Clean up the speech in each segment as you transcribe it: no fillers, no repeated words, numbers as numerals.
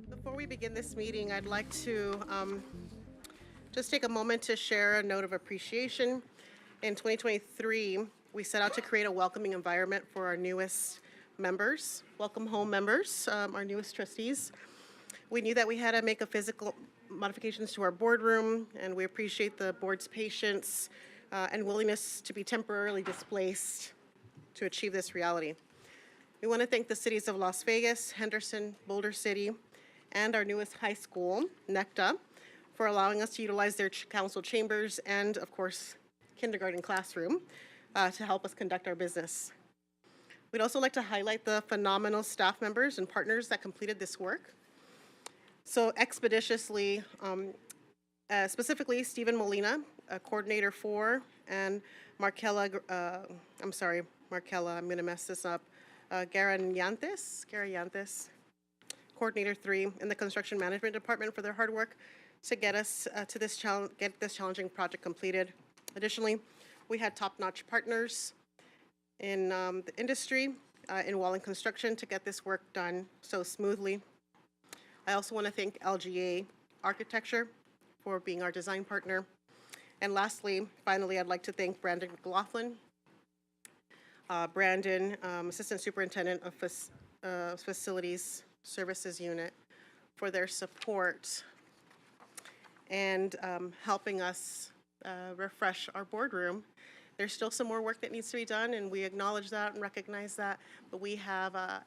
Before we begin this meeting, I'd like to just take a moment to share a note of appreciation. In 2023, we set out to create a welcoming environment for our newest members, welcome home members, our newest trustees. We knew that we had to make a physical modifications to our boardroom, and we appreciate the board's patience and willingness to be temporarily displaced to achieve this reality. We want to thank the cities of Las Vegas, Henderson, Boulder City, and our newest high school, NECTA, for allowing us to utilize their council chambers and, of course, kindergarten classroom to help us conduct our business. We'd also like to highlight the phenomenal staff members and partners that completed this work so expeditiously, specifically Stephen Molina, Coordinator 4, and Markella, I'm going to mess this up, Garanyantes, Coordinator 3, in the Construction Management Department for their hard work to get us to this challenging project completed. Additionally, we had top-notch partners in the industry, in Wallen Construction, to get this work done so smoothly. I also want to thank LGA Architecture for being our design partner. And lastly, finally, I'd like to thank Brandon McLaughlin, Assistant Superintendent of Facilities Services Unit, for their support and helping us refresh our boardroom. There's still some more work that needs to be done, and we acknowledge that and recognize that, but we have a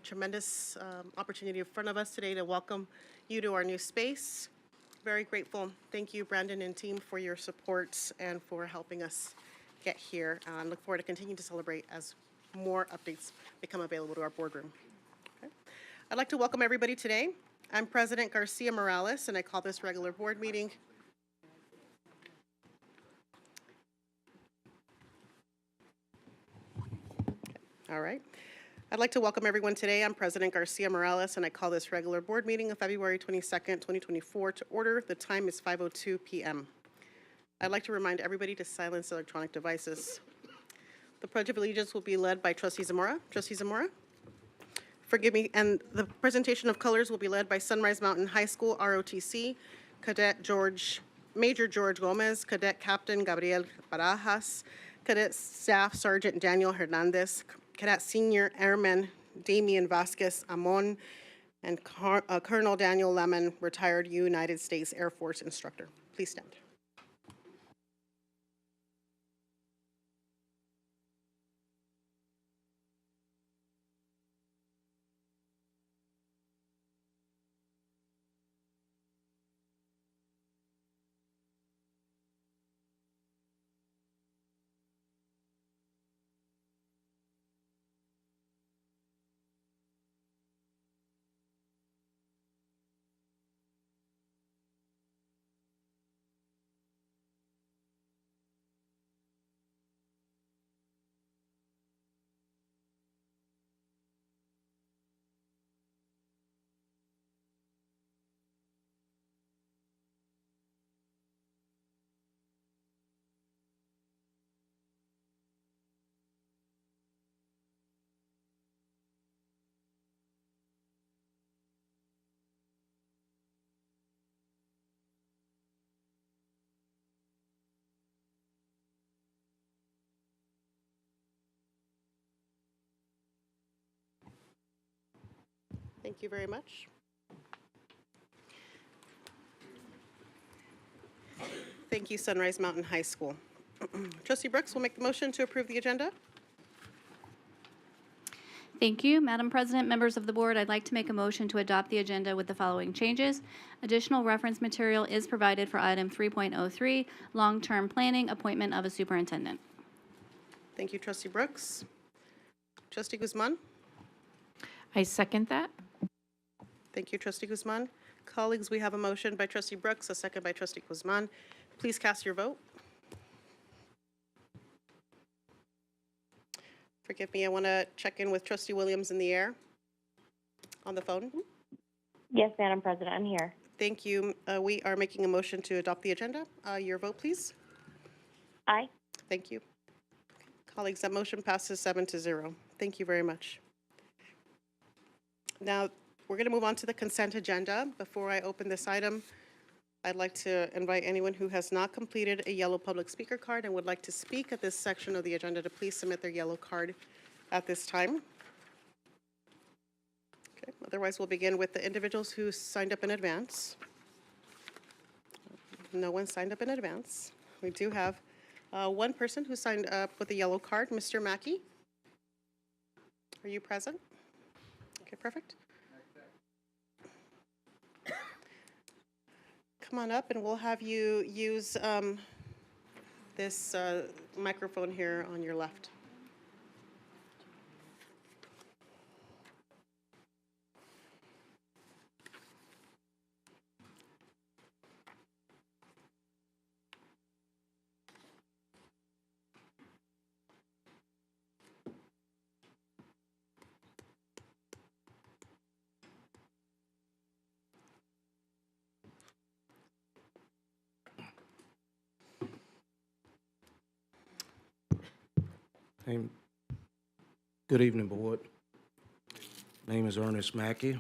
tremendous opportunity in front of us today to welcome you to our new space. Very grateful. Thank you, Brandon and team, for your support and for helping us get here. And look forward to continuing to celebrate as more updates become available to our boardroom. Okay. I'd like to welcome everybody today. I'm President Garcia Morales, and I call this regular board meeting. All right. I'd like to welcome everyone today. I'm President Garcia Morales, and I call this regular board meeting of February 22nd, 2024 to order. The time is 5:02 p.m. I'd like to remind everybody to silence electronic devices. The Pledge of Allegiance will be led by Trustee Zamora. Trustee Zamora? Forgive me. And the presentation of colors will be led by Sunrise Mountain High School, ROTC, Major George Gomez, Cadet Captain Gabriel Barajas, Cadet Staff Sergeant Daniel Hernandez, Cadet Senior Airman Damian Vasquez Amon, and Colonel Daniel Lemon, retired United States Air Force instructor. Please stand. Thank you very much. Thank you, Sunrise Mountain High School. Trustee Brooks will make the motion to approve the agenda. Thank you, Madam President, members of the board. I'd like to make a motion to adopt the agenda with the following changes. Additional reference material is provided for item 3.03, long-term planning, appointment of a superintendent. Thank you, Trustee Brooks. Trustee Guzman. I second that. Thank you, Trustee Guzman. Colleagues, we have a motion by Trustee Brooks, a second by Trustee Guzman. Please cast your vote. Forgive me, I want to check in with Trustee Williams in the air on the phone. Yes, Madam President, I'm here. Thank you. We are making a motion to adopt the agenda. Your vote, please. Aye. Thank you. Colleagues, that motion passes 7-0. Thank you very much. Now, we're going to move on to the consent agenda. Before I open this item, I'd like to invite anyone who has not completed a yellow public speaker card and would like to speak at this section of the agenda to please submit their yellow card at this time. Okay, otherwise we'll begin with the individuals who signed up in advance. No one signed up in advance. We do have one person who signed up with a yellow card, Mr. Mackey. Are you present? Okay, perfect. Come on up and we'll have you use this microphone here on your left. Good evening, Board. Name is Ernest Mackey.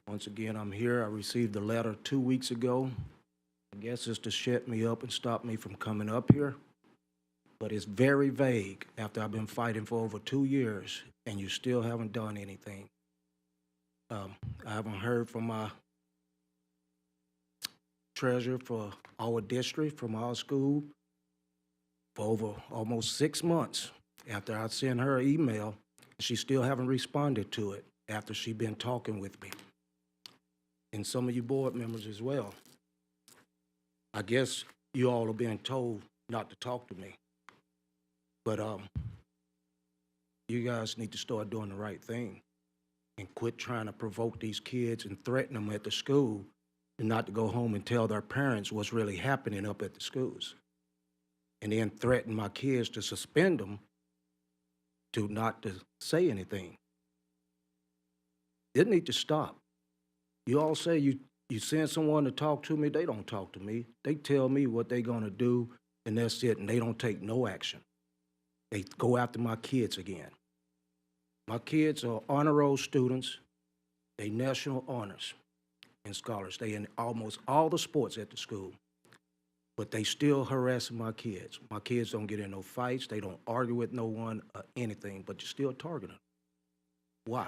Once again, I'm here. I received a letter 2 weeks ago. I guess it's to shut me up and stop me from coming up here. But it's very vague after I've been fighting for over 2 years and you still haven't done anything. I haven't heard from my treasurer for our district, from our school, for over almost 6 months. After I sent her an email, she still haven't responded to it after she been talking with me. And some of you board members as well. I guess you all are being told not to talk to me. But you guys need to start doing the right thing and quit trying to provoke these kids and threaten them at the school and not to go home and tell their parents what's really happening up at the schools. And then threaten my kids to suspend them to not to say anything. It need to stop. You all say you send someone to talk to me, they don't talk to me. They tell me what they're gonna do, and that's it, and they don't take no action. They go after my kids again. My kids are honor roll students. They national honors and scholars. They in almost all the sports at the school. But they still harassing my kids. My kids don't get in no fights. They don't argue with no one or anything, but you're still targeting them. Why?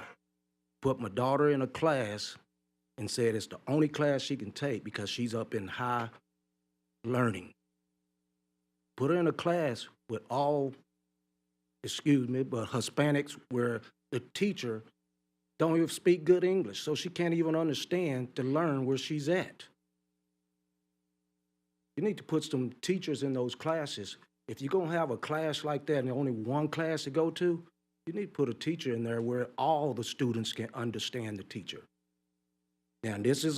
Put my daughter in a class and said it's the only class she can take because she's up in high learning. Put her in a class with all, but Hispanics where the teacher don't even speak good English, so she can't even understand to learn where she's at. You need to put some teachers in those classes. If you're gonna have a class like that and only one class to go to, you need to put a teacher in there where all the students can understand the teacher. Now,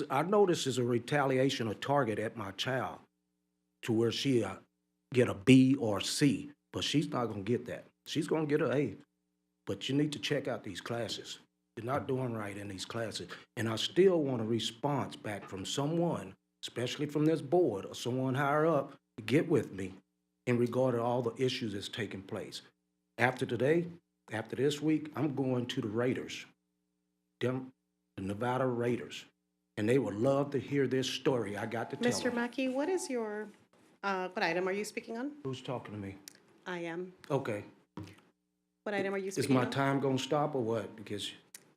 I know this is a retaliation or target at my child to where she get a B or a C, but she's not gonna get that. She's gonna get an A, but you need to check out these classes. You're not doing right in these classes. And I still want a response back from someone, especially from this board or someone higher up, to get with me in regard to all the issues that's taking place. After today, after this week, I'm going to the Raiders, the Nevada Raiders, and they would love to hear this story I got to tell Mr. them. Mackey, what is your, what item are you speaking on? Who's talking to me? I am. Okay. What item are you Is speaking my on? time gonna stop or what? Because,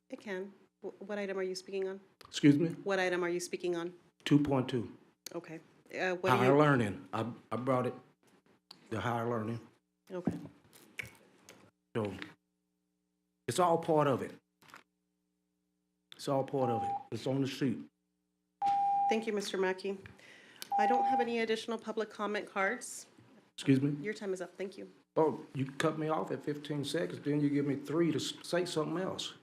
It can. What item are you speaking on? excuse me, What item are you speaking on? 2.2. Okay. What do Higher you, learning. I brought it, the higher learning. okay. So it's all part of it. It's all part of it. It's on the sheet. Thank you, Mr. Mackey. I don't have any additional public comment cards. Excuse me? Your time is up. Thank you. Oh, you cut me off at 15 seconds, then you give me 3 to say something else.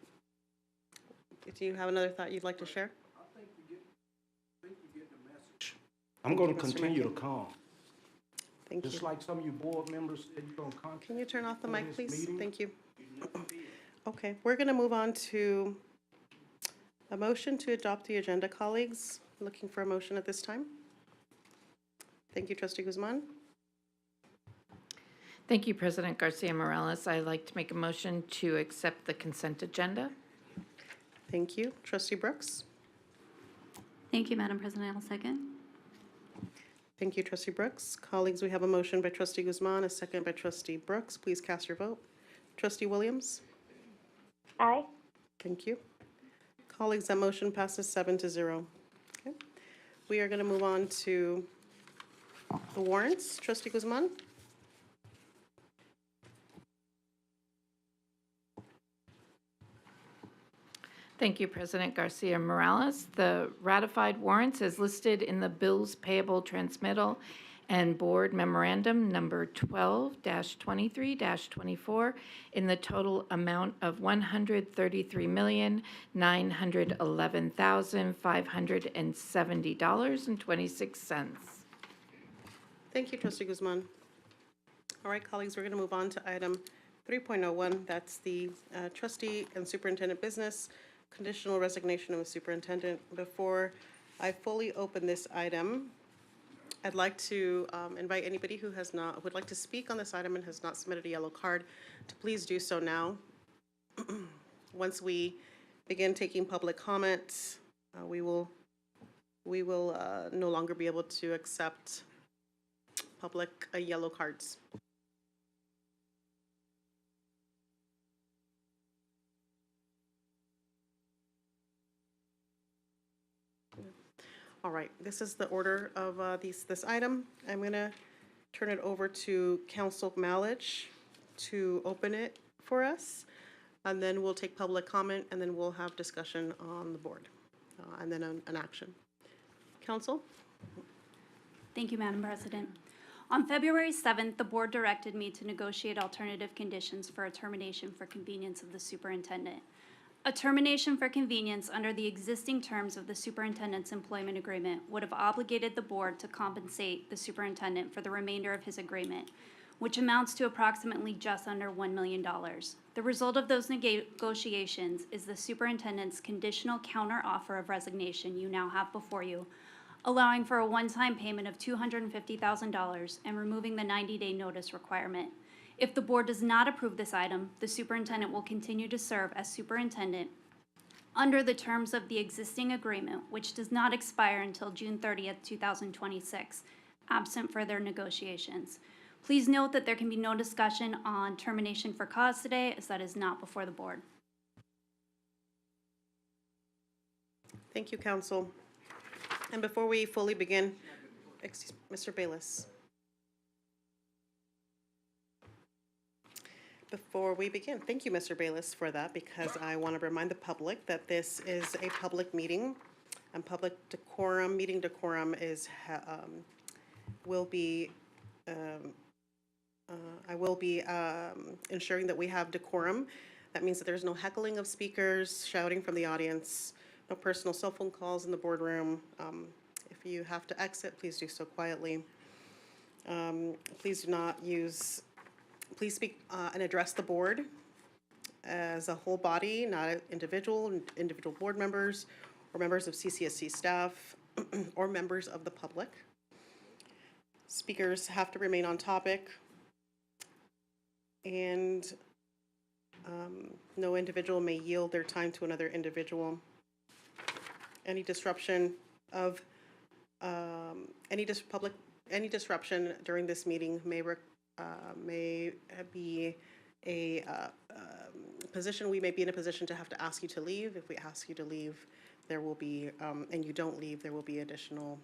Do you have another thought you'd like to share? I'm gonna you, Mr. continue to Mackey. calm. Thank Just you. like some of you board members said you're gonna contact. Can you turn off the on mic, this please? meeting. Thank you. Okay, we're going to move on to a motion to adopt the agenda, colleagues. Looking for a motion at this time. Thank you, Trustee Guzman. Thank you, President Garcia Morales. I'd like to make a motion to accept the consent agenda. Thank you. Trustee Brooks. Thank you, Madam President. I'll second. Thank you, Trustee Brooks. Colleagues, we have a motion by Trustee Guzman, a second by Trustee Brooks. Please cast your vote. Trustee Williams? Aye. Thank you. Colleagues, that motion passes 7-0. Okay. We are going to move on to the warrants. Trustee Guzman? Thank you, President Garcia Morales. The ratified warrants as listed in the bills payable transmittal and board memorandum number 12-23-24 in the total amount of $133,911,570.26. Thank you, Trustee Guzman. All right, colleagues, we're going to move on to item 3.01. That's the trustee and superintendent business, conditional resignation of a superintendent. Before I fully open this item, I'd like to invite anybody who would like to speak on this item and has not submitted a yellow card to please do so now. Once we begin taking public comments, we will no longer be able to accept public yellow cards. All right, this is the order of this item. I'm going to turn it over to Council Malich to open it for us, and then we'll take public comment, and then we'll have discussion on the board, and then an action. Council? Thank you, Madam President. On February 7th, the board directed me to negotiate alternative conditions for a termination for convenience of the superintendent. A termination for convenience under the existing terms of the superintendent's employment agreement would have obligated the board to compensate the superintendent for the remainder of his agreement, which amounts to approximately just under $1 million. The result of those negotiations is the superintendent's conditional counteroffer of resignation you now have before you, allowing for a one-time payment of $250,000 and removing the 90-day notice requirement. If the board does not approve this item, the superintendent will continue to serve as superintendent under the terms of the existing agreement, which does not expire until June 30th, 2026, absent further negotiations. Please note that there can be no discussion on termination for cause today, as that is not before the board. Thank you, Council. And before we fully begin, Mr. Bayless. Before we begin, thank you, Mr. Bayless, for that, because I want to remind the public that this is a public meeting, and public decorum, meeting decorum is, I will be ensuring that we have decorum. That means that there's no heckling of speakers, shouting from the audience, no personal cell phone calls in the boardroom. If you have to exit, please do so quietly. Please do not use. Please speak and address the board as a whole body, not individual board members or members of CCSD staff or members of the public. Speakers have to remain on topic, and no individual may yield their time to another individual. Any disruption of any disruption during this meeting may be a position, we may be in a position to have to ask you to leave. If we ask you to leave, there will be, and you don't leave, there will be additional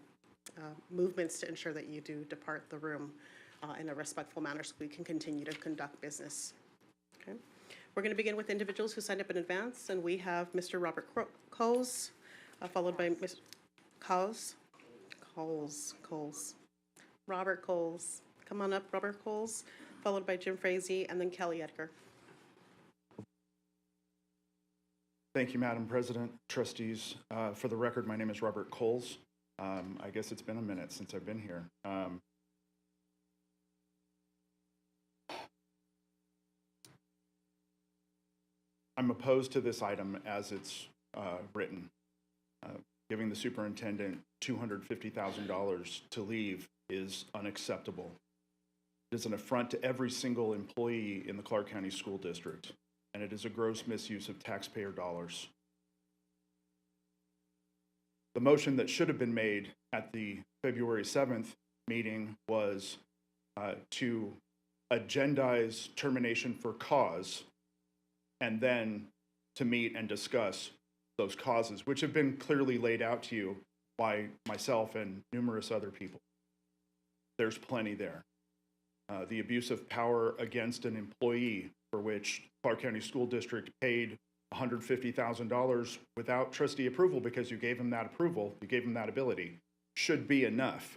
movements to ensure that you do depart the room in a respectful manner so we can continue to conduct business. Okay. We're going to begin with individuals who signed up in advance, and we have Mr. Robert Coles, followed by Ms. Coles. Robert Coles. Come on up, Robert Coles, followed by Jim Frazee, and then Kelly Edgar. Thank you, Madam President, trustees. For the record, my name is Robert Coles. I guess it's been a minute since I've been here. I'm opposed to this item as it's written. Giving the superintendent $250,000 to leave is unacceptable. It is an affront to every single employee in the Clark County School District, and it is a gross misuse of taxpayer dollars. The motion that should have been made at the February 7th meeting was to agendize termination for cause and then to meet and discuss those causes, which have been clearly laid out to you by myself and numerous other people. There's plenty there. The abuse of power against an employee, for which Clark County School District paid $150,000 without trustee approval because you gave him that approval, you gave him that ability, should be enough.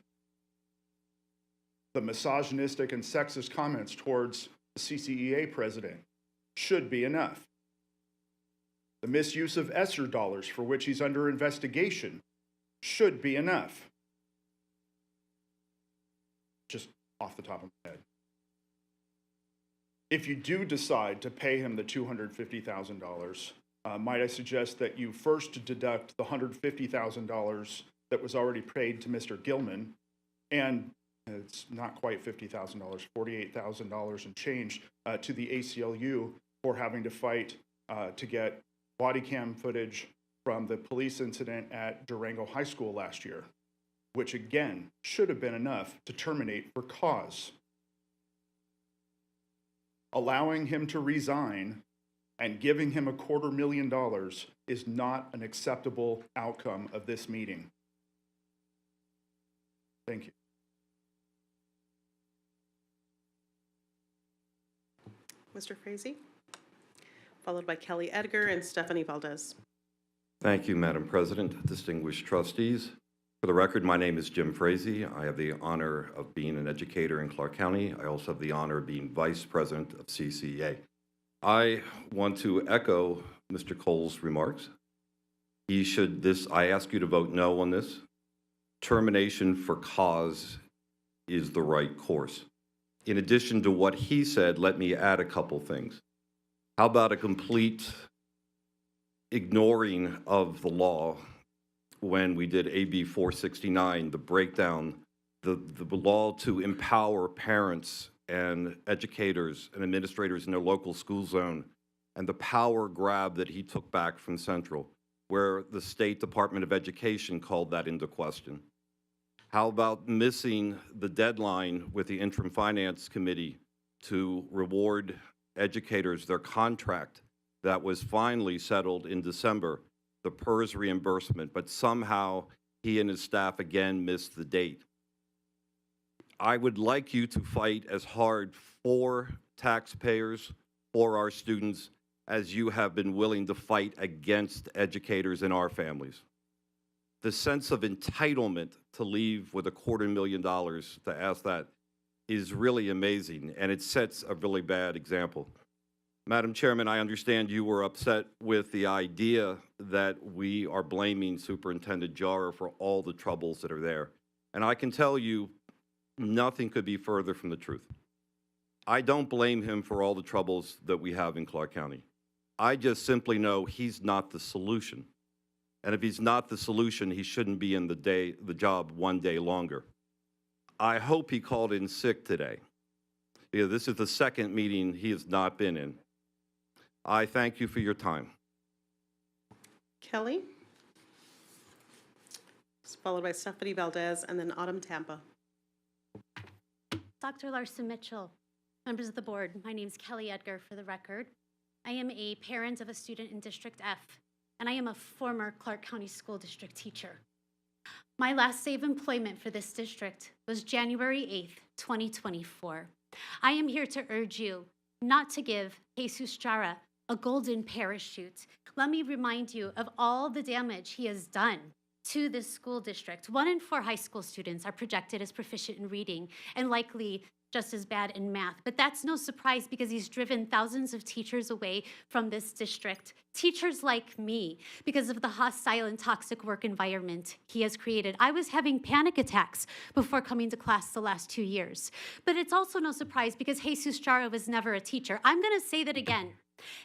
The misogynistic and sexist comments towards the CCEA president should be enough. The misuse of ESSER dollars, for which he's under investigation, should be enough. Just off the top of my head. If you do decide to pay him the $250,000, might I suggest that you first deduct the $150,000 that was already paid to Mr. Gilman, and it's not quite $50,000, $48,000 and change to the ACLU for having to fight to get body cam footage from the police incident at Durango High School last year, which again should have been enough to terminate for cause. Allowing him to resign and giving him $250,000 is not an acceptable outcome of this meeting. Thank you. Mr. Frazee, followed by Kelly Edgar and Stephanie Valdez. Thank you, Madam President, distinguished trustees. For the record, my name is Jim Frazee. I have the honor of being an educator in Clark County. I also have the honor of being Vice President of CCEA. I want to echo Mr. Cole's remarks. I ask you to vote no on this. Termination for cause is the right course. In addition to what he said, let me add a couple things. How about a complete ignoring of the law when we did AB 469, the breakdown, the law to empower parents and educators and administrators in their local school zone, and the power grab that he took back from Central, where the State Department of Education called that into question. How about missing the deadline with the Interim Finance Committee to reward educators their contract that was finally settled in December, the PERS reimbursement, but somehow he and his staff again missed the date. I would like you to fight as hard for taxpayers, for our students, as you have been willing to fight against educators in our families. The sense of entitlement to leave with $250,000 to ask that is really amazing, and it sets a really bad example. Madam Chairman, I understand you were upset with the idea that we are blaming Superintendent Jara for all the troubles that are there. And I can tell you, nothing could be further from the truth. I don't blame him for all the troubles that we have in Clark County. I just simply know he's not the solution. And if he's not the solution, he shouldn't be in the job one day longer. I hope he called in sick today, because this is the second meeting he has not been in. I thank you for your time. Kelly, followed by Stephanie Valdez and then Autumn Tampa. Dr. Larson Mitchell, members of the board, my name is Kelly Edgar for the record. I am a parent of a student in District F, and I am a former Clark County School District teacher. My last day of employment for this district was January 8th, 2024. I am here to urge you not to give Jesus Jara a golden parachute. Let me remind you of all the damage he has done to this school district. 1 in 4 high school students are projected as proficient in reading and likely just as bad in math. But that's no surprise because he's driven thousands of teachers away from this district. Teachers like me, because of the hostile and toxic work environment he has created. I was having panic attacks before coming to class the last 2 years. But it's also no surprise because Jesus Jara was never a teacher. I'm gonna say that again.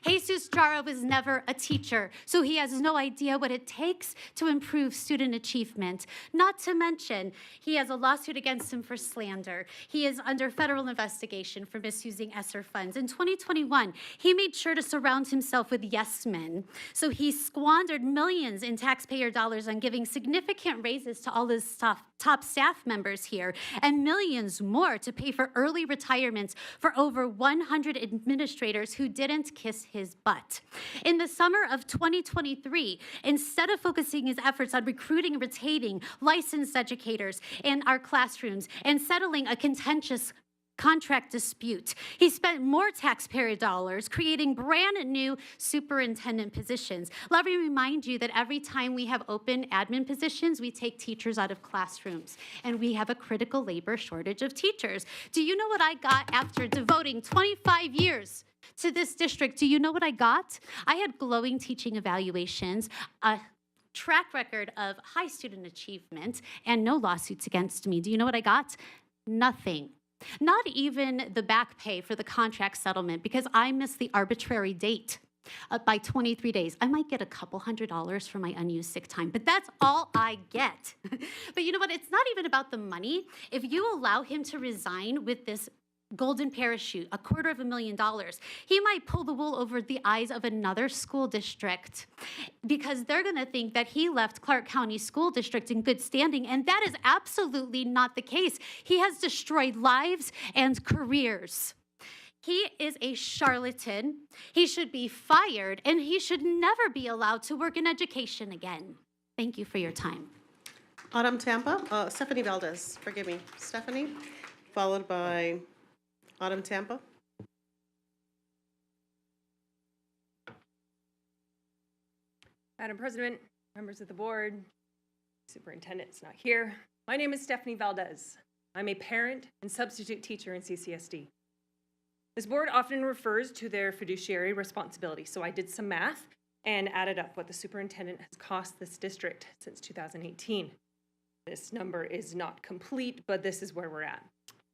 Jesus Jara was never a teacher, so he has no idea what it takes to improve student achievement. Not to mention, he has a lawsuit against him for slander. He is under federal investigation for misusing ESSER funds. In 2021, he made sure to surround himself with yes men. So he squandered millions in taxpayer dollars on giving significant raises to all his top staff members here, and millions more to pay for early retirements for over 100 administrators who didn't kiss his butt. In the summer of 2023, instead of focusing his efforts on recruiting and retaining licensed educators in our classrooms and settling a contentious contract dispute, he spent more taxpayer dollars creating brand new superintendent positions. Let me remind you that every time we have open admin positions, we take teachers out of classrooms, and we have a critical labor shortage of teachers. Do you know what I got after devoting 25 years to this district? Do you know what I got? I had glowing teaching evaluations, a track record of high student achievement, and no lawsuits against me. Do you know what I got? Nothing. Not even the back pay for the contract settlement, because I missed the arbitrary date by 23 days. I might get a couple $100 for my unused sick time, but that's all I get. But you know what? It's not even about the money. If you allow him to resign with this golden parachute, $250,000, he might pull the wool over the eyes of another school district, because they're going to think that he left Clark County School District in good standing, and that is absolutely not the case. He has destroyed lives and careers. He is a charlatan. He should be fired, and he should never be allowed to work in education again. Thank you for your time. Autumn Tampa, Stephanie Valdez, forgive me. Stephanie, followed by Autumn Tampa. Madam President, members of the board, superintendent's not here. My name is Stephanie Valdez. I'm a parent and substitute teacher in CCSD. This board often refers to their fiduciary responsibility, so I did some math and added up what the superintendent has cost this district since 2018. This number is not complete, but this is where we're at.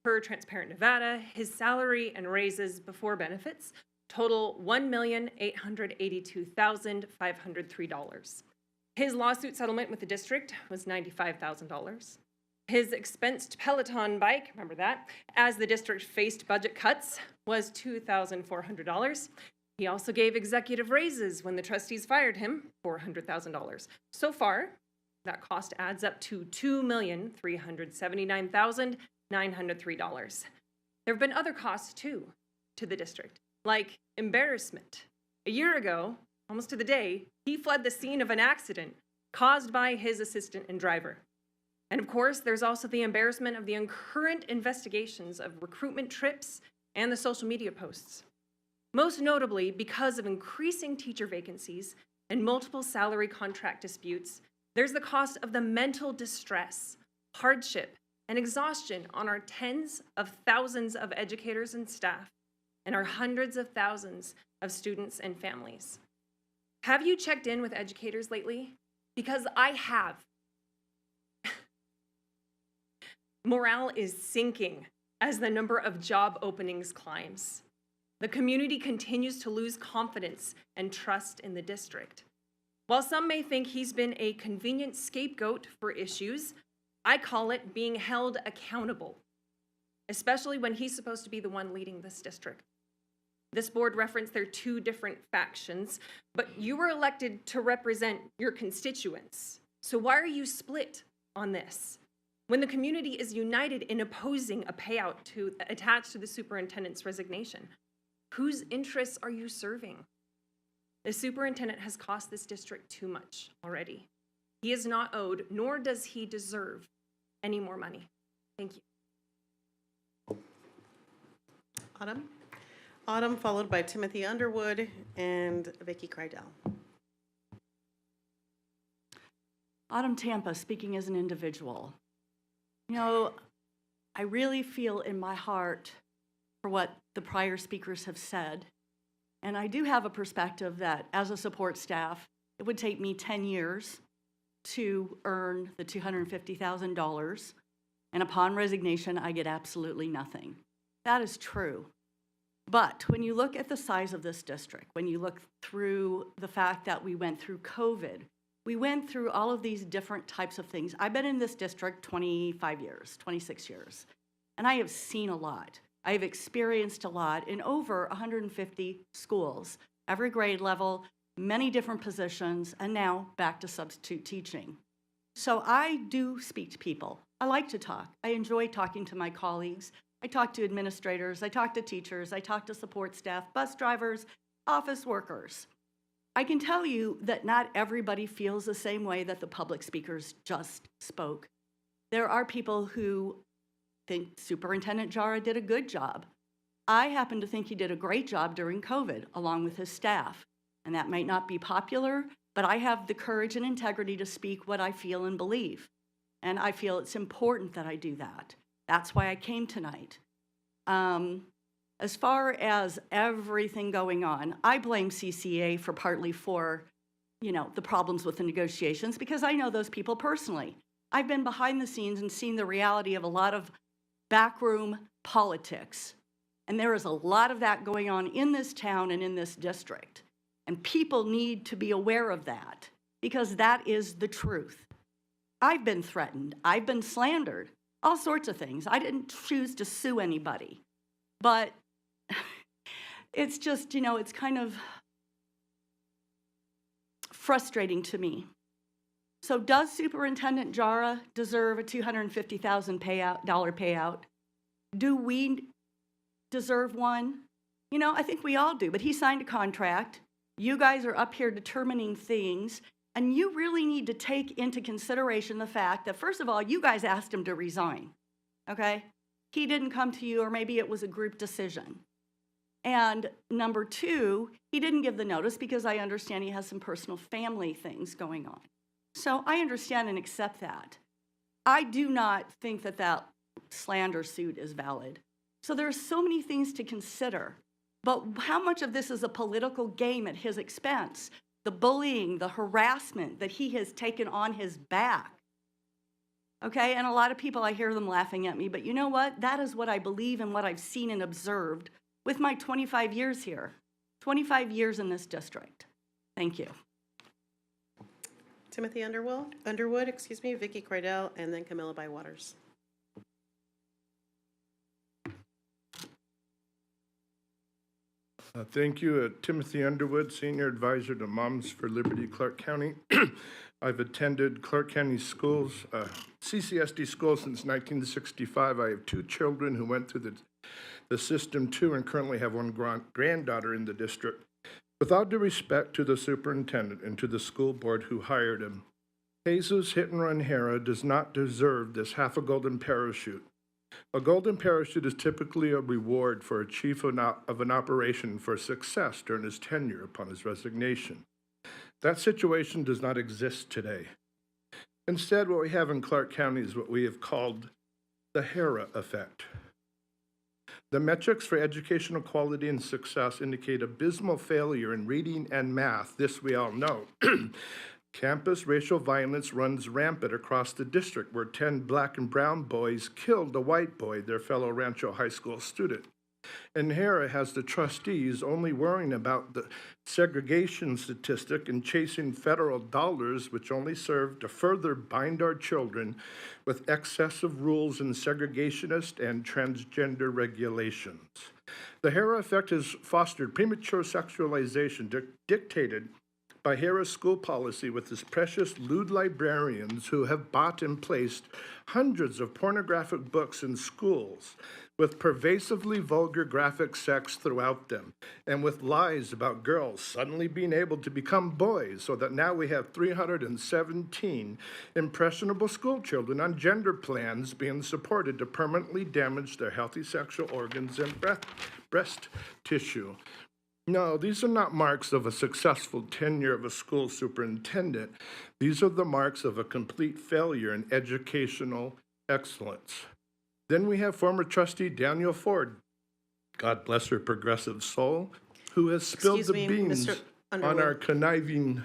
Per Transparent Nevada, his salary and raises before benefits total $1,882,503. His lawsuit settlement with the district was $95,000. His expensed Peloton bike, remember that, as the district faced budget cuts, was $2,400. He also gave executive raises when the trustees fired him, $400,000. So far, that cost adds up to $2,379,903. There have been other costs, too, to the district, like embarrassment. A year ago, almost to the day, he fled the scene of an accident caused by his assistant and driver. And of course, there's also the embarrassment of the current investigations of recruitment trips and the social media posts. Most notably, because of increasing teacher vacancies and multiple salary contract disputes, there's the cost of the mental distress, hardship, and exhaustion on our tens of thousands of educators and staff, and our hundreds of thousands of students and families. Have you checked in with educators lately? Because I have. Morale is sinking as the number of job openings climbs. The community continues to lose confidence and trust in the district. While some may think he's been a convenient scapegoat for issues, I call it being held accountable, especially when he's supposed to be the one leading this district. This board referenced their two different factions, but you were elected to represent your constituents. So why are you split on this? When the community is united in opposing a payout attached to the superintendent's resignation, whose interests are you serving? The superintendent has cost this district too much already. He is not owed, nor does he deserve, any more money. Thank you. Autumn. Autumn, followed by Timothy Underwood and Vicki Krydell. Autumn Tampa, speaking as an individual. You know, I really feel in my heart for what the prior speakers have said. And I do have a perspective that as a support staff, it would take me 10 years to earn the $250,000. And upon resignation, I get absolutely nothing. That is true. But when you look at the size of this district, when you look through the fact that we went through COVID, we went through all of these different types of things. I've been in this district 25 years, 26 years, and I have seen a lot. I have experienced a lot in over 150 schools, every grade level, many different positions, and now back to substitute teaching. So I do speak to people. I like to talk. I enjoy talking to my colleagues. I talk to administrators, I talk to teachers, I talk to support staff, bus drivers, office workers. I can tell you that not everybody feels the same way that the public speakers just spoke. There are people who think Superintendent Jara did a good job. I happen to think he did a great job during COVID, along with his staff. And that might not be popular, but I have the courage and integrity to speak what I feel and believe. And I feel it's important that I do that. That's why I came tonight. As far as everything going on, I blame CCA for partly for, the problems with the negotiations, because I know those people personally. I've been behind the scenes and seen the reality of a lot of backroom politics. And there is a lot of that going on in this town and in this district. And people need to be aware of that, because that is the truth. I've been threatened. I've been slandered. All sorts of things. I didn't choose to sue anybody. But it's just, it's kind of frustrating to me. So does Superintendent Jara deserve a $250,000 payout? Do we deserve one? I think we all do, but he signed a contract. You guys are up here determining things. And you really need to take into consideration the fact that, first of all, you guys asked him to resign, okay? He didn't come to you, or maybe it was a group decision. And number two, he didn't give the notice because I understand he has some personal family things going on. So I understand and accept that. I do not think that that slander suit is valid. So there are so many things to consider. But how much of this is a political game at his expense? The bullying, the harassment that he has taken on his back. Okay, and a lot of people, I hear them laughing at me, but you know what? That is what I believe and what I've seen and observed with my 25 years here. 25 years in this district. Thank you. Timothy Underwood, Vicky Cordell, and then Camilla Bywaters. Thank you. Timothy Underwood, Senior Advisor to Moms for Liberty, Clark County. I've attended Clark County schools, CCSD schools since 1965. I have 2 children who went through the system too, and currently have 1 granddaughter in the district. With all due respect to the superintendent and to the school board who hired him, Jesus Hit and Run Hera does not deserve this half a golden parachute. A golden parachute is typically a reward for a chief of an operation for success during his tenure upon his resignation. That situation does not exist today. Instead, what we have in Clark County is what we have called the Hera effect. The metrics for educational quality and success indicate abysmal failure in reading and math. This we all know. Campus racial violence runs rampant across the district, where 10 black and brown boys killed a white boy, their fellow Rancho High School student. And Hera has the trustees only worrying about the segregation statistic and chasing federal dollars, which only serve to further bind our children with excessive rules and segregationist and transgender regulations. The Hera effect has fostered premature sexualization dictated by Harris school policy with his precious lewd librarians who have bought and placed hundreds of pornographic books in schools with pervasively vulgar graphic sex throughout them, and with lies about girls suddenly being able to become boys, so that now we have 317 impressionable school children on gender plans being supported to permanently damage their healthy sexual organs and breast tissue. No, these are not marks of a successful tenure of a school superintendent. These are the marks of a complete failure in educational excellence. Then we have former trustee Daniel Ford, God bless her progressive soul, who has spilled the beans on our conniving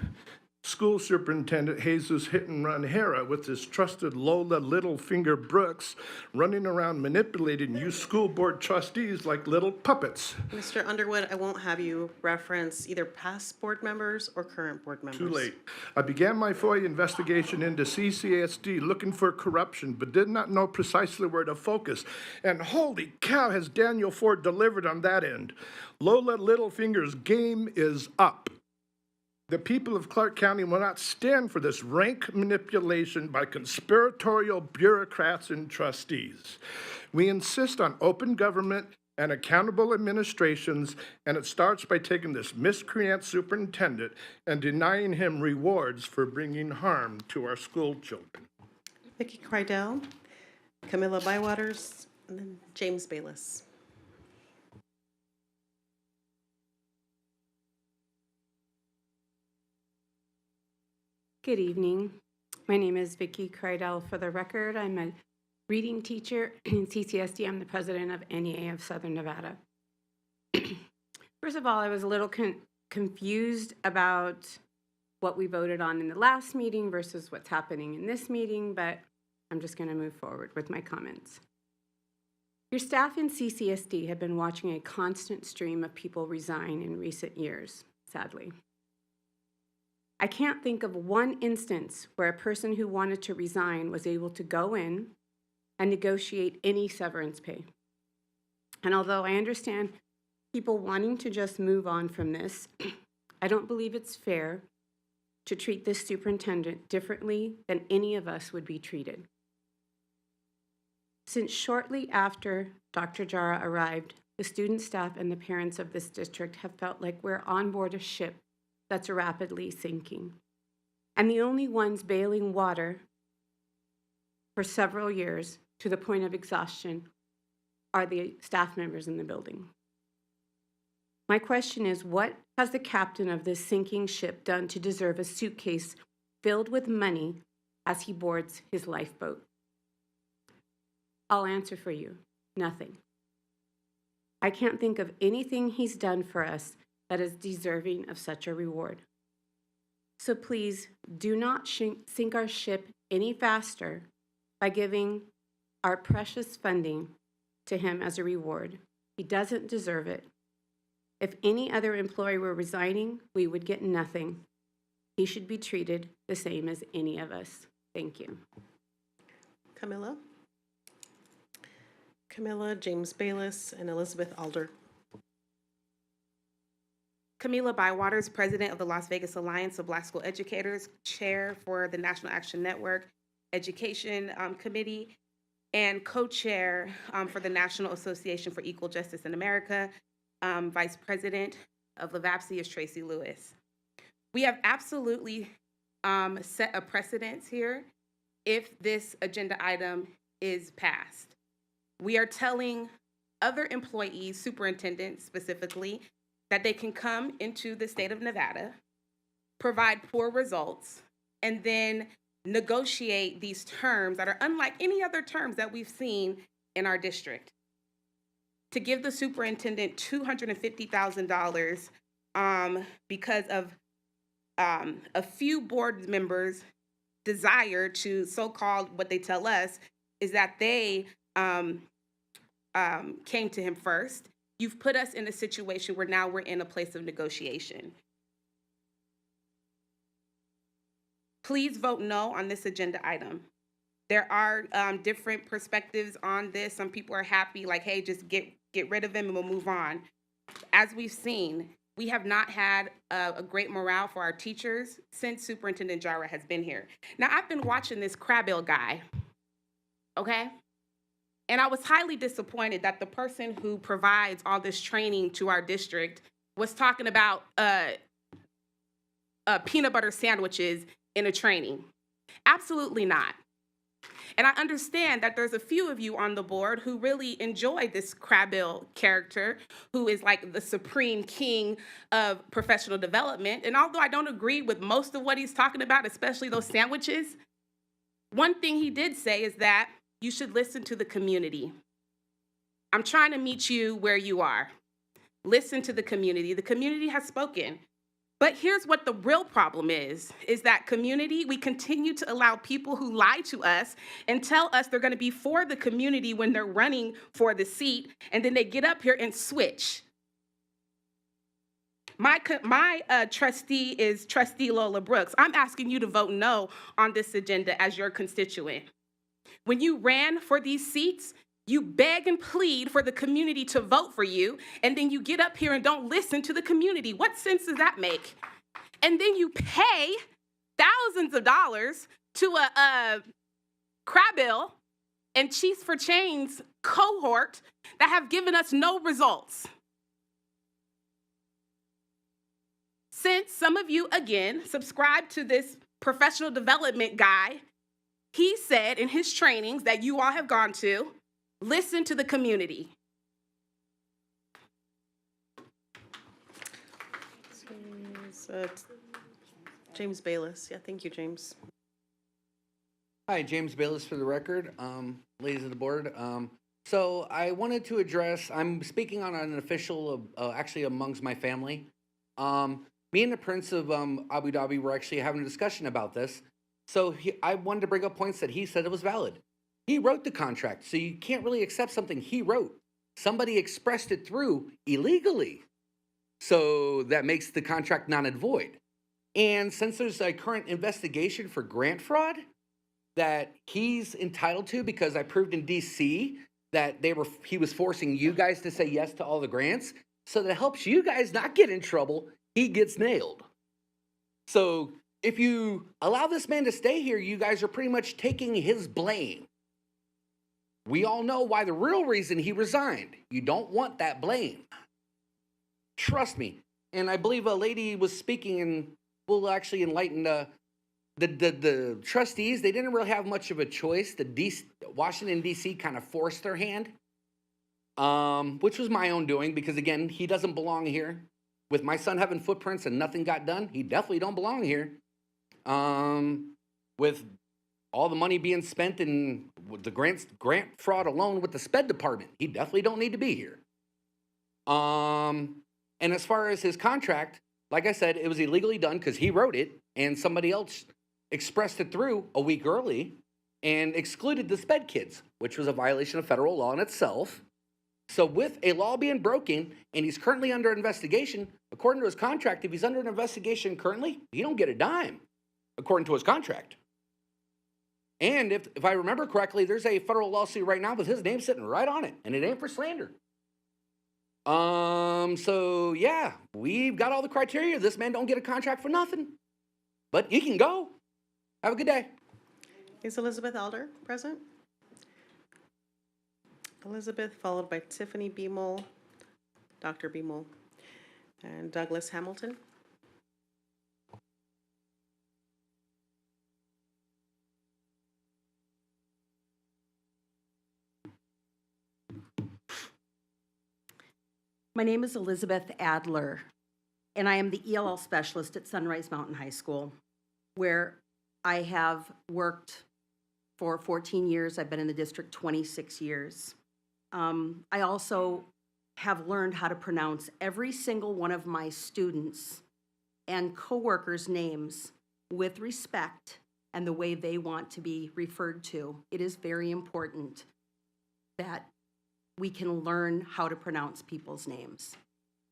School Superintendent Jesus Hit and Run Hera with his trusted Lola Littlefinger Brooks running around manipulating you school board trustees like little puppets. Mr. Underwood, I won't have you reference either past board members or current board members. Too late. I began my FOIA investigation into CCSD looking for corruption, but did not know precisely where to focus. And holy cow, has Daniel Ford delivered on that end. Lola Littlefinger's game is up. The people of Clark County will not stand for this rank manipulation by conspiratorial bureaucrats and trustees. We insist on open government and accountable administrations, and it starts by taking this miscreant superintendent and denying him rewards for bringing harm to our school children. Vicki Krydell, Camilla Bywaters, and then James Bayless. Good evening. My name is Vicki Krydell. For the record, I'm a reading teacher in CCSD. I'm the president of NEA of Southern Nevada. First of all, I was a little confused about what we voted on in the last meeting versus what's happening in this meeting, but I'm just going to move forward with my comments. Your staff in CCSD have been watching a constant stream of people resign in recent years, sadly. I can't think of one instance where a person who wanted to resign was able to go in and negotiate any severance pay. And although I understand people wanting to just move on from this, I don't believe it's fair to treat this superintendent differently than any of us would be treated. Since shortly after Dr. Jara arrived, the student, staff, and the parents of this district have felt like we're on board a ship that's rapidly sinking. And the only ones bailing water for several years to the point of exhaustion are the staff members in the building. My question is, what has the captain of this sinking ship done to deserve a suitcase filled with money as he boards his lifeboat? I'll answer for you, nothing. I can't think of anything he's done for us that is deserving of such a reward. So please do not sink our ship any faster by giving our precious funding to him as a reward. He doesn't deserve it. If any other employee were resigning, we would get nothing. He should be treated the same as any of us. Thank you. Camilla, James Bayless, and Elizabeth Alder. Camila Bywaters, president of the Las Vegas Alliance of Black School Educators, chair for the National Action Network Education Committee, and co-chair for the National Association for Equal Justice in America. Vice president of LAVAPSI is Tracy Lewis. We have absolutely set a precedence here if this agenda item is passed. We are telling other employees, superintendents specifically, that they can come into the state of Nevada, provide poor results, and then negotiate these terms that are unlike any other terms that we've seen in our district. To give the superintendent $250,000 because of a few board members' desire to so-called, what they tell us, is that they came to him first. You've put us in a situation where now we're in a place of negotiation. Please vote no on this agenda item. There are different perspectives on this. Some people are happy, like, hey, just get rid of him and we'll move on. As we've seen, we have not had a great morale for our teachers since Superintendent Jara has been here. Now, I've been watching this Crabbill guy, okay? And I was highly disappointed that the person who provides all this training to our district was talking about peanut butter sandwiches in a training. Absolutely not. And I understand that there's a few of you on the board who really enjoy this Crabbill character, who is like the supreme king of professional development. And although I don't agree with most of what he's talking about, especially those sandwiches, one thing he did say is that you should listen to the community. I'm trying to meet you where you are. Listen to the community. The community has spoken. But here's what the real problem is that community, we continue to allow people who lie to us and tell us they're gonna be for the community when they're running for the seat, and then they get up here and switch. My trustee is Trustee Lola Brooks. I'm asking you to vote no on this agenda as your constituent. When you ran for these seats, you beg and plead for the community to vote for you, and then you get up here and don't listen to the community. What sense does that make? And then you pay thousands of dollars to a Crabbill and Chiefs for Chains cohort that have given us no results. Since some of you, again, subscribe to this professional development guy, he said in his trainings that you all have gone to, listen to the community. James Bayless. Yeah, thank you, James. Hi, James Bayless for the record, ladies of the board. So I wanted to address, I'm speaking on an official, actually amongst my family. Me and the Prince of Abu Dhabi were actually having a discussion about this. So I wanted to bring up points that he said it was valid. He wrote the contract, so you can't really accept something he wrote. Somebody expressed it through illegally. So that makes the contract non and void. And since there's a current investigation for grant fraud that he's entitled to, because I proved in DC that he was forcing you guys to say yes to all the grants, so that helps you guys not get in trouble, he gets nailed. So if you allow this man to stay here, you guys are pretty much taking his blame. We all know why the real reason he resigned. You don't want that blame. Trust me. And I believe a lady was speaking and will actually enlighten the trustees. They didn't really have much of a choice. Washington, D.C. kind of forced their hand, which was my own doing because, again, he doesn't belong here. With my son having footprints and nothing got done, he definitely don't belong here. With all the money being spent in the grant fraud alone with the SPED department, he definitely don't need to be here. And as far as his contract, like I said, it was illegally done because he wrote it and somebody else expressed it through a week early and excluded the SPED kids, which was a violation of federal law in itself. So with a law being broken and he's currently under investigation, according to his contract, if he's under an investigation currently, he don't get a dime, according to his contract. And if I remember correctly, there's a federal lawsuit right now with his name sitting right on it, and it ain't for slander. So yeah, we've got all the criteria. This man don't get a contract for nothing, but he can go. Have a good day. Is Elizabeth Elder present? Elizabeth, followed by Tiffany Beamel, Dr. Beamel, and Douglas Hamilton. My name is Elizabeth Adler, and I am the ELL specialist at Sunrise Mountain High School, where I have worked for 14 years. I've been in the district 26 years. I also have learned how to pronounce every single one of my students and coworkers' names with respect and the way they want to be referred to. It is very important that we can learn how to pronounce people's names.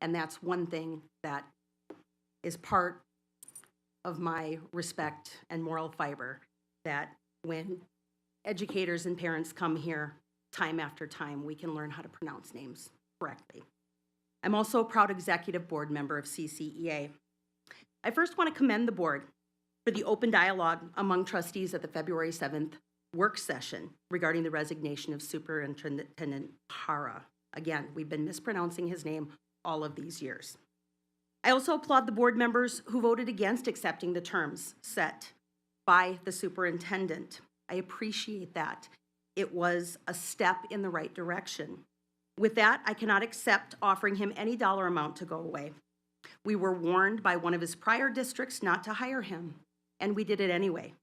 And that's one thing that is part of my respect and moral fiber, that when educators and parents come here time after time, we can learn how to pronounce names correctly. I'm also a proud executive board member of CCEA. I first want to commend the board for the open dialogue among trustees at the February 7th work session regarding the resignation of Superintendent Hara. Again, we've been mispronouncing his name all of these years. I also applaud the board members who voted against accepting the terms set by the superintendent. I appreciate that. It was a step in the right direction. With that, I cannot accept offering him any dollar amount to go away. We were warned by one of his prior districts not to hire him, and we did it anyway.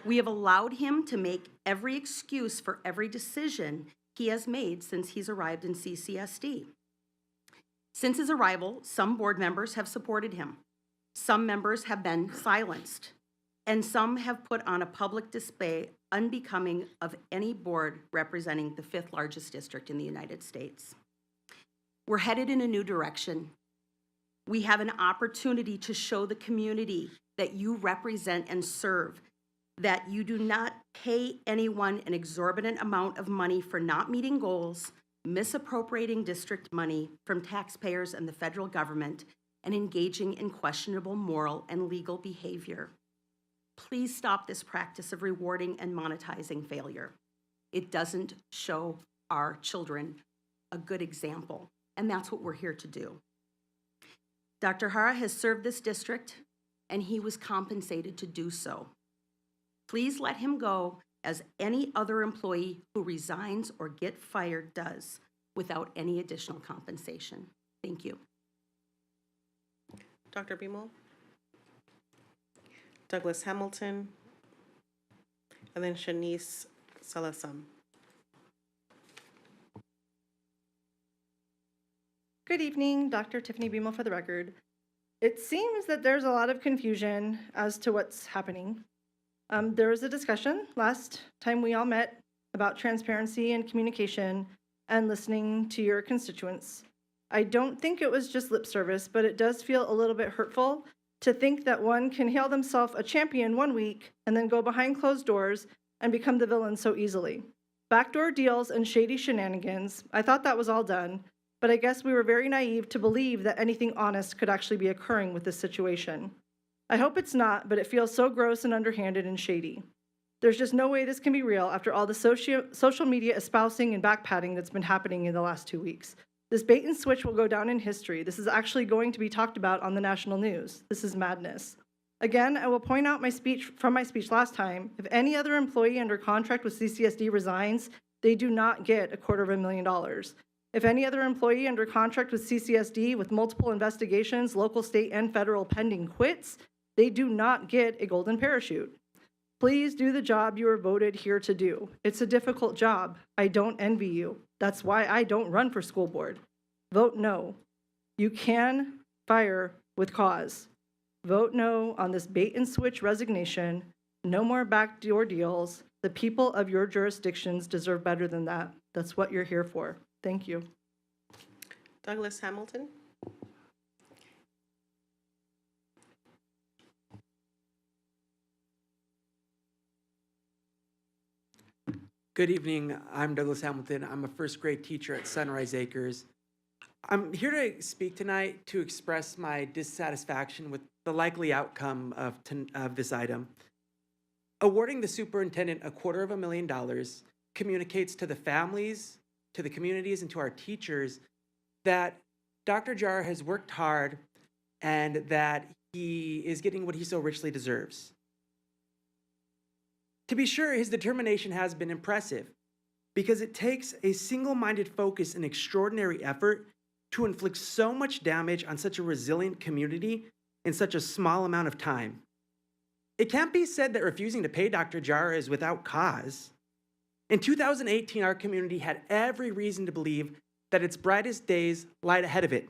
We have allowed him to make every excuse for every decision he has made since he's arrived in CCSD. Since his arrival, some board members have supported him. Some members have been silenced, and some have put on a public display unbecoming of any board representing the 5th largest district in the United States. We're headed in a new direction. We have an opportunity to show the community that you represent and serve that you do not pay anyone an exorbitant amount of money for not meeting goals, misappropriating district money from taxpayers and the federal government, and engaging in questionable moral and legal behavior. Please stop this practice of rewarding and monetizing failure. It doesn't show our children a good example, and that's what we're here to do. Dr. Hara has served this district, and he was compensated to do so. Please let him go as any other employee who resigns or gets fired does without any additional compensation. Thank you. Dr. Bimel? Douglas Hamilton? And then Shanice Salasam. Good evening, Dr. Tiffany Bimel for the record. It seems that there's a lot of confusion as to what's happening. There was a discussion last time we all met about transparency and communication and listening to your constituents. I don't think it was just lip service, but it does feel a little bit hurtful to think that one can hail themselves a champion one week and then go behind closed doors and become the villain so easily. Backdoor deals and shady shenanigans, I thought that was all done, but I guess we were very naive to believe that anything honest could actually be occurring with this situation. I hope it's not, but it feels so gross and underhanded and shady. There's just no way this can be real after all the social media espousing and backpatting that's been happening in the last 2 weeks. This bait and switch will go down in history. This is actually going to be talked about on the national news. This is madness. Again, I will point out my speech last time. If any other employee under contract with CCSD resigns, they do not get $250,000. If any other employee under contract with CCSD with multiple investigations, local, state, and federal pending quits, they do not get a golden parachute. Please do the job you were voted here to do. It's a difficult job. I don't envy you. That's why I don't run for school board. Vote no. You can fire with cause. Vote no on this bait and switch resignation. No more backdoor deals. The people of your jurisdictions deserve better than that. That's what you're here for. Thank you. Douglas Hamilton? Good evening. I'm Douglas Hamilton. I'm a first grade teacher at Sunrise Acres. I'm here to speak tonight to express my dissatisfaction with the likely outcome of this item. Awarding the superintendent $250,000 communicates to the families, to the communities, and to our teachers that Dr. Jara has worked hard and that he is getting what he so richly deserves. To be sure, his determination has been impressive because it takes a single-minded focus and extraordinary effort to inflict so much damage on such a resilient community in such a small amount of time. It can't be said that refusing to pay Dr. Jara is without cause. In 2018, our community had every reason to believe that its brightest days lied ahead of it.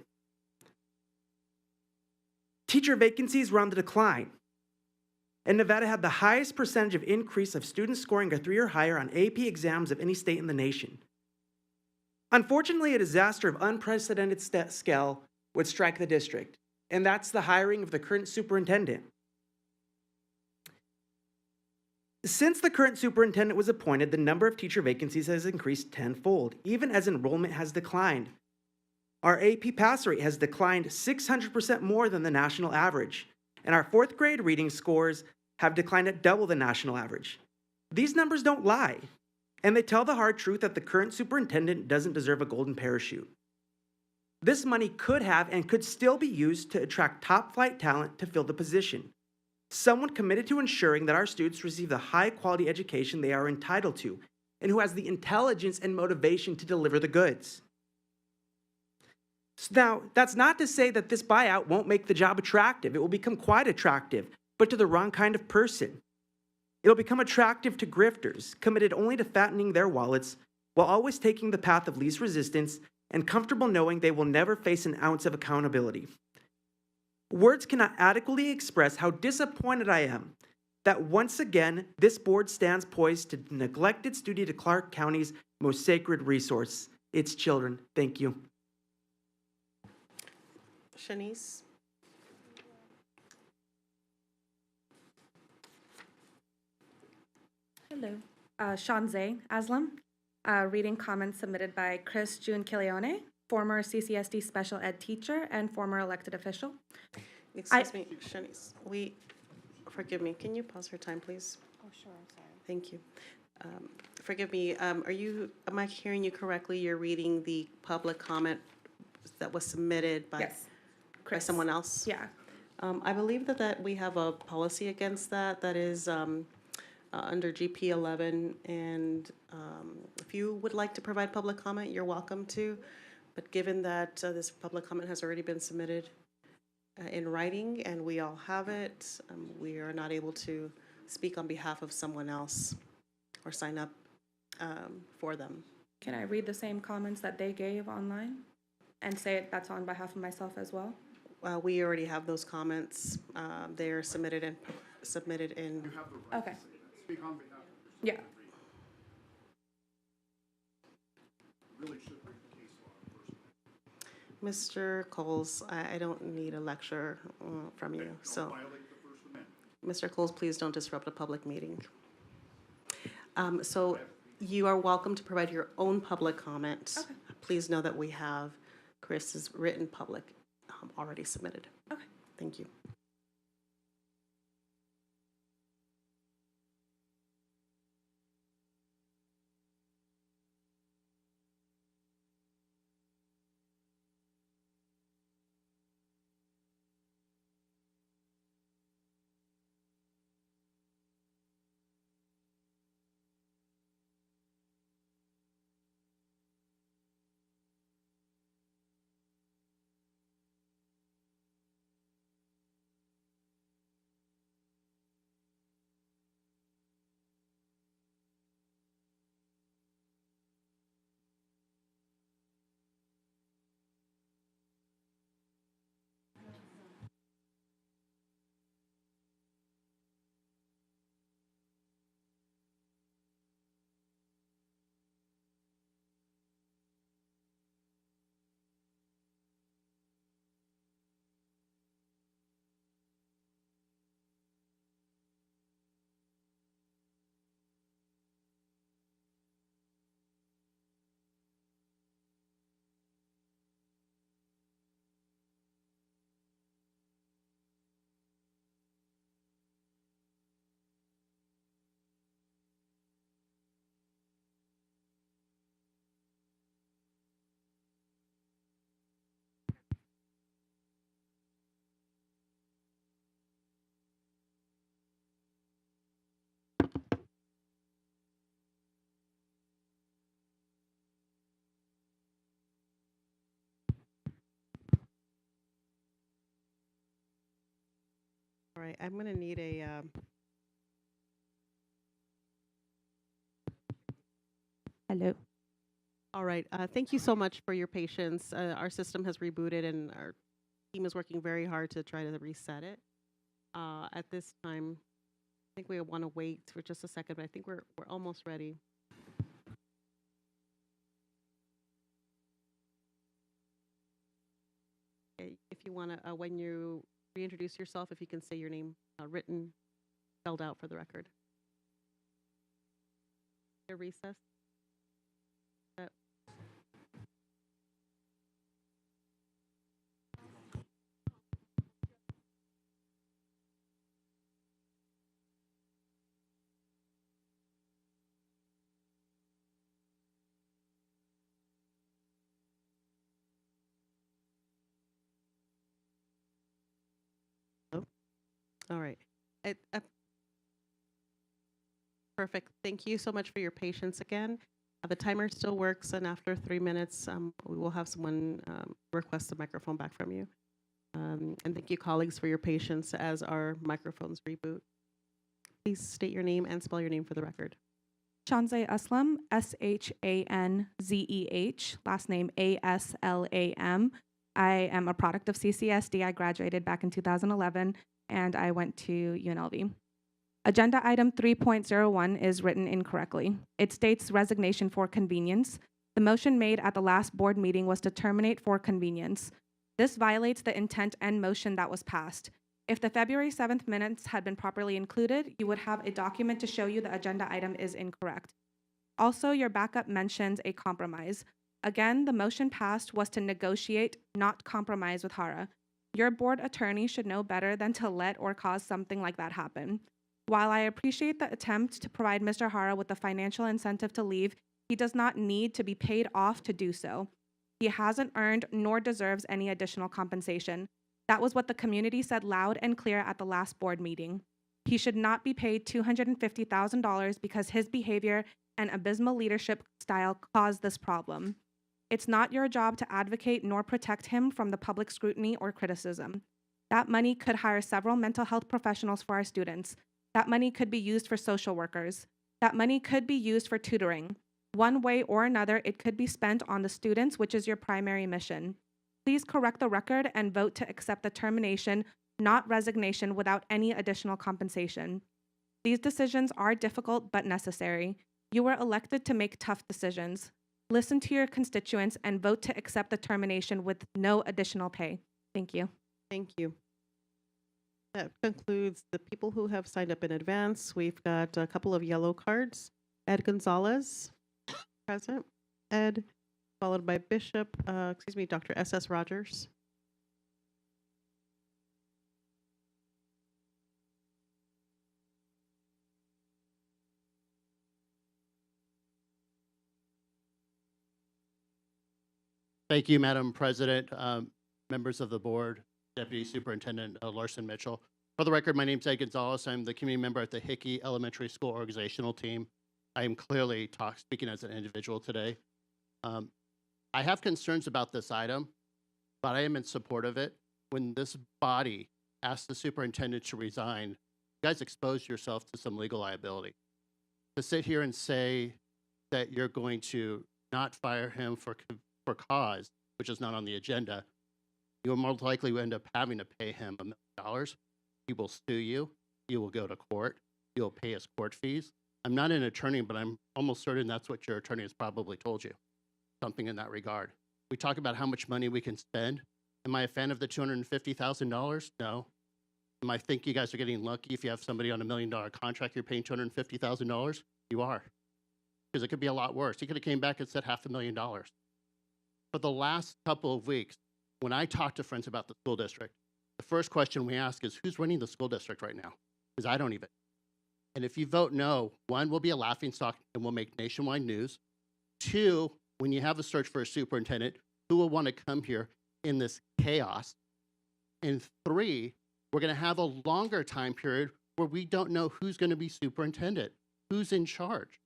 Teacher vacancies were on the decline, and Nevada had the highest percentage of increase of students scoring a 3 or higher on AP exams of any state in the nation. Unfortunately, a disaster of unprecedented scale would strike the district, and that's the hiring of the current superintendent. Since the current superintendent was appointed, the number of teacher vacancies has increased tenfold, even as enrollment has declined. Our AP pass rate has declined 600% more than the national average, and our 4th grade reading scores have declined at double the national average. These numbers don't lie, and they tell the hard truth that the current superintendent doesn't deserve a golden parachute. This money could have and could still be used to attract top-flight talent to fill the position. Someone committed to ensuring that our students receive the high-quality education they are entitled to, and who has the intelligence and motivation to deliver the goods. Now, that's not to say that this buyout won't make the job attractive. It will become quite attractive, but to the wrong kind of person. It'll become attractive to grifters, committed only to fattening their wallets, while always taking the path of least resistance and comfortable knowing they will never face an ounce of accountability. Words cannot adequately express how disappointed I am that once again this board stands poised to neglect its duty to Clark County's most sacred resource, its children. Thank you. Shanice? Hello. Shanze Aslam. Reading comments submitted by Chris June Kilione, former CCSD special ed teacher and former elected official. Excuse me, Shanice, forgive me, can you pause for time, please? Oh, sure, I'm sorry. Thank you. Forgive me, am I hearing you correctly? You're reading the public comment that was submitted by someone else? Yeah. I believe that we have a policy against that. That is under GP 11, and if you would like to provide public comment, you're welcome to. But given that this public comment has already been submitted in writing and we all have it, we are not able to speak on behalf of someone else or sign up for them. Can I read the same comments that they gave online and say that's on behalf of myself as well? We already have those comments. They are submitted in. Okay. Speak on behalf. Yeah. Mr. Coles, I don't need a lecture from you, so. Mr. Coles, please don't disrupt a public meeting. So you are welcome to provide your own public comment. Okay. Please know that we have Chris's written public already submitted. Okay. Thank you. All right, I'm going to need a. Hello. All right, thank you so much for your patience. Our system has rebooted and our team is working very hard to try to reset it. At this time, I think we want to wait for just a second, but I think we're almost ready. Okay, if you want to, when you reintroduce yourself, if you can say your name written, spelled out for the record. Your recess. All right. Perfect. Thank you so much for your patience again. The timer still works, and after 3 minutes, we will have someone request the microphone back from you. And thank you, colleagues, for your patience as our microphones reboot. Please state your name and spell your name for the record. Shanze Aslam, Shanzeh, last name Aslam, I am a product of CCSD. I graduated back in 2011, and I went to UNLV. Agenda item 3.01 is written incorrectly. It states resignation for convenience. The motion made at the last board meeting was to terminate for convenience. This violates the intent and motion that was passed. If the February 7th minutes had been properly included, you would have a document to show you the agenda item is incorrect. Also, your backup mentions a compromise. Again, the motion passed was to negotiate, not compromise with Hara. Your board attorney should know better than to let or cause something like that happen. While I appreciate the attempt to provide Mr. Hara with the financial incentive to leave, he does not need to be paid off to do so. He hasn't earned nor deserves any additional compensation. That was what the community said loud and clear at the last board meeting. He should not be paid $250,000 because his behavior and abysmal leadership style caused this problem. It's not your job to advocate nor protect him from the public scrutiny or criticism. That money could hire several mental health professionals for our students. That money could be used for social workers. That money could be used for tutoring. One way or another, it could be spent on the students, which is your primary mission. Please correct the record and vote to accept the termination, not resignation, without any additional compensation. These decisions are difficult but necessary. You were elected to make tough decisions. Listen to your constituents and vote to accept the termination with no additional pay. Thank you. Thank you. That concludes the people who have signed up in advance. We've got a couple of yellow cards. Ed Gonzalez, present. Ed, followed by Dr. S.S. Rogers. Thank you, Madam President, members of the board, Deputy Superintendent Larson Mitchell. For the record, my name is Ed Gonzalez. I'm the community member at the Hickey Elementary School organizational team. I am clearly speaking as an individual today. I have concerns about this item, but I am in support of it. When this body asked the superintendent to resign, you guys exposed yourself to some legal liability. To sit here and say that you're going to not fire him for cause, which is not on the agenda, you'll most likely end up having to pay him $1 million. He will sue you. You will go to court. You'll pay his court fees. I'm not an attorney, but I'm almost certain that's what your attorney has probably told you, something in that regard. We talk about how much money we can spend. Am I a fan of the $250,000? No. I think you guys are getting lucky if you have somebody on $1 million contract, you're paying $250,000? You are. Because it could be a lot worse. He could have came back and said $500,000. For the last couple of weeks, when I talk to friends about the school district, the first question we ask is, who's running the school district right now? Because I don't even. And if you vote no, one, we'll be a laughingstock and we'll make nationwide news. Two, when you have a search for a superintendent, who will want to come here in this chaos? And three, we're going to have a longer time period where we don't know who's going to be superintendent, who's in charge.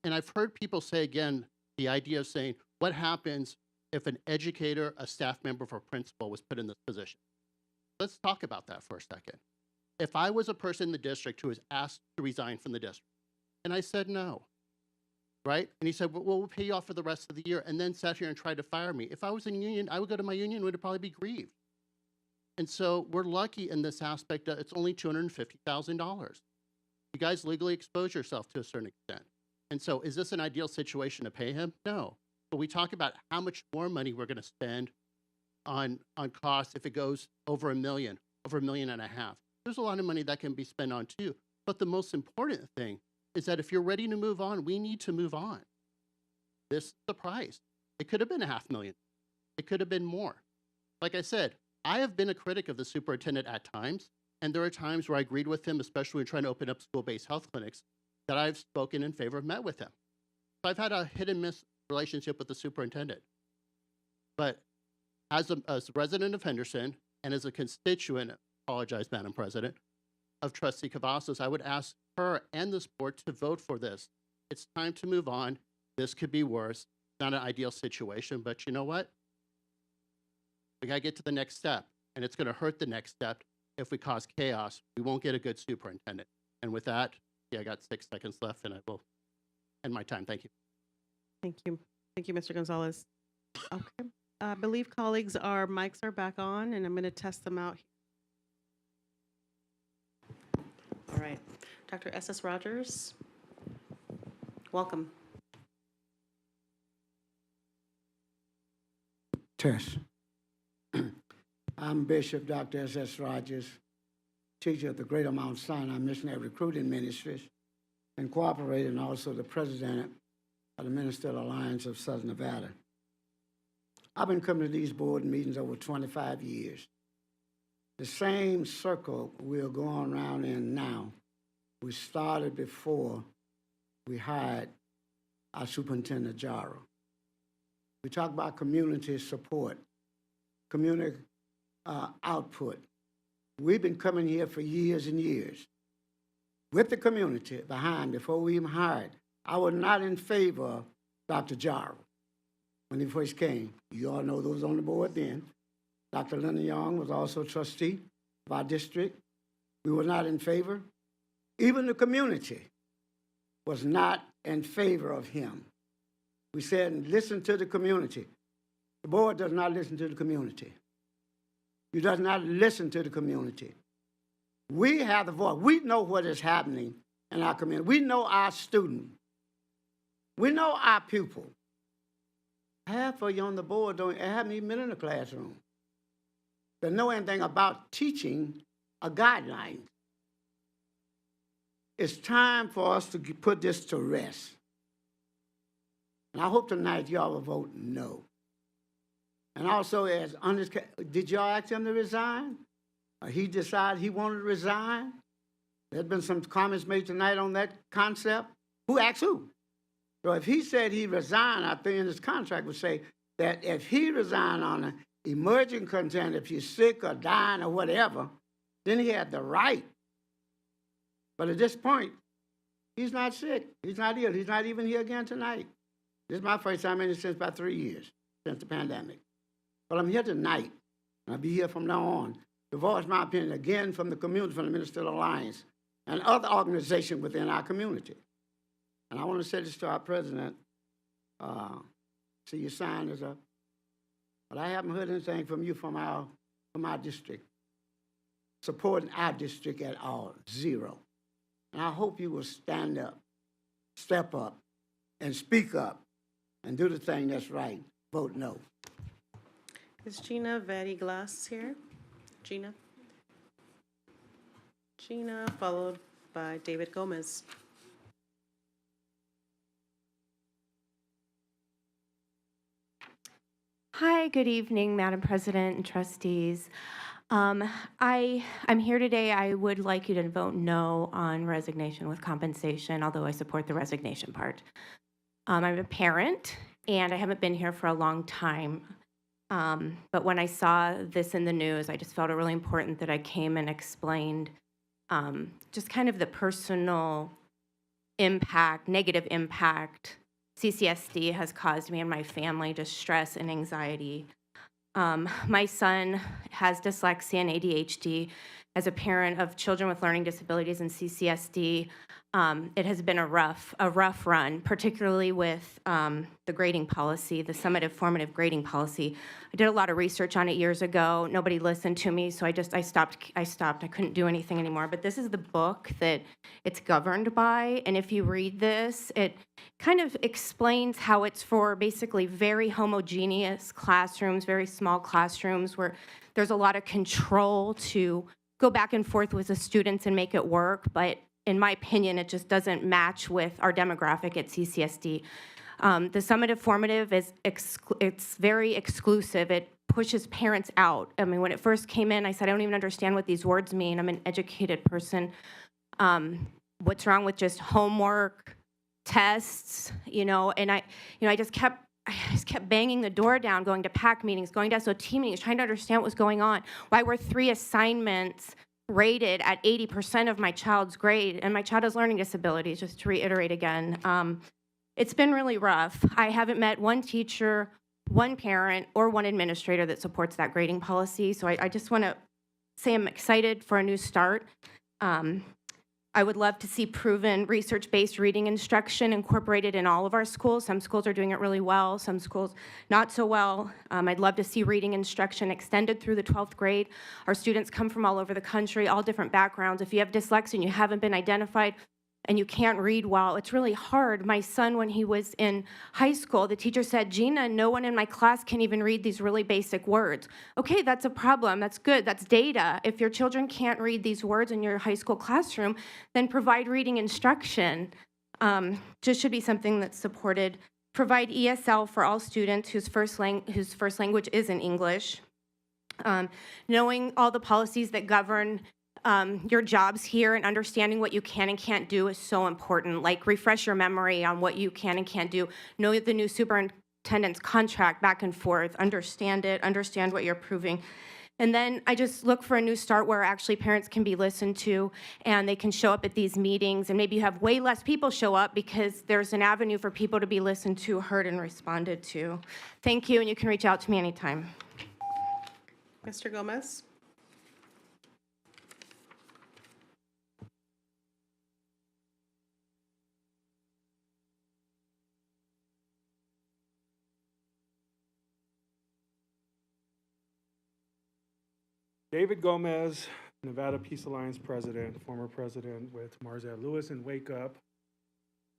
And I've heard people say, again, the idea of saying, what happens if an educator, a staff member, or a principal was put in this position? Let's talk about that for a second. If I was a person in the district who was asked to resign from the district, and I said no, right? And he said, well, we'll pay you off for the rest of the year, and then sat here and tried to fire me. If I was in union, I would go to my union, would probably be grieved. And so we're lucky in this aspect that it's only $250,000. You guys legally expose yourself to a certain extent. And so is this an ideal situation to pay him? No. But we talk about how much more money we're going to spend on costs if it goes over $1 million, over $1.5 million. There's a lot of money that can be spent on too. But the most important thing is that if you're ready to move on, we need to move on. This is the price. It could have been $500,000. It could have been more. Like I said, I have been a critic of the superintendent at times, and there are times where I agreed with him, especially when trying to open up school-based health clinics, that I've spoken in favor of, met with him. So I've had a hit and miss relationship with the superintendent. But as a resident of Henderson and as a constituent, apologize, Madam President, of Trustee Cavazos, I would ask her and this board to vote for this. It's time to move on. This could be worse. Not an ideal situation, but you know what? We got to get to the next step, and it's going to hurt the next step if we cause chaos. We won't get a good superintendent. And with that, I got 6 seconds left, and I will end my time. Thank you. Thank you. Thank you, Mr. Gonzalez. Okay. I believe, colleagues, our mics are back on, and I'm going to test them out. All right. Dr. S.S. Rogers, welcome. Test. I'm Bishop Dr. S.S. Rogers, teacher of the Greater Mount Sinai Missionary Recruiting Ministries, and cooperator and also the president of the Ministerial Alliance of Southern Nevada. I've been coming to these board meetings over 25 years. The same circle we're going around in now, we started before we hired our Superintendent Jara. We talk about community support, community output. We've been coming here for years and years with the community behind before we even hired. I was not in favor of Dr. Jara when he first came. You all know those on the board then. Dr. Linda Young was also a trustee of our district. We were not in favor. Even the community was not in favor of him. We said, listen to the community. The board does not listen to the community. You does not listen to the community. We have the voice. We know what is happening in our community. We know our student. We know our pupil. Half of you on the board haven't even been in the classroom. They know anything about teaching a guideline. It's time for us to put this to rest. And I hope tonight y'all will vote no. And also, did y'all ask him to resign? He decided he wanted to resign? There's been some comments made tonight on that concept. Who asked who? So if he said he resigned, I think in his contract would say that if he resigned on an emerging content, if you're sick or dying or whatever, then he had the right. But at this point, he's not sick. He's not ill. He's not even here again tonight. This is my first time in it since about 3 years, since the pandemic. But I'm here tonight, and I'll be here from now on to voice my opinion again from the community, from the Ministerial Alliance, and other organizations within our community. And I want to say this to our president. See, your sign is up. But I haven't heard anything from you from our district, supporting our district at all, zero. And I hope you will stand up, step up, and speak up, and do the thing that's right. Vote no. Is Gina Vadiglas here? Gina? Gina, followed by David Gomez. Hi, good evening, Madam President and trustees. I'm here today. I would like you to vote no on resignation with compensation, although I support the resignation part. I'm a parent, and I haven't been here for a long time. But when I saw this in the news, I just felt it really important that I came and explained just kind of the personal impact, negative impact CCSD has caused me and my family, just stress and anxiety. My son has dyslexia and ADHD. As a parent of children with learning disabilities and CCSD, it has been a rough run, particularly with the grading policy, the summative formative grading policy. I did a lot of research on it years ago. Nobody listened to me, so I stopped. I couldn't do anything anymore. But this is the book that it's governed by, and if you read this, it kind of explains how it's for basically very homogeneous classrooms, very small classrooms where there's a lot of control to go back and forth with the students and make it work, but in my opinion, it just doesn't match with our demographic at CCSD. The summative formative it's very exclusive. It pushes parents out. I mean, when it first came in, I said, I don't even understand what these words mean. I'm an educated person. What's wrong with just homework, tests, and I just kept banging the door down, going to PAC meetings, going to SOT meetings, trying to understand what was going on. Why were 3 assignments rated at 80% of my child's grade? And my child has learning disabilities, just to reiterate again. It's been really rough. I haven't met one teacher, one parent, or one administrator that supports that grading policy. So I just want to say I'm excited for a new start. I would love to see proven research-based reading instruction incorporated in all of our schools. Some schools are doing it really well, some schools not so well. I'd love to see reading instruction extended through the 12th grade. Our students come from all over the country, all different backgrounds. If you have dyslexia and you haven't been identified, and you can't read well, it's really hard. My son, when he was in high school, the teacher said, Gina, no one in my class can even read these really basic words. Okay, that's a problem. That's good. That's data. If your children can't read these words in your high school classroom, then provide reading instruction. Just should be something that's supported. Provide ESL for all students whose first language isn't English. Knowing all the policies that govern your jobs here and understanding what you can and can't do is so important. Like, refresh your memory on what you can and can't do. Know the new superintendent's contract back and forth. Understand it. Understand what you're approving. And then I just look for a new start where actually parents can be listened to and they can show up at these meetings. And maybe you have way less people show up because there's an avenue for people to be listened to, heard, and responded to. Thank you, and you can reach out to me anytime. Mr. Gomez? David Gomez, Nevada Peace Alliance president, former president with Marzette Lewis and Wake Up,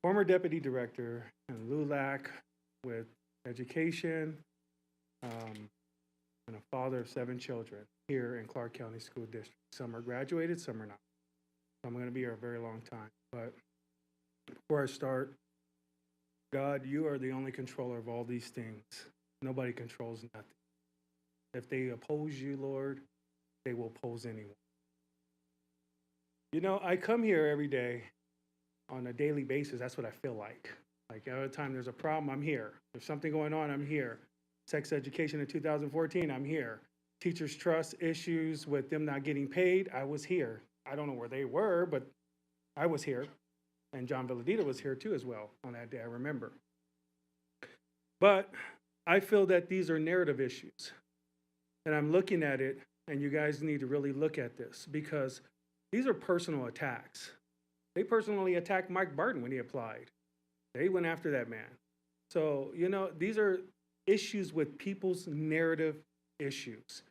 former deputy director in LULAC with education, and a father of 7 children here in Clark County School District. Some are graduated, some are not. So I'm going to be here a very long time. But before I start, God, you are the only controller of all these things. Nobody controls nothing. If they oppose you, Lord, they will oppose anyone. You know, I come here every day on a daily basis. That's what I feel like. Like, every time there's a problem, I'm here. There's something going on, I'm here. Sex education in 2014, I'm here. Teachers' trust issues with them not getting paid, I was here. I don't know where they were, but I was here. And John Villadita was here too as well on that day, I remember. But I feel that these are narrative issues. And I'm looking at it, and you guys need to really look at this, because these are personal attacks. They personally attacked Mike Barton when he applied. They went after that man. So, you know, these are issues with people's narrative issues.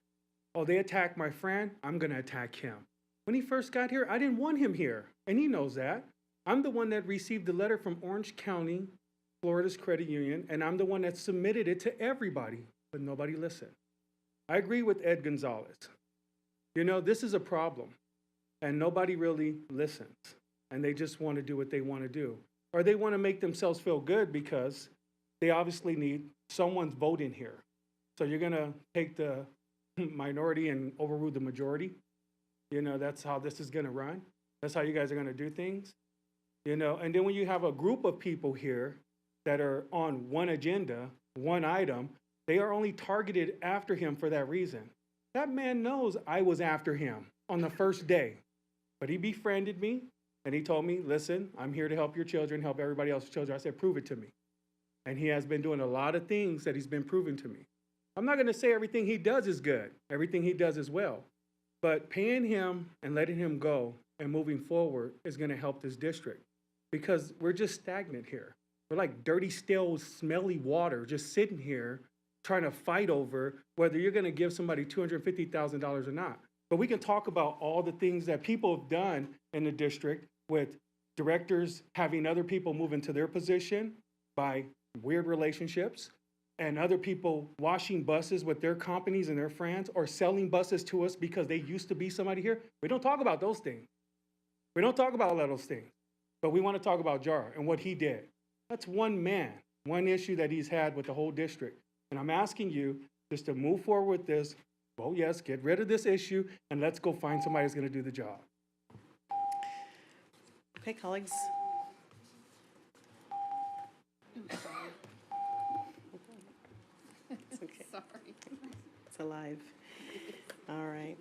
Oh, they attacked my friend, I'm gonna attack him. When he first got here, I didn't want him here, and he knows that. I'm the one that received the letter from Orange County, Florida's credit union, and I'm the one that submitted it to everybody, but nobody listened. I agree with Ed Gonzalez. You know, this is a problem, and nobody really listens, and they just want to do what they want to do. Or they want to make themselves feel good because they obviously need someone's vote in here. So you're going to take the minority and overrule the majority? You know, that's how this is going to run? That's how you guys are going to do things? You know, and then when you have a group of people here that are on one agenda, one item, they are only targeted after him for that reason. That man knows I was after him on the first day, but he befriended me and he told me, listen, I'm here to help your children, help everybody else's children. I said, prove it to me. And he has been doing a lot of things that he's been proving to me. I'm not going to say everything he does is good. Everything he does is well. But paying him and letting him go and moving forward is going to help this district, because we're just stagnant here. We're like dirty, stale, smelly water just sitting here trying to fight over whether you're going to give somebody $250,000 or not. But we can talk about all the things that people have done in the district with directors having other people move into their position by weird relationships, and other people washing buses with their companies and their friends, or selling buses to us because they used to be somebody here. We don't talk about those things. We don't talk about a lot of those things. But we want to talk about Jara and what he did. That's one man, one issue that he's had with the whole district. And I'm asking you just to move forward with this. Well, yes, get rid of this issue, and let's go find somebody who's going to do the job. Okay, colleagues. It's okay. Sorry. It's alive. All right.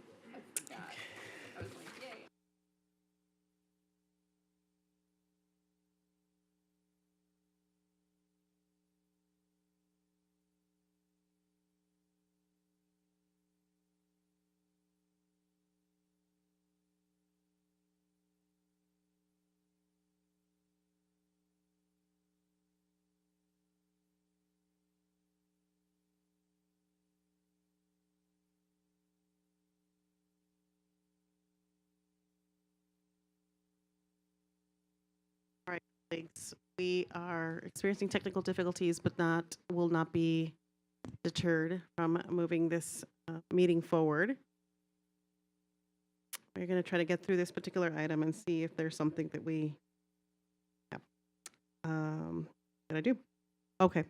colleagues. We are experiencing technical difficulties, but will not be deterred from moving this meeting forward. We're going to try to get through this particular item and see if there's something that we that I do. Okay.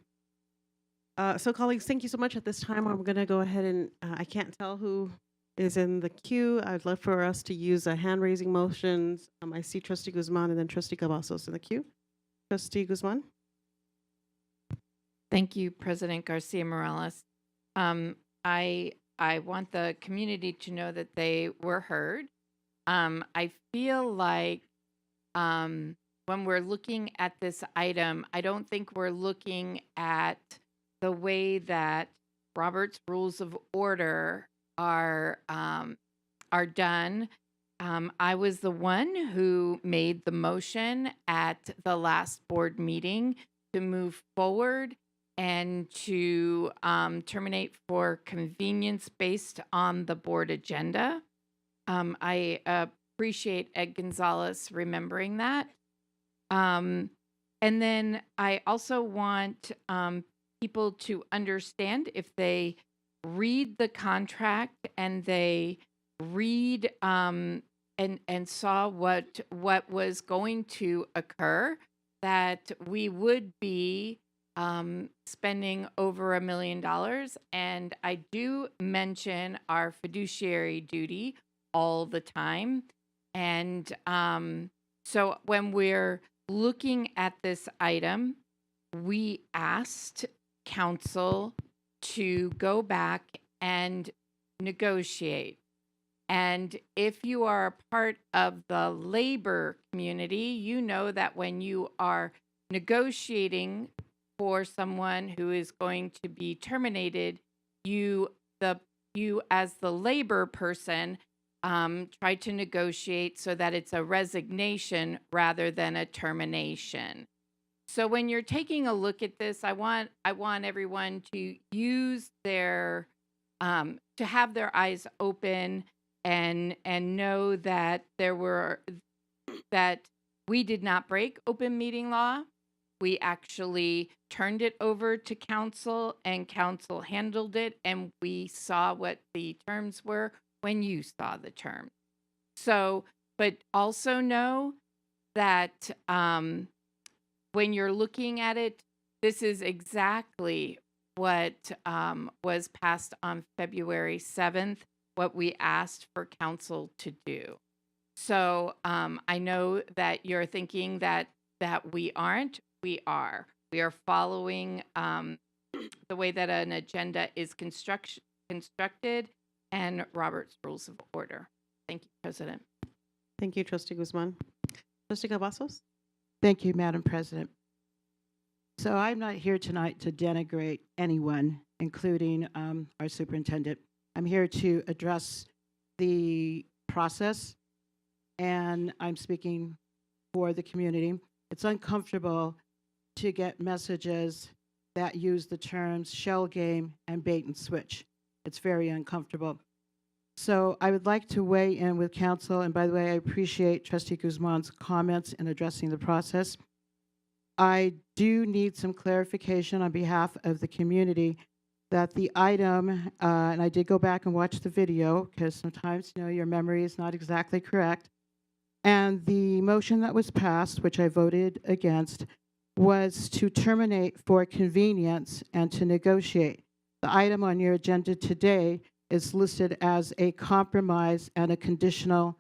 So colleagues, thank you so much. At this time, I'm going to go ahead and I can't tell who is in the queue. I'd love for us to use hand-raising motions. I see Trustee Guzman and then Trustee Cavazos in the queue. Trustee Guzman. Thank you, President Garcia Morales. I want the community to know that they were heard. I feel like when we're looking at this item, I don't think we're looking at the way that Robert's Rules of Order are done. I was the one who made the motion at the last board meeting to move forward and to terminate for convenience based on the board agenda. I appreciate Ed Gonzalez remembering that. And then I also want people to understand, if they read the contract and they read and saw what was going to occur, that we would be spending over $1 million. And I do mention our fiduciary duty all the time. And so when we're looking at this item, we asked council to go back and negotiate. And if you are a part of the labor community, you know that when you are negotiating for someone who is going to be terminated, you as the labor person try to negotiate so that it's a resignation rather than a termination. So when you're taking a look at this, I want everyone to use their to have their eyes open and know that that we did not break open meeting law. We actually turned it over to council, and council handled it, and we saw what the terms were when you saw the terms. So, but also know that when you're looking at it, this is exactly what was passed on February 7th, what we asked for council to do. So I know that you're thinking that we aren't. We are. We are following the way that an agenda is constructed and Robert's Rules of Order. Thank you, President. Thank you, Trustee Guzman. Trustee Cavazos. Thank you, Madam President. So I'm not here tonight to denigrate anyone, including our superintendent. I'm here to address the process, and I'm speaking for the community. It's uncomfortable to get messages that use the terms shell game and bait and switch. It's very uncomfortable. So I would like to weigh in with council, and by the way, I appreciate Trustee Guzman's comments in addressing the process. I do need some clarification on behalf of the community that the item, and I did go back and watch the video because sometimes, your memory is not exactly correct. And the motion that was passed, which I voted against, was to terminate for convenience and to negotiate. The item on your agenda today is listed as a compromise and a conditional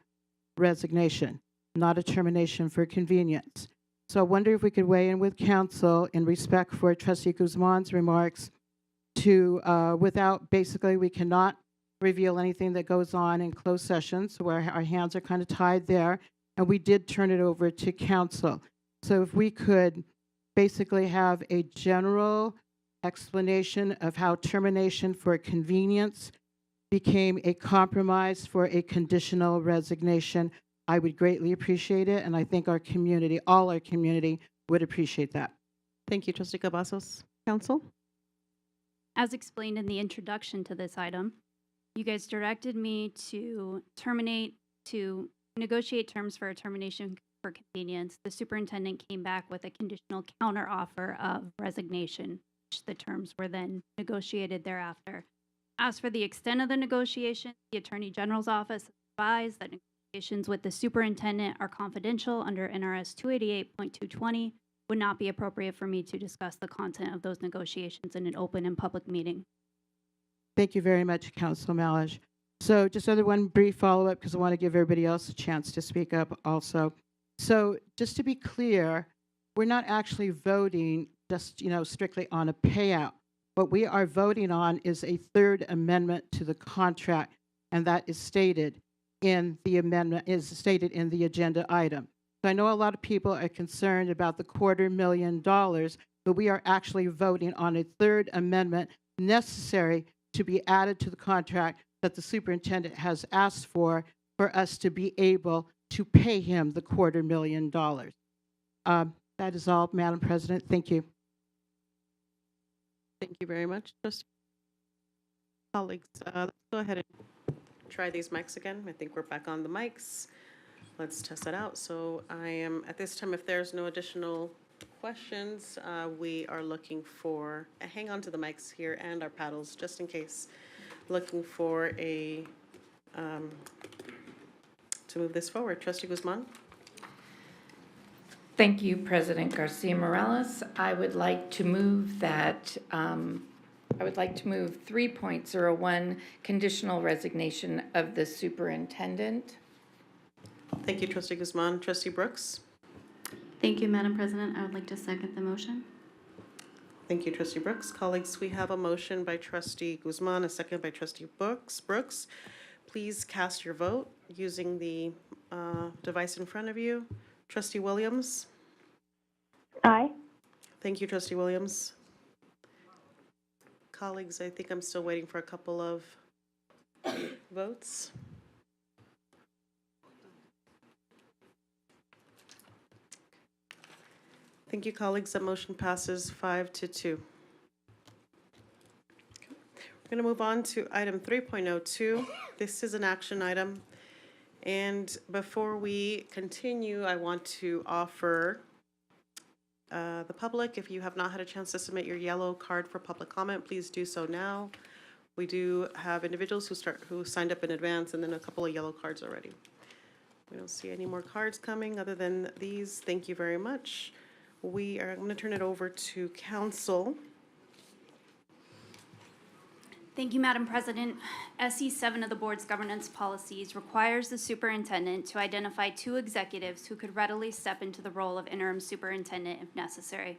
resignation, not a termination for convenience. So I wonder if we could weigh in with council in respect for Trustee Guzman's remarks to, basically, we cannot reveal anything that goes on in closed session, so our hands are kind of tied there, and we did turn it over to council. So if we could basically have a general explanation of how termination for convenience became a compromise for a conditional resignation, I would greatly appreciate it, and I think our community, all our community, would appreciate that. Thank you, Trustee Cavazos. Council? As explained in the introduction to this item, you guys directed me to negotiate terms for a termination for convenience, the superintendent came back with a conditional counteroffer of resignation, which the terms were then negotiated thereafter. As for the extent of the negotiation, the Attorney General's office advised that negotiations with the superintendent are confidential under NRS 288.220, would not be appropriate for me to discuss the content of those negotiations in an open and public meeting. Thank you very much, Council Malish. So just one brief follow-up, because I want to give everybody else a chance to speak up also. So just to be clear, we're not actually voting just, strictly on a payout. What we are voting on is a third amendment to the contract, and that is stated in the amendment, is stated in the agenda item. So I know a lot of people are concerned about the $250,000, but we are actually voting on a third amendment necessary to be added to the contract that the superintendent has asked for us to be able to pay him the $250,000. That is all, Madam President. Thank you. Thank you very much, Trustee. Colleagues, let's go ahead and try these mics again. I think we're back on the mics. Let's test it out. So I am, at this time, if there's no additional questions, we are looking for, hang on to the mics here and our paddles, just in case, looking for a, to move this forward. Trustee Guzman? Thank you, President Garcia Morales. I would like to move that, 3.01, conditional resignation of the superintendent. Thank you, Trustee Guzman. Trustee Brooks? Thank you, Madam President. I would like to second the motion. Thank you, Trustee Brooks. Colleagues, we have a motion by Trustee Guzman, a second by Trustee Brooks. Please cast your vote using the device in front of you. Trustee Williams? Aye. Thank you, Trustee Williams. Colleagues, I think I'm still waiting for a couple of votes. Thank you, colleagues. That motion passes 5-2. We're going to move on to item 3.02. This is an action item. And before we continue, I want to offer the public, if you have not had a chance to submit your yellow card for public comment, please do so now. We do have individuals who signed up in advance, and then a couple of yellow cards already. We don't see any more cards coming other than these. Thank you very much. I'm going to turn it over to council. Thank you, Madam President. SE 7 of the board's governance policies requires the superintendent to identify 2 executives who could readily step into the role of interim superintendent if necessary.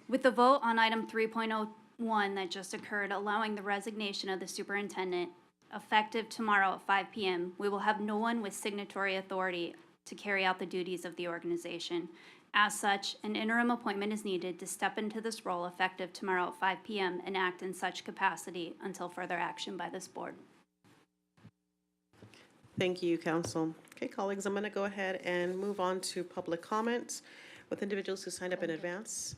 With the vote on item 3.01 that just occurred, allowing the resignation of the superintendent effective tomorrow at 5 p.m., we will have no one with signatory authority to carry out the duties of the organization. As such, an interim appointment is needed to step into this role effective tomorrow at 5 p.m. and act in such capacity until further action by this board. Thank you, council. Okay, colleagues, I'm going to go ahead and move on to public comment with individuals who signed up in advance.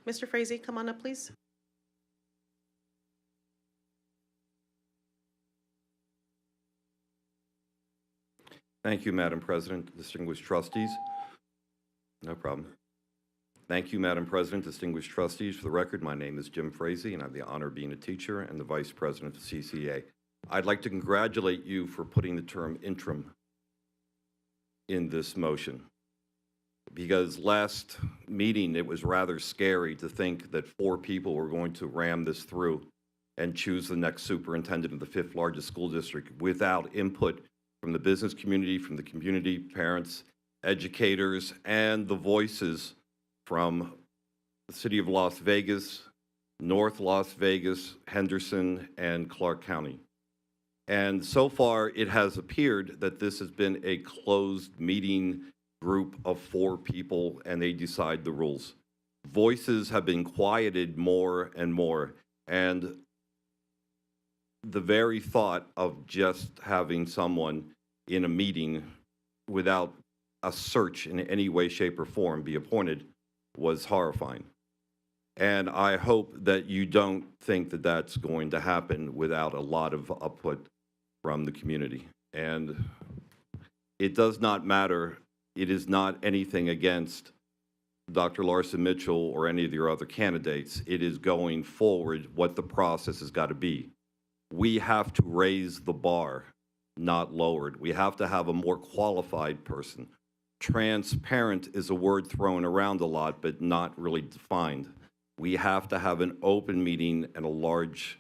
Mr. Frazee, come on up, please. Thank you, Madam President, distinguished trustees. No problem. Thank you, Madam President, distinguished trustees. For the record, my name is Jim Frazee, and I have the honor of being a teacher and the Vice President of CCA. I'd like to congratulate you for putting the term interim in this motion, because last meeting it was rather scary to think that 4 people were going to ram this through and choose the next superintendent of the 5th largest school district without input from the business community, from the community, parents, educators, and the voices from the city of Las Vegas, North Las Vegas, Henderson, and Clark County. And so far, it has appeared that this has been a closed meeting group of 4 people, and they decide the rules. Voices have been quieted more and more, and the very thought of just having someone in a meeting without a search in any way, shape, or form be appointed was horrifying. And I hope that you don't think that that's going to happen without a lot of output from the community. And it does not matter. It is not anything against Dr. Larson Mitchell or any of your other candidates. It is going forward what the process has got to be. We have to raise the bar, not lower it. We have to have a more qualified person. Transparent is a word thrown around a lot, but not really defined. We have to have an open meeting and a large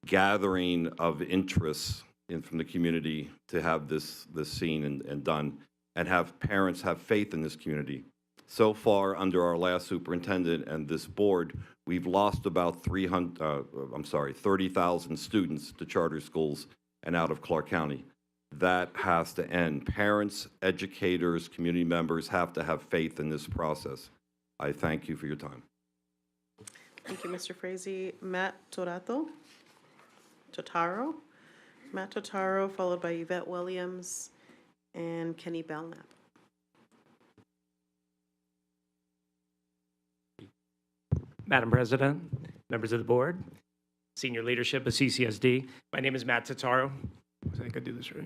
gathering of interests from the community to have this seen and done, and have parents have faith in this community. So far, under our last superintendent and this board, we've lost about 30,000 students to charter schools and out of Clark County. That has to end. Parents, educators, community members have to have faith in this process. I thank you for your time. Thank you, Mr. Frazee. Matt Totaro, Matt Totaro, followed by Yvette Williams and Kenny Belknap. Madam President, members of the board, senior leadership of CCSD, my name is Matt Totaro. I think I do this right.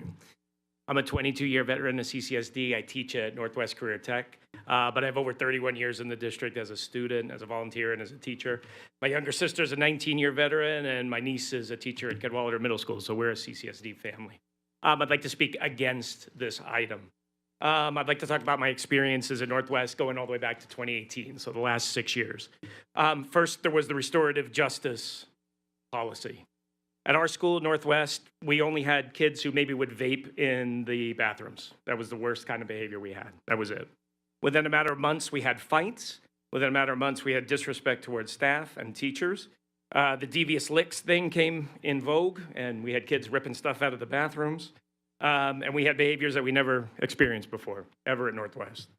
I'm a 22-year veteran of CCSD. I teach at Northwest Career Tech, but I have over 31 years in the district as a student, as a volunteer, and as a teacher. My younger sister is a 19-year veteran, and my niece is a teacher at Cadwallader Middle School, so we're a CCSD family. I'd like to speak against this item. I'd like to talk about my experiences at Northwest going all the way back to 2018, so the last 6 years. First, there was the restorative justice policy. At our school, Northwest, we only had kids who maybe would vape in the bathrooms. That was the worst kind of behavior we had. That was it. Within a matter of months, we had fights. Within a matter of months, we had disrespect towards staff and teachers. The devious licks thing came in vogue, and we had kids ripping stuff out of the bathrooms. And we had behaviors that we never experienced before, ever at Northwest.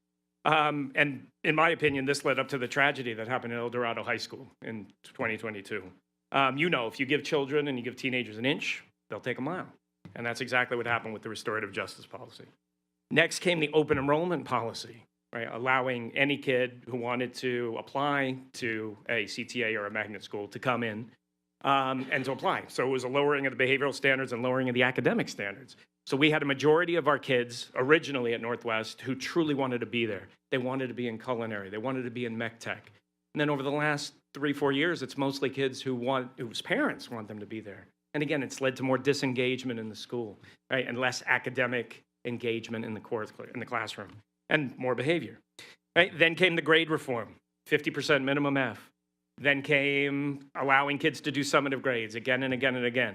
And in my opinion, this led up to the tragedy that happened at El Dorado High School in 2022. If you give children and you give teenagers an inch, they'll take a mile. And that's exactly what happened with the restorative justice policy. Next came the open enrollment policy, right? Allowing any kid who wanted to apply to a CTA or a magnet school to come in and to apply. So it was a lowering of the behavioral standards and lowering of the academic standards. So we had a majority of our kids originally at Northwest who truly wanted to be there. They wanted to be in culinary. They wanted to be in mech tech. And then over the last 3-4 years, it's mostly kids whose parents want them to be there. And again, it's led to more disengagement in the school, right? And less academic engagement in the classroom, and more behavior. Right? Then came the grade reform, 50% minimum F. Then came allowing kids to do summative grades again and again and again.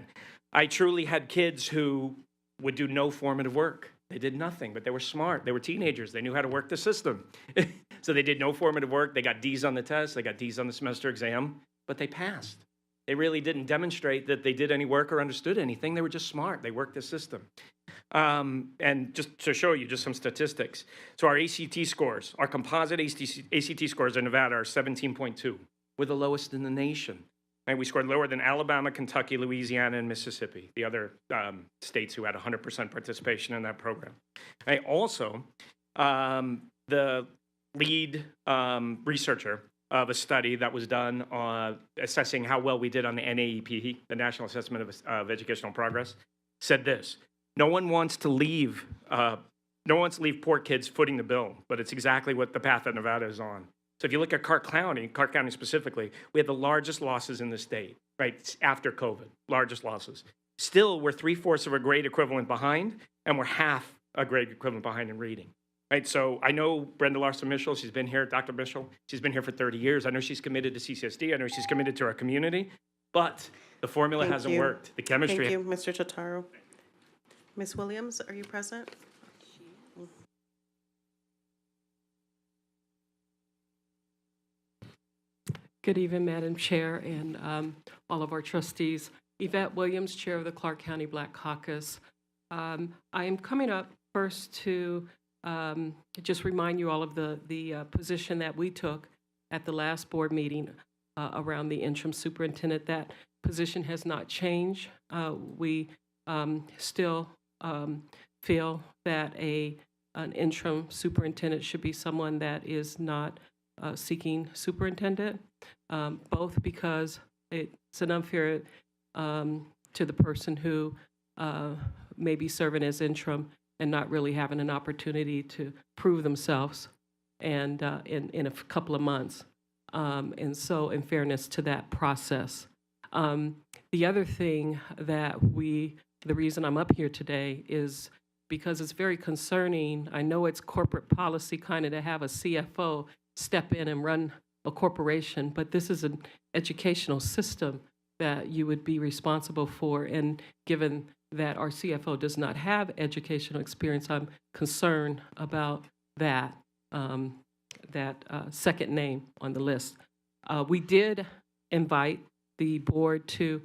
I truly had kids who would do no formative work. They did nothing, but they were smart. They were teenagers. They knew how to work the system. So they did no formative work. They got D's on the test. They got D's on the semester exam, but they passed. They really didn't demonstrate that they did any work or understood anything. They were just smart. They worked the system. And just to show you just some statistics. So our ACT scores, our composite ACT scores in Nevada are 17.2. We're the lowest in the nation. Right? We scored lower than Alabama, Kentucky, Louisiana, and Mississippi, the other states who had 100% participation in that program. Right? Also, the lead researcher of a study that was done on assessing how well we did on the NAEP, the National Assessment of Educational Progress, said this: no one wants to leave poor kids footing the bill, but it's exactly what the path that Nevada is on. So if you look at Clark County specifically, we had the largest losses in the state, right, after COVID, largest losses. Still, we're 3/4 of a grade equivalent behind, and we're half a grade equivalent behind in reading. Right, so I know Brenda Larson Mitchell, she's been here, Dr. Mitchell, she's been here for 30 years. I know she's committed to CCSD, I know she's committed to our community, but the formula hasn't worked. The chemistry. Thank you, Mr. Totaro. Ms. Williams, are you present? Good evening, Madam Chair, and all of our trustees. Yvette Williams, Chair of the Clark County Black Caucus. I am coming up first to just remind you all of the position that we took at the last board meeting around the interim superintendent. That position has not changed. We still feel that an interim superintendent should be someone that is not seeking superintendent, both because it's an unfair to the person who may be serving as interim and not really having an opportunity to prove themselves and in a couple of months. And so in fairness to that process. The other thing that the reason I'm up here today is because it's very concerning. I know it's corporate policy kind of to have a CFO step in and run a corporation, but this is an educational system that you would be responsible for. And given that our CFO does not have educational experience, I'm concerned about that, second name on the list. We did invite the board to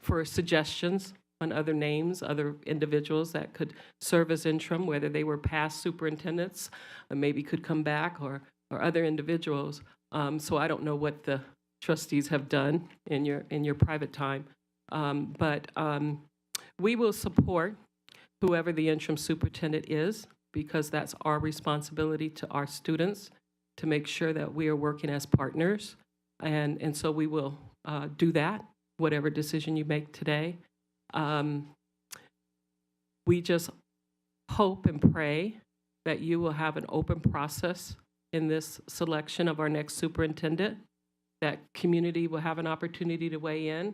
for suggestions on other names, other individuals that could serve as interim, whether they were past superintendents, or maybe could come back, or other individuals. So I don't know what the trustees have done in your private time, but we will support whoever the interim superintendent is, because that's our responsibility to our students to make sure that we are working as partners, and so we will do that, whatever decision you make today. We just hope and pray that you will have an open process in this selection of our next superintendent, that community will have an opportunity to weigh in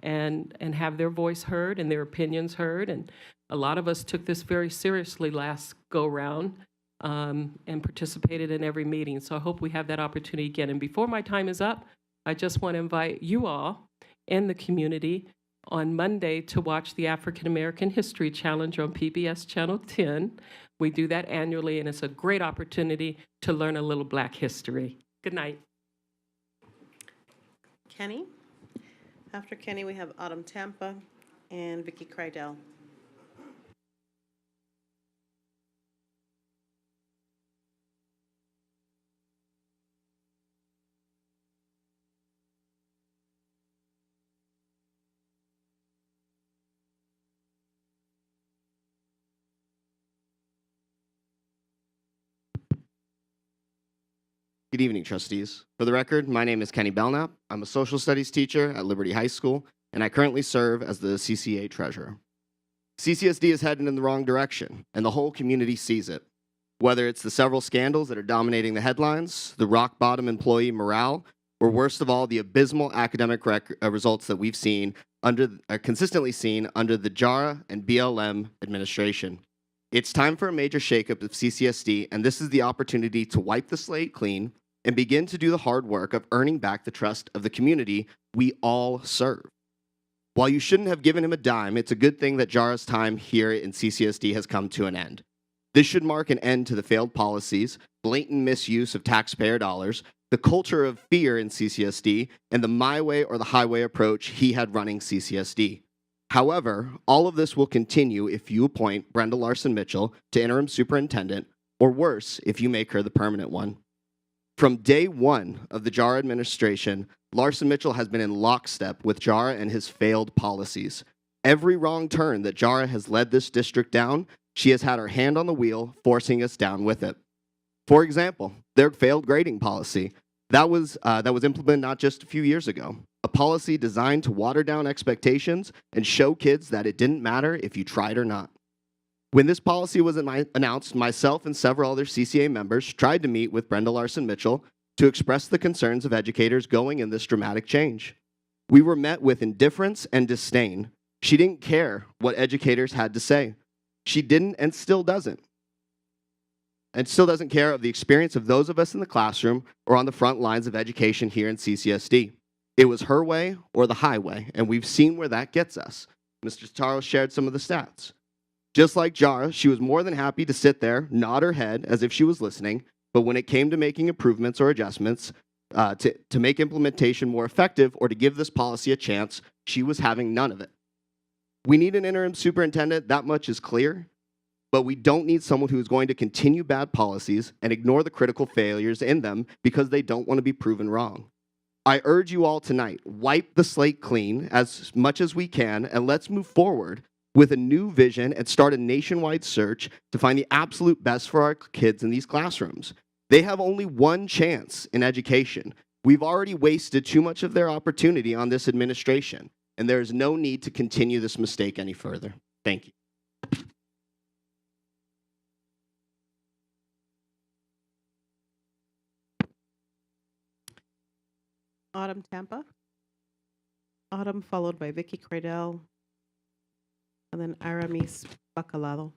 and have their voice heard and their opinions heard. And a lot of us took this very seriously last go-round and participated in every meeting. So I hope we have that opportunity again. And before my time is up, I just want to invite you all in the community on Monday to watch the African American History Challenge on PBS Channel 10. We do that annually, and it's a great opportunity to learn a little Black history. Good night. Kenny. After Kenny, we have Autumn Tampa and Vicky Krydell. Good evening, trustees. For the record, my name is Kenny Belknap. I'm a social studies teacher at Liberty High School, and I currently serve as the CCA treasurer. CCSD is heading in the wrong direction, and the whole community sees it. Whether it's the several scandals that are dominating the headlines, the rock-bottom employee morale, or worst of all, the abysmal academic results that we've seen consistently seen under the JARA and BLM administration. It's time for a major shakeup of CCSD, and this is the opportunity to wipe the slate clean and begin to do the hard work of earning back the trust of the community we all serve. While you shouldn't have given him a dime, it's a good thing that JARA's time here in CCSD has come to an end. This should mark an end to the failed policies, blatant misuse of taxpayer dollars, the culture of fear in CCSD, and the my way or the highway approach he had running CCSD. However, all of this will continue if you appoint Brenda Larson Mitchell to interim superintendent, or worse, if you make her the permanent one. From day one of the JARA administration, Larson Mitchell has been in lockstep with JARA and his failed policies. Every wrong turn that JARA has led this district down, she has had her hand on the wheel, forcing us down with it. For example, their failed grading policy. That was implemented not just a few years ago. A policy designed to water down expectations and show kids that it didn't matter if you tried or not. When this policy was announced, myself and several other CCA members tried to meet with Brenda Larson Mitchell to express the concerns of educators going in this dramatic change. We were met with indifference and disdain. She didn't care what educators had to say. She didn't and still doesn't. And still doesn't care of the experience of those of us in the classroom or on the front lines of education here in CCSD. It was her way or the highway, and we've seen where that gets us. Mr. Taro shared some of the stats. Just like JARA, she was more than happy to sit there, nod her head as if she was listening, but when it came to making improvements or adjustments to make implementation more effective or to give this policy a chance, she was having none of it. We need an interim superintendent, that much is clear, but we don't need someone who is going to continue bad policies and ignore the critical failures in them because they don't want to be proven wrong. I urge you all tonight, wipe the slate clean as much as we can, and let's move forward with a new vision and start a nationwide search to find the absolute best for our kids in these classrooms. They have only one chance in education. We've already wasted too much of their opportunity on this administration, and there is no need to continue this mistake any further. Thank you. Autumn Tampa. Autumn followed by Vicky Cradell, and then Aramis Bacalado.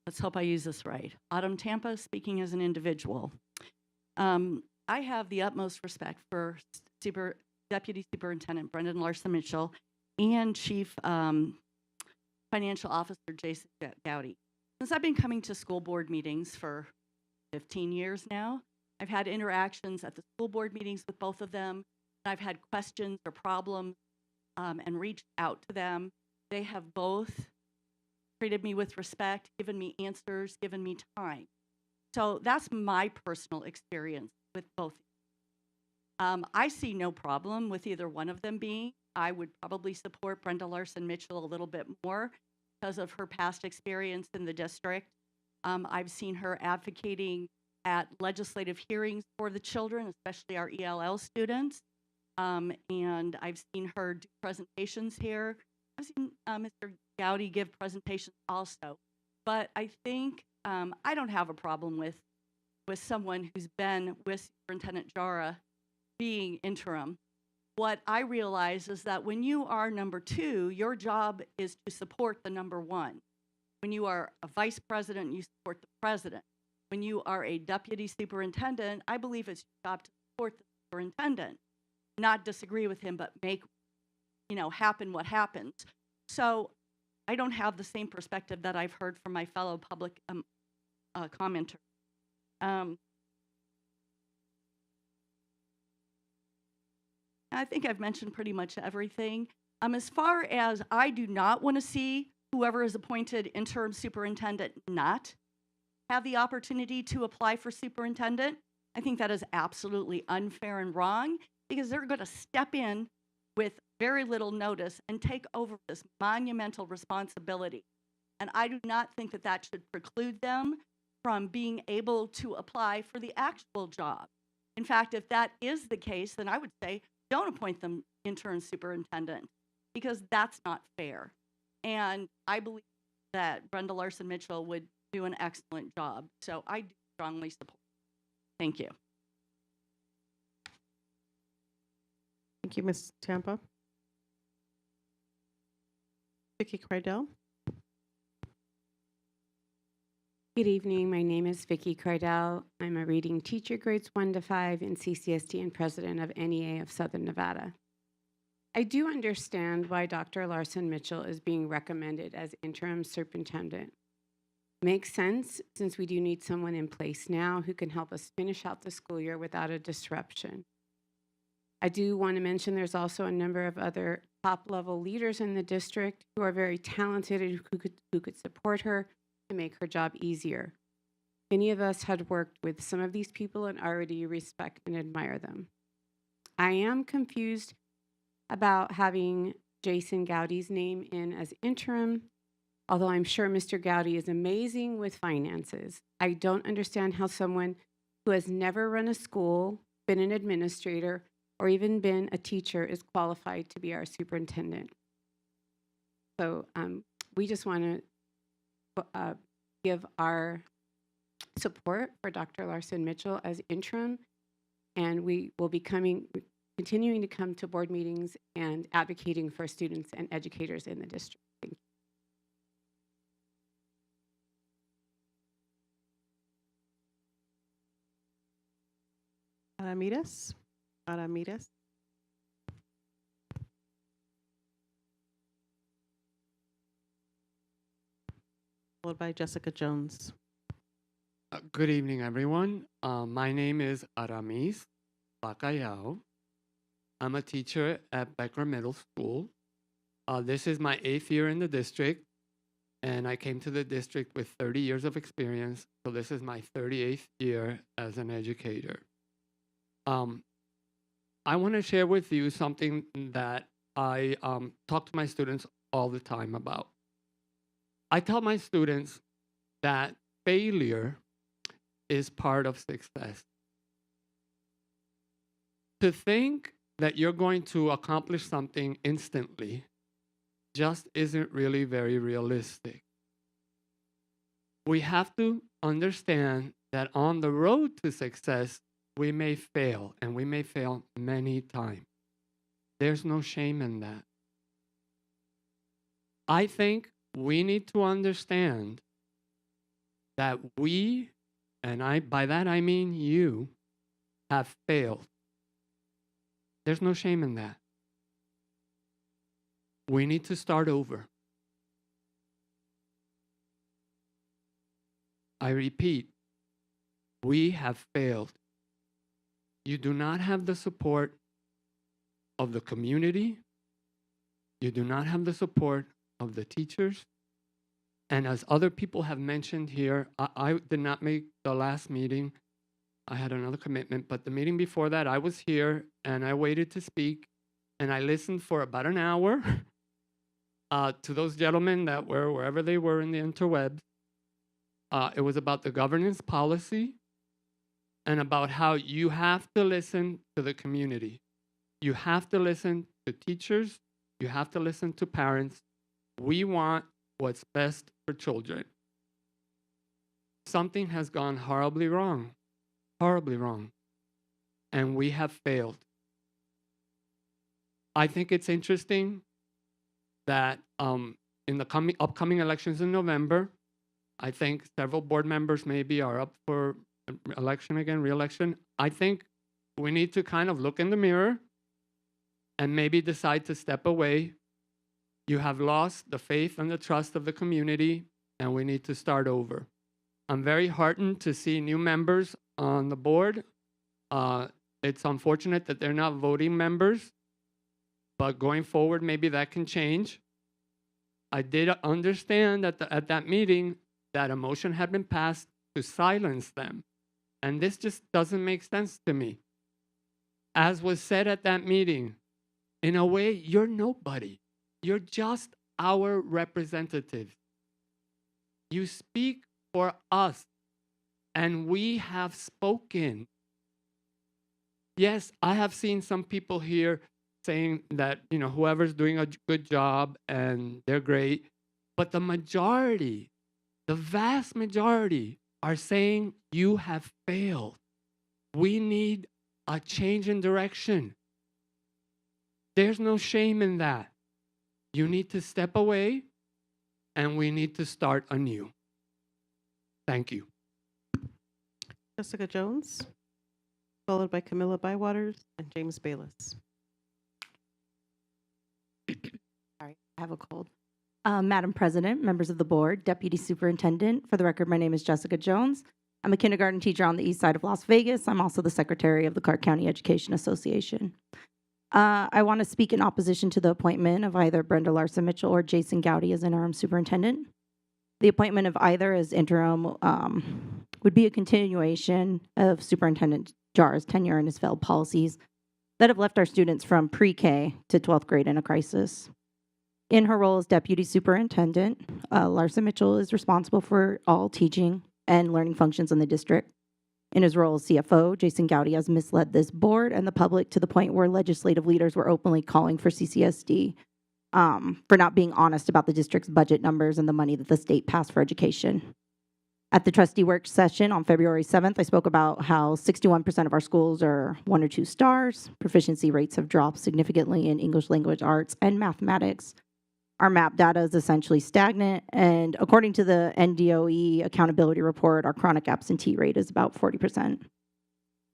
Let's hope I use this right. Autumn Tampa, speaking as an individual. I have the utmost respect for Deputy Superintendent Brendan Larson Mitchell and Chief Financial Officer Jason Gowdy. Since I've been coming to school board meetings for 15 years now, I've had interactions at the school board meetings with both of them. I've had questions or problems and reached out to them. They have both treated me with respect, given me answers, given me time. So that's my personal experience with both. I see no problem with either one of them being. I would probably support Brenda Larson Mitchell a little bit more because of her past experience in the district. I've seen her advocating at legislative hearings for the children, especially our ELL students. And I've seen her do presentations here. I've seen Mr. Gowdy give presentations also. But I think I don't have a problem with someone who's been with Superintendent Jara being interim. What I realize is that when you are number two, your job is to support the number one. When you are a vice president, you support the president. When you are a deputy superintendent, I believe it's your job to support the superintendent, not disagree with him, but make, happen what happens. So I don't have the same perspective that I've heard from my fellow public commenter. I think I've mentioned pretty much everything. As far as I do not want to see whoever is appointed interim superintendent not have the opportunity to apply for superintendent. I think that is absolutely unfair and wrong because they're going to step in with very little notice and take over this monumental responsibility. And I do not think that that should preclude them from being able to apply for the actual job. In fact, if that is the case, then I would say don't appoint them interim superintendent because that's not fair. And I believe that Brenda Larson Mitchell would do an excellent job. So I do strongly support. Thank you. Thank you, Ms. Tampa. Vicky Cradell. Good evening. My name is Vicki Cardell. I'm a reading teacher, grades 1 to 5 in CCSD and president of NEA of Southern Nevada. I do understand why Dr. Larson Mitchell is being recommended as interim superintendent. Makes sense since we do need someone in place now who can help us finish out the school year without a disruption. I do want to mention there's also a number of other top-level leaders in the district who are very talented and who could support her to make her job easier. Many of us had worked with some of these people and already respect and admire them. I am confused about having Jason Gowdy's name in as interim, although I'm sure Mr. Gowdy is amazing with finances. I don't understand how someone who has never run a school, been an administrator, or even been a teacher is qualified to be our superintendent. So we just want to give our support for Dr. Larson Mitchell as interim, and we will be continuing to come to board meetings and advocating for students and educators in the district. Thank you. Aramides. Followed by Jessica Jones. Good evening, everyone. My name is Aramis Bacallao. I'm a teacher at Becker Middle School. This is my 8th year in the district, and I came to the district with 30 years of experience, so this is my 38th year as an educator. I want to share with you something that I talk to my students all the time about. I tell my students that failure is part of success. To think that you're going to accomplish something instantly just isn't really very realistic. We have to understand that on the road to success, we may fail, and we may fail many times. There's no shame in that. I think we need to understand that we, and by that I mean you, have failed. There's no shame in that. We need to start over. I repeat, we have failed. You do not have the support of the community. You do not have the support of the teachers. And as other people have mentioned here, I did not make the last meeting. I had another commitment, but the meeting before that, I was here and I waited to speak and I listened for about an hour to those gentlemen that were wherever they were in the interwebs. It was about the governance policy and about how you have to listen to the community. You have to listen to teachers. You have to listen to parents. We want what's best for children. Something has gone horribly wrong, and we have failed. I think it's interesting that in the upcoming elections in November, I think several board members maybe are up for election again, re-election. I think we need to kind of look in the mirror and maybe decide to step away. You have lost the faith and the trust of the community, and we need to start over. I'm very heartened to see new members on the board. It's unfortunate that they're not voting members, but going forward, maybe that can change. I did understand at that meeting that a motion had been passed to silence them, and this just doesn't make sense to me. As was said at that meeting, in a way, you're nobody. You're just our representatives. You speak for us, and we have spoken. Yes, I have seen some people here saying that, whoever's doing a good job and they're great, but the majority, the vast majority are saying you have failed. We need a change in direction. There's no shame in that. You need to step away, and we need to start anew. Thank you. Jessica Jones, followed by Camilla Bywaters and James Bayless. Sorry, I have a cold. Madam President, members of the board, Deputy Superintendent, for the record, my name is Jessica Jones. I'm a kindergarten teacher on the east side of Las Vegas. I'm also the secretary of the Clark County Education Association. I want to speak in opposition to the appointment of either Brenda Larson Mitchell or Jason Gowdy as interim superintendent. The appointment of either as interim would be a continuation of Superintendent Jara's tenure and his failed policies that have left our students from pre-K to 12th grade in a crisis. In her role as deputy superintendent, Larson Mitchell is responsible for all teaching and learning functions in the district. In his role as CFO, Jason Gowdy has misled this board and the public to the point where legislative leaders were openly calling for CCSD for not being honest about the district's budget numbers and the money that the state passed for education. At the trustee work session on February 7th, I spoke about how 61% of our schools are 1 or 2 stars. Proficiency rates have dropped significantly in English language arts and mathematics. Our MAP data is essentially stagnant, and according to the NDOE accountability report, our chronic absentee rate is about 40%.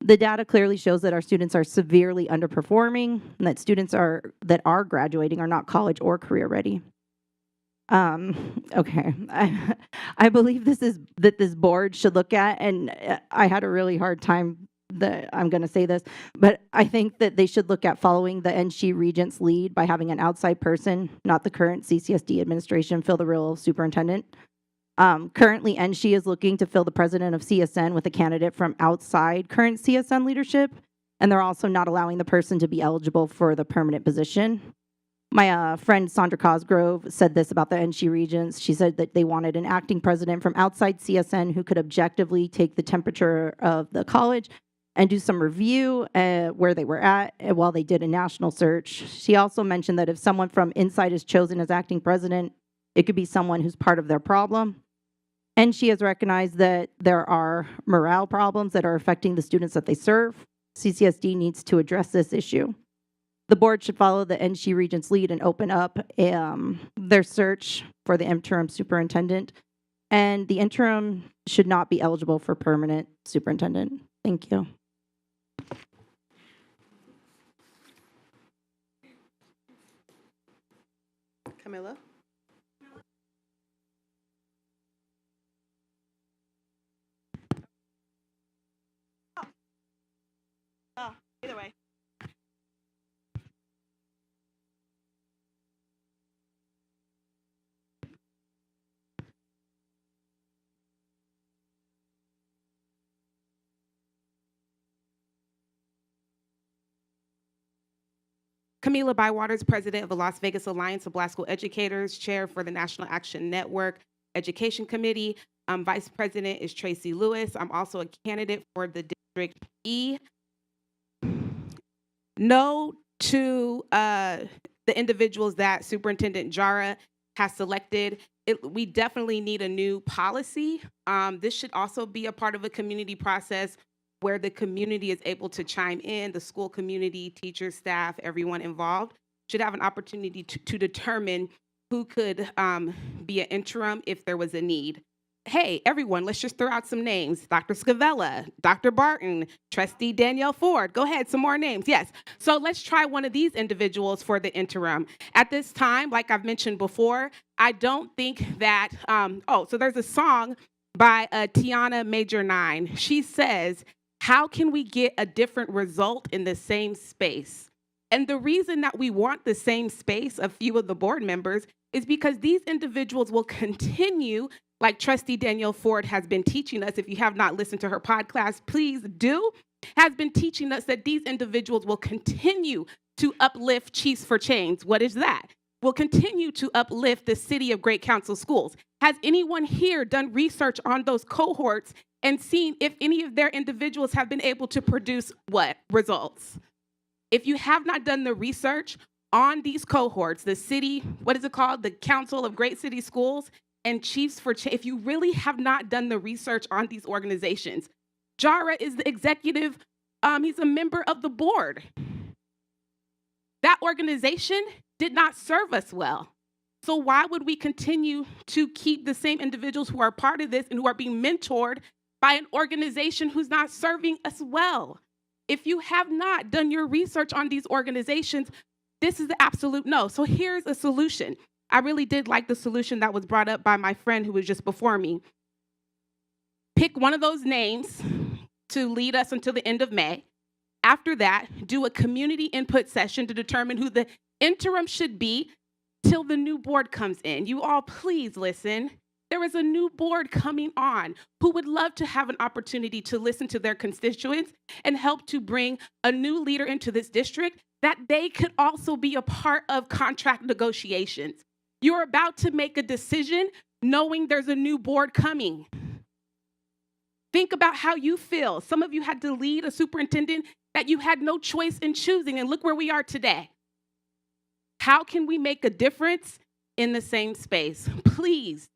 The data clearly shows that our students are severely underperforming, and that students that are graduating are not college or career ready. Okay, I believe that this board should look at, and I had a really hard time I'm going to say this, but I think that they should look at following the NSHE Regents lead by having an outside person, not the current CCSD administration, fill the role of superintendent. Currently, NSHE is looking to fill the president of CSN with a candidate from outside current CSN leadership, and they're also not allowing the person to be eligible for the permanent position. My friend Sandra Cosgrove said this about the NC Regents. She said that they wanted an acting president from outside CSN who could objectively take the temperature of the college and do some review where they were at while they did a national search. She also mentioned that if someone from inside is chosen as acting president, it could be someone who's part of their problem. And she has recognized that there are morale problems that are affecting the students that they serve. CCSD needs to address this issue. The board should follow the NC Regents' lead and open up their search for the interim superintendent. And the interim should not be eligible for permanent superintendent. Thank you. Camilla? Either way. Camila Bywaters, President of the Las Vegas Alliance of Black School Educators, Chair for the National Action Network Education Committee. Vice President is Tracy Lewis. I'm also a candidate for the District E. No to the individuals that Superintendent Jara has selected. We definitely need a new policy. This should also be a part of a community process where the community is able to chime in, the school community, teachers, staff, everyone involved should have an opportunity to determine who could be an interim if there was a need. Hey, everyone, let's just throw out some names. Dr. Scavella, Dr. Barton, Trustee Danielle Ford. Go ahead, some more names. Yes. So let's try one of these individuals for the interim. At this time, like I've mentioned before, I don't think that, so there's a song by Tiana Major 9. She says, how can we get a different result in the same space? And the reason that we want the same space, a few of the board members, is because these individuals will continue, like Trustee Danielle Ford has been teaching us. If you have not listened to her podcast, please do, has been teaching us that these individuals will continue to uplift Chiefs for Change. What is that? Will continue to uplift the City of Great Council Schools. Has anyone here done research on those cohorts and seen if any of their individuals have been able to produce what results? If you have not done the research on these cohorts, the city, what is it called? The Council of Great City Schools and Chiefs for Change, if you really have not done the research on these organizations, Jara is the executive, he's a member of the board. That organization did not serve us well. So why would we continue to keep the same individuals who are part of this and who are being mentored by an organization who's not serving us well? If you have not done your research on these organizations, this is the absolute no. So here's a solution. I really did like the solution that was brought up by my friend who was just before me. Pick one of those names to lead us until the end of May. After that, do a community input session to determine who the interim should be till the new board comes in. You all, please listen. There is a new board coming on who would love to have an opportunity to listen to their constituents and help to bring a new leader into this district that they could also be a part of contract negotiations. You're about to make a decision knowing there's a new board coming. Think about how you feel. Some of you had to lead a superintendent that you had no choice in choosing, and look where we are today. How can we make a difference in the same space? Please.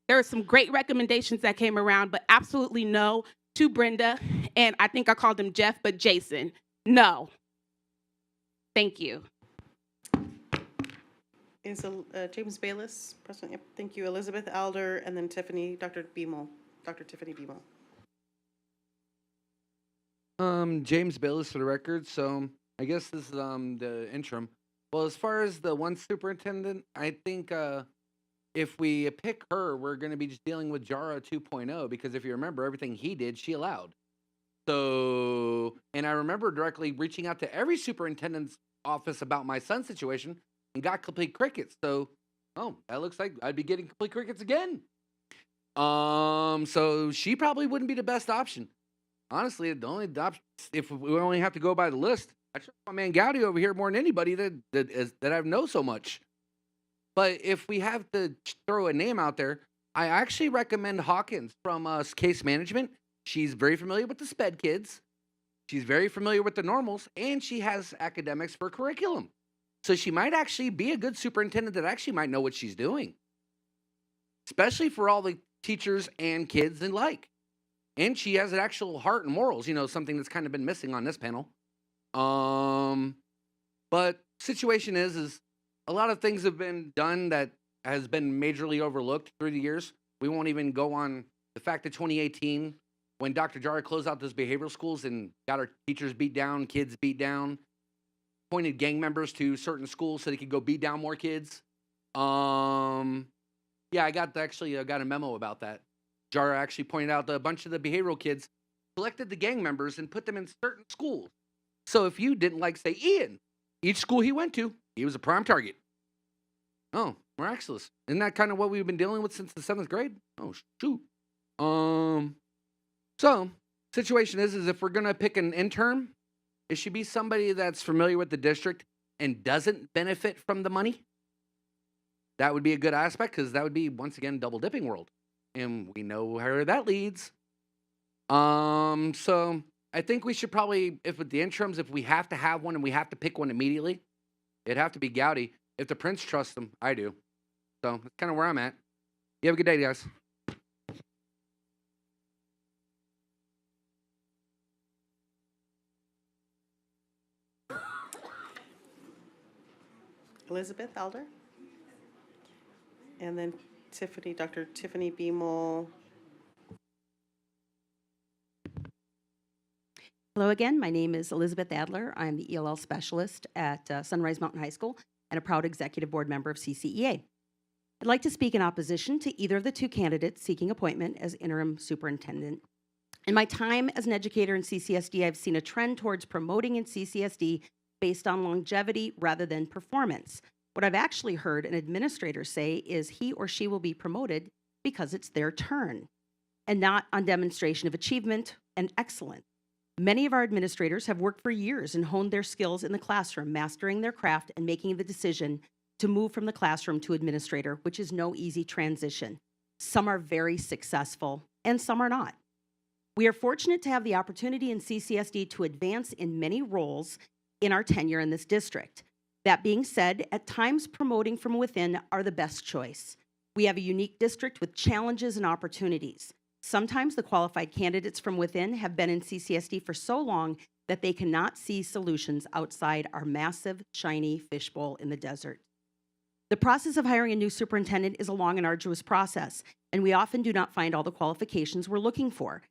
There are some great recommendations that came around, but absolutely no to Brenda, and I think I called him Jeff, but Jason. No. Thank you. Is James Bayless present? Yep. Thank you. Elizabeth Alder, and then Tiffany, Dr. Tiffany Beamel. James Bayless for the record. So I guess this is the interim. Well, as far as the one superintendent, I think if we pick her, we're going to be just dealing with Jara 2.0 because if you remember, everything he did, she allowed. So, and I remember directly reaching out to every superintendent's office about my son's situation and got complete crickets. So, that looks like I'd be getting complete crickets again. So she probably wouldn't be the best option. Honestly, the only option, if we only have to go by the list, I trust my man Gowdy over here more than anybody that I know so much. But if we have to throw a name out there, I actually recommend Hawkins from Case Management. She's very familiar with the SPED kids. She's very familiar with the normals, and she has academics for curriculum. So she might actually be a good superintendent that actually might know what she's doing, especially for all the teachers and kids alike. And she has an actual heart and morals, something that's kind of been missing on this panel. But situation is a lot of things have been done that has been majorly overlooked through the years. We won't even go on the fact that 2018, when Dr. Jara closed out those behavioral schools and got our teachers beat down, kids beat down, appointed gang members to certain schools so they could go beat down more kids. Yeah, I got a memo about that. Jara actually pointed out that a bunch of the behavioral kids collected the gang members and put them in certain schools. So if you didn't like, say, Ian, each school he went to, he was a prime target. Oh, miraculous. Isn't that kind of what we've been dealing with since the 7th grade? Oh, shoot. So, situation is if we're going to pick an intern, it should be somebody that's familiar with the district and doesn't benefit from the money. That would be a good aspect because that would be, once again, double dipping world. And we know where that leads. So I think we should probably, if with the interims, if we have to have one and we have to pick one immediately, it'd have to be Gowdy. If the Prince trusts him, I do. So that's kind of where I'm at. You have a good day, guys. Elizabeth Elder. And then Dr. Tiffany Beamel. Hello again. My name is Elizabeth Adler. I'm the ELL specialist at Sunrise Mountain High School and a proud executive board member of CCEA. I'd like to speak in opposition to either of the two candidates seeking appointment as interim superintendent. In my time as an educator in CCSD, I've seen a trend towards promoting in CCSD based on longevity rather than performance. What I've actually heard an administrator say is he or she will be promoted because it's their turn and not on demonstration of achievement and excellence. Many of our administrators have worked for years and honed their skills in the classroom, mastering their craft and making the decision to move from the classroom to administrator, which is no easy transition. Some are very successful and some are not. We are fortunate to have the opportunity in CCSD to advance in many roles in our tenure in this district. That being said, at times promoting from within are the best choice. We have a unique district with challenges and opportunities. Sometimes the qualified candidates from within have been in CCSD for so long that they cannot see solutions outside our massive, shiny fishbowl in the desert. The process of hiring a new superintendent is a long and arduous process, and we often do not find all the qualifications we're looking for.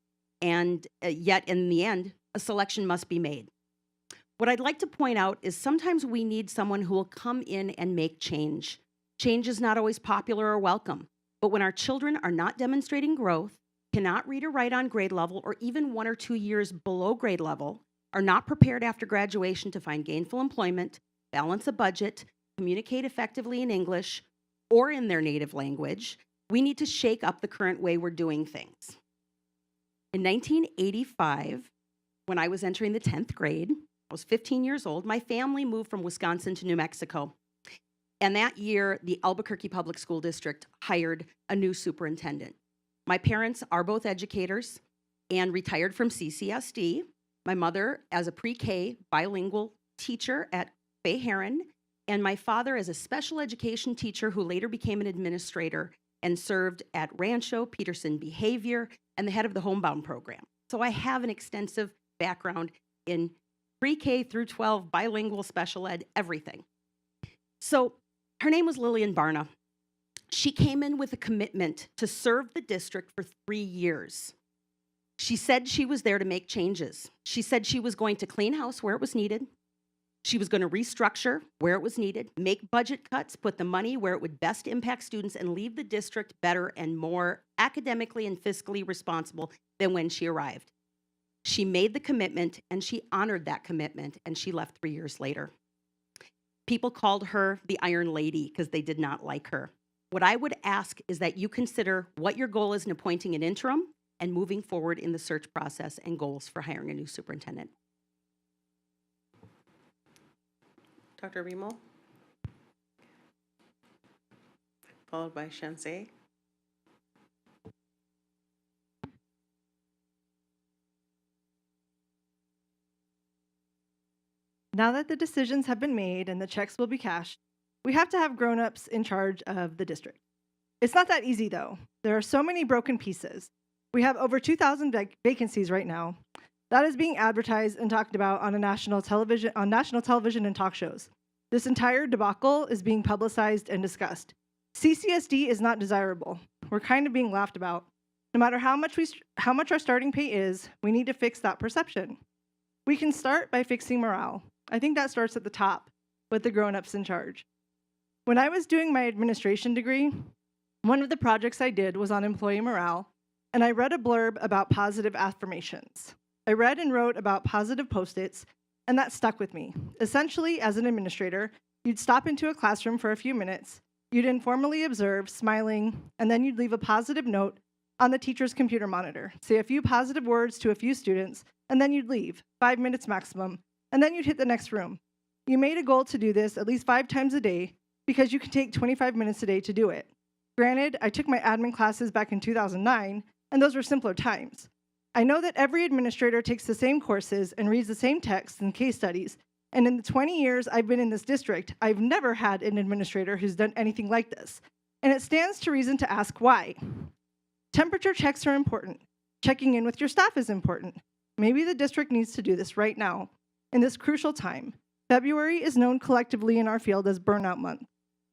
And yet, in the end, a selection must be made. What I'd like to point out is sometimes we need someone who will come in and make change. Change is not always popular or welcome, but when our children are not demonstrating growth, cannot read or write on grade level, or even 1 or 2 years below grade level, are not prepared after graduation to find gainful employment, balance a budget, communicate effectively in English or in their native language, we need to shake up the current way we're doing things. In 1985, when I was entering the 10th grade, I was 15 years old, my family moved from Wisconsin to New Mexico. And that year, the Albuquerque Public School District hired a new superintendent. My parents are both educators and retired from CCSD. My mother as a pre-K bilingual teacher at Fay Heron, and my father as a special education teacher who later became an administrator and served at Rancho, Peterson Behavior, and the head of the Homebound program. So I have an extensive background in pre-K through 12, bilingual, special ed, everything. So her name was Lillian Barna. She came in with a commitment to serve the district for 3 years. She said she was there to make changes. She said she was going to clean house where it was needed. She was going to restructure where it was needed, make budget cuts, put the money where it would best impact students, and leave the district better and more academically and fiscally responsible than when she arrived. She made the commitment, and she honored that commitment, and she left 3 years later. People called her the Iron Lady because they did not like her. What I would ask is that you consider what your goal is in appointing an interim and moving forward in the search process and goals for hiring a new superintendent. Dr. Remo, followed by Shanse. Now that the decisions have been made and the checks will be cashed, we have to have grown-ups in charge of the district. It's not that easy, though. There are so many broken pieces. We have over 2,000 vacancies right now. That is being advertised and talked about on national television and talk shows. This entire debacle is being publicized and discussed. CCSD is not desirable. We're kind of being laughed about. No matter how much our starting pay is, we need to fix that perception. We can start by fixing morale. I think that starts at the top, with the grown-ups in charge. When I was doing my administration degree, one of the projects I did was on employee morale, and I read a blurb about positive affirmations. I read and wrote about positive Post-its, and that stuck with me. Essentially, as an administrator, you'd stop into a classroom for a few minutes, you'd informally observe, smiling, and then you'd leave a positive note on the teacher's computer monitor, say a few positive words to a few students, and then you'd leave, 5 minutes maximum, and then you'd hit the next room. You made a goal to do this at least 5 times a day because you can take 25 minutes a day to do it. Granted, I took my admin classes back in 2009, and those were simpler times. I know that every administrator takes the same courses and reads the same texts and case studies, and in the 20 years I've been in this district, I've never had an administrator who's done anything like this. And it stands to reason to ask why. Temperature checks are important. Checking in with your staff is important. Maybe the district needs to do this right now, in this crucial time. February is known collectively in our field as Burnout Month.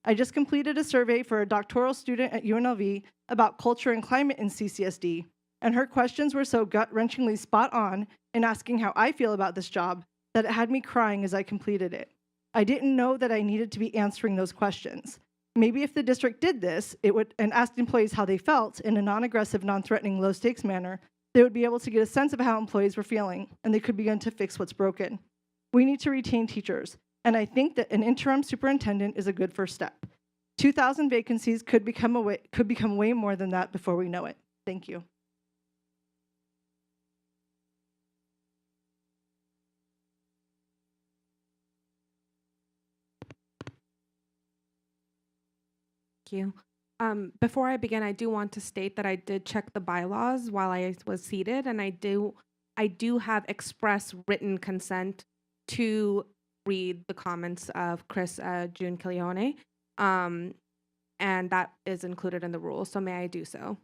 I just completed a survey for a doctoral student at UNLV about culture and climate in CCSD, and her questions were so gut-wrenchingly spot on in asking how I feel about this job that it had me crying as I completed it. I didn't know that I needed to be answering those questions. Maybe if the district did this, and asked employees how they felt in a non-aggressive, non-threatening, low-stakes manner, they would be able to get a sense of how employees were feeling, and they could begin to fix what's broken. We need to retain teachers, and I think that an interim superintendent is a good first step. 2,000 vacancies could become way more than that before we know it. Thank you. Thank you. Before I begin, I do want to state that I did check the bylaws while I was seated, and I do have express written consent to read the comments of Chris June Kilione, and that is included in the rules. So may I do so?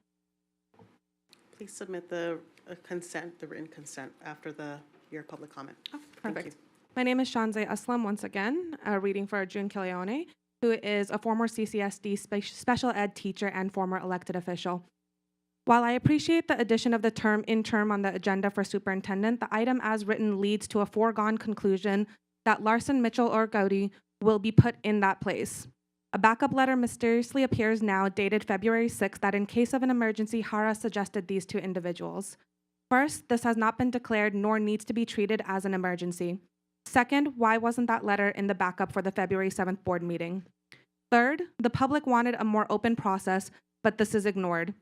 Please submit the consent, the written consent, after your public comment. Thank Perfect. you. My name is Shanze Aslam, once again, reading for June Kilione, who is a former CCSD special ed teacher and former elected official. While I appreciate the addition of the term interim on the agenda for superintendent, the item as written leads to a foregone conclusion that Larson, Mitchell, or Gowdy will be put in that place. A backup letter mysteriously appears now, dated February 6th, that in case of an emergency, Hara suggested these 2 individuals. First, this has not been declared nor needs to be treated as an emergency. Second, why wasn't that letter in the backup for the February 7th board meeting? Third, the public wanted a more open process, but this is ignored.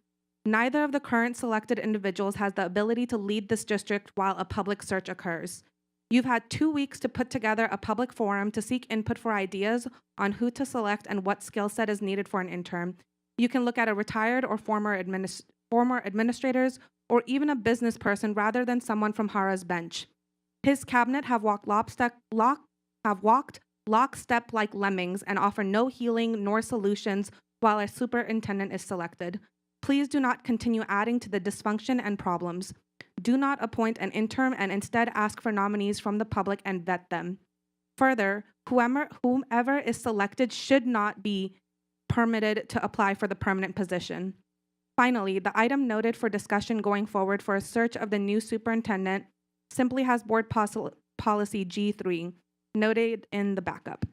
Neither of the current selected individuals has the ability to lead this district while a public search occurs. You've had 2 weeks to put together a public forum to seek input for ideas on who to select and what skill set is needed for an intern. You can look at a retired or former administrators or even a business person rather than someone from Hara's bench. His cabinet have walked lockstep like lemmings and offer no healing nor solutions while a superintendent is selected. Please do not continue adding to the dysfunction and problems. Do not appoint an interim and instead ask for nominees from the public and vet them. Further, whomever is selected should not be permitted to apply for the permanent position. Finally, the item noted for discussion going forward for a search of the new superintendent simply has board policy G3 noted in the backup.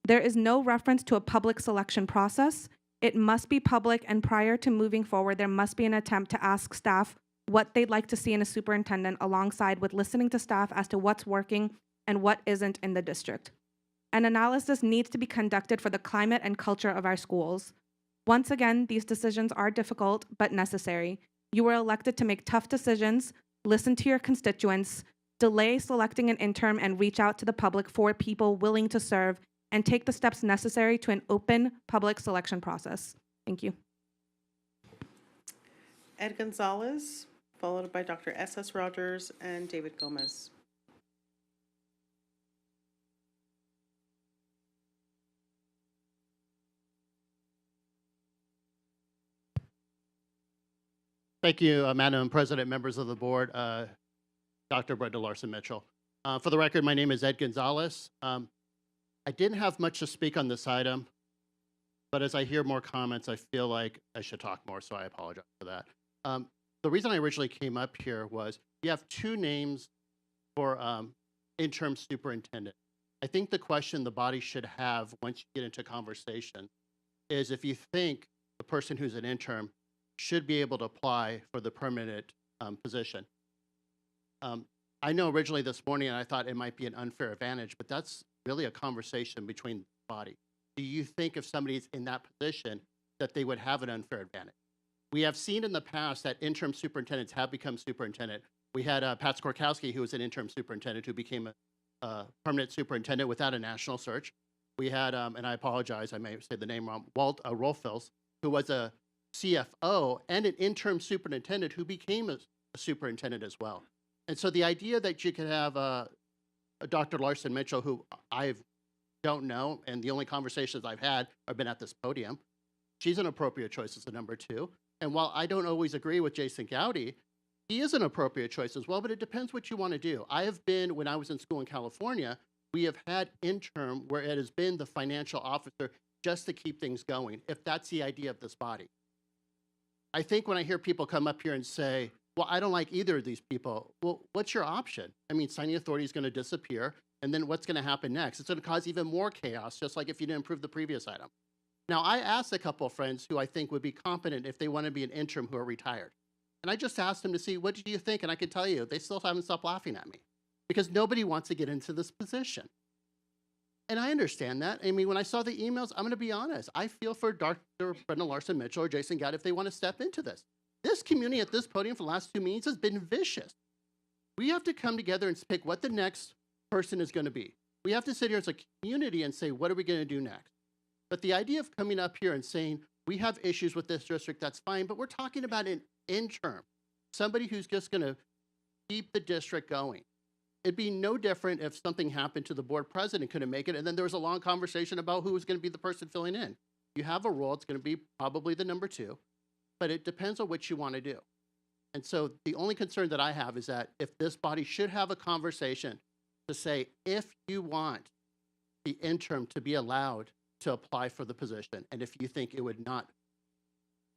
There is no reference to a public selection process. It must be public, and prior to moving forward, there must be an attempt to ask staff what they'd like to see in a superintendent, alongside with listening to staff as to what's working and what isn't in the district. An analysis needs to be conducted for the climate and culture of our schools. Once again, these decisions are difficult but necessary. You were elected to make tough decisions, listen to your constituents, delay selecting an interim, and reach out to the public for people willing to serve and take the steps necessary to an open public selection process. Thank you. Ed Gonzalez, followed by Dr. S.S. Rogers and David Gomez. Thank you, Madam President, members of the board, Dr. Brenda Larson-Mitchell. For the record, my name is Ed Gonzalez. I didn't have much to speak on this item, but as I hear more comments, I feel like I should talk more, so I apologize for that. The reason I originally came up here was you have two names for interim superintendent. I think the question the body should have once you get into conversation is if you think the person who's an interim should be able to apply for the permanent position. I know originally this morning I thought it might be an unfair advantage, but that's really a conversation between the body. Do you think if somebody's in that position that they would have an unfair advantage? We have seen in the past that interim superintendents have become superintendent. We had Pat Skorkowski, who was an interim superintendent, who became a permanent superintendent without a national search. We had, and I apologize, I may say the name wrong, Walt Rolfels, who was a CFO and an interim superintendent who became a superintendent as well. And so the idea that you could have Dr. Larson-Mitchell, who I don't know, and the only conversations I've had have been at this podium, she's an appropriate choice as the number two. And while I don't always agree with Jason Gowdy, he is an appropriate choice as well, but it depends what you want to do. I have been, when I was in school in California, we have had interim where it has been the financial officer just to keep things going, if that's the idea of this body. I think when I hear people come up here and say, well, I don't like either of these people, well, what's your option? I mean, signing authority is going to disappear, and then what's going to happen next? It's going to cause even more chaos, just like if you didn't approve the previous item. Now, I asked a couple of friends who I think would be competent if they want to be an interim who are retired. And I just asked them to see, what do you think? And I can tell you, they still haven't stopped laughing at me because nobody wants to get into this position. And I understand that. I mean, when I saw the emails, I'm going to be honest. I feel for Dr. Brenda Larson-Mitchell or Jason Gowdy if they want to step into this. This community at this podium for the last 2 meetings has been vicious. We have to come together and pick what the next person is going to be. We have to sit here as a community and say, what are we going to do next? But the idea of coming up here and saying, we have issues with this district, that's fine, but we're talking about an interim, somebody who's just going to keep the district going. It'd be no different if something happened to the board president, couldn't make it, and then there was a long conversation about who was going to be the person filling in. You have a role, it's going to be probably the number two, but it depends on what you want to do. And so the only concern that I have is that if this body should have a conversation to say, if you want the interim to be allowed to apply for the position, and if you think it would not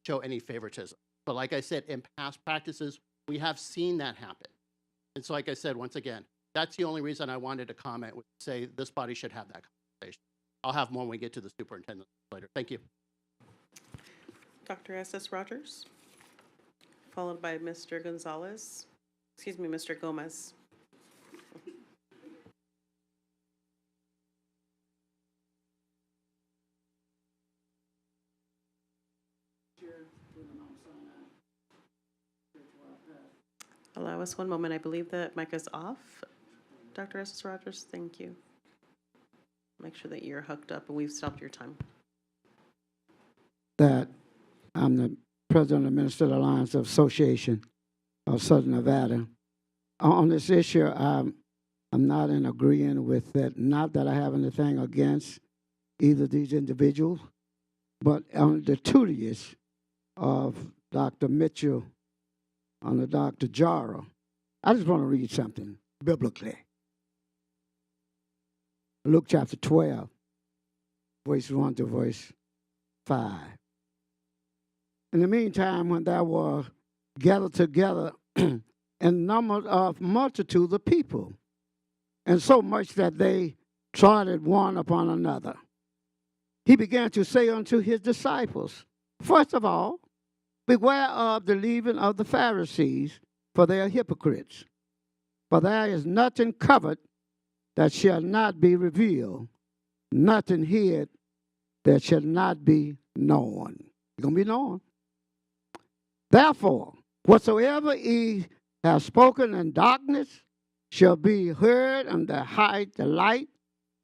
show any favoritism. But like I said, in past practices, we have seen that happen. And so like I said, once again, that's the only reason I wanted to comment, would say this body should have that conversation. I'll have more when we get to the superintendent later. Thank you. Dr. S.S. Rogers, followed by Mr. Gonzalez, excuse me, Mr. Gomez. Allow us one moment. I believe the mic is off. Dr. S.S. Rogers, thank you. Make sure that you're hooked up and we've stopped your time. That I'm the president of the Minnesota Alliance of Association of Southern Nevada. On this issue, I'm not in agreeing with that. Not that I have anything against either of these individuals, but on the tutelage of Dr. Mitchell, under Dr. Jara, I just want to read something biblically. Luke chapter 12, verse 1 to verse 5. In the meantime, when there were gathered together in numbers of multitudes of people, and so much that they trodden one upon another, he began to say unto his disciples, first of all, beware of the leaven of the Pharisees, for they are hypocrites. For there is nothing covered that shall not be revealed, nothing hid that shall not be known. It's going to be known. Therefore, whatsoever ye have spoken in darkness shall be heard in the light,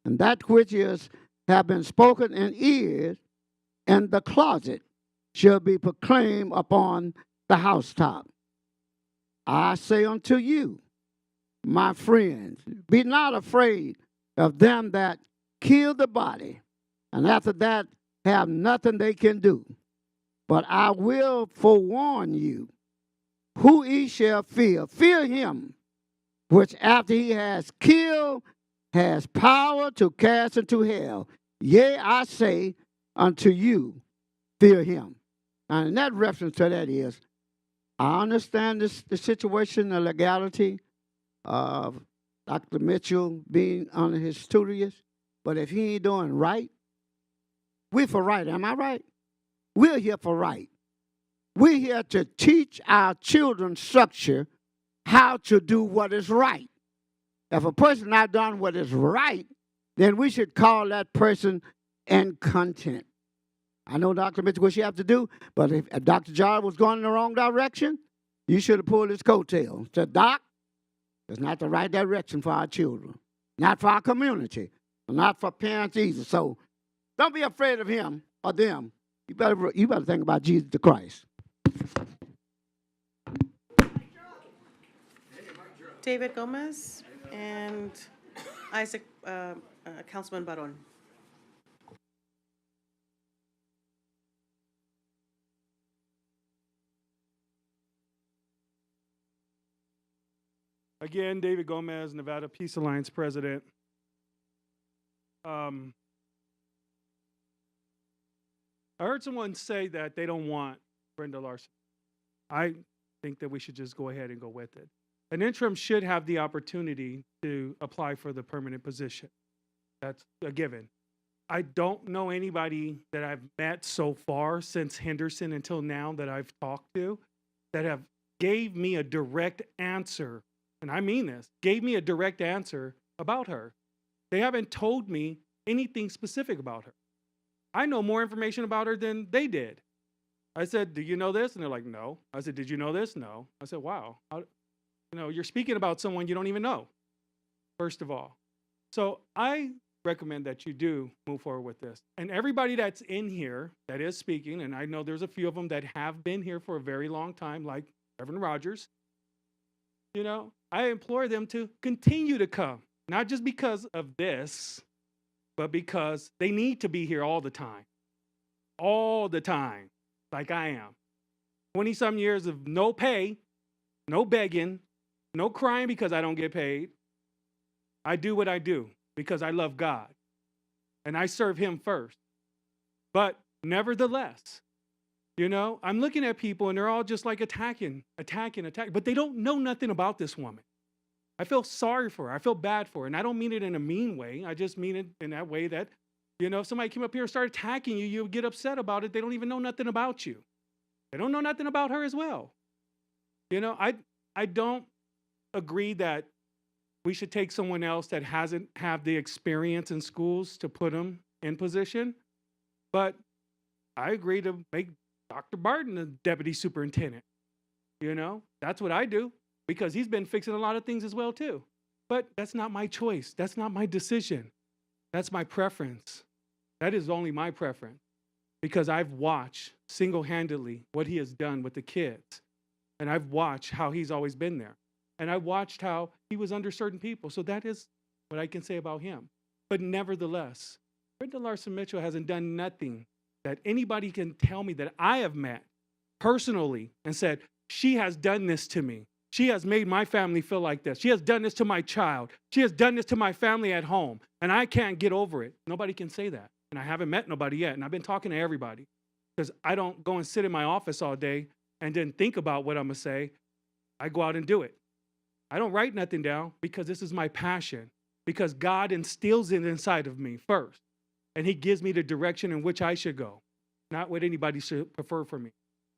and that which is have been spoken in ears in the closet shall be proclaimed upon the housetop. I say unto you, my friends, be not afraid of them that kill the body, and after that have nothing they can do. But I will forewarn you who ye shall fear. Fear him which after he has killed has power to cast into hell. Yea, I say unto you, fear him. And that reference to that is, I understand the situation, the legality of Dr. Mitchell being under his tutelage, but if he ain't doing right, we're for right, am I right? We're here for right. We're here to teach our children structure how to do what is right. If a person not done what is right, then we should call that person incontinent. I know Dr. Mitchell what she have to do, but if Dr. Jar was going in the wrong direction, you should have pulled his coattail. Said, Doc, it's not the right direction for our children, not for our community, not for parents either. So don't be afraid of him or them. You better think about Jesus the Christ. David Gomez and Isaac, Councilman Baron. Again, David Gomez, Nevada Peace Alliance president. I heard someone say that they don't want Brenda Larson. I think that we should just go ahead and go with it. An interim should have the opportunity to apply for the permanent position. That's a given. I don't know anybody that I've met so far since Henderson until now that I've talked to that have gave me a direct answer, and I mean this, gave me a direct answer about her. They haven't told me anything specific about her. I know more information about her than they did. I said, do you know this? And they're like, no. I said, did you know this? No. I said, wow. You're speaking about someone you don't even know, first of all. So I recommend that you do move forward with this. And everybody that's in here that is speaking, and I know there's a few of them that have been here for a very long time, like Reverend Rogers, I implore them to continue to come, not just because of this, but because they need to be here all the time, like I am. 20-some years of no pay, no begging, no crying because I don't get paid. I do what I do because I love God and I serve him first. But nevertheless, I'm looking at people and they're all just like attacking, but they don't know nothing about this woman. I feel sorry for her. I feel bad for her. And I don't mean it in a mean way. I just mean it in that way that, if somebody came up here and started attacking you, you would get upset about it. They don't even know nothing about you. They don't know nothing about her as well. I don't agree that we should take someone else that hasn't had the experience in schools to put them in position. But I agree to make Dr. Barton the deputy superintendent. That's what I do because he's been fixing a lot of things as well too. But that's not my choice. That's not my decision. That's my preference. That is only my preference because I've watched single-handedly what he has done with the kids. And I've watched how he's always been there. And I watched how he was under certain people. So that is what I can say about him. But nevertheless, Brenda Larson Mitchell hasn't done nothing that anybody can tell me that I have met personally and said, she has done this to me. She has made my family feel like this. She has done this to my child. She has done this to my family at home. And I can't get over it. Nobody can say that. And I haven't met nobody yet. And I've been talking to everybody because I don't go and sit in my office all day and then think about what I'm going to say. I go out and do it. I don't write nothing down because this is my passion, because God instills it inside of me first. And he gives me the direction in which I should go, not what anybody should prefer for me.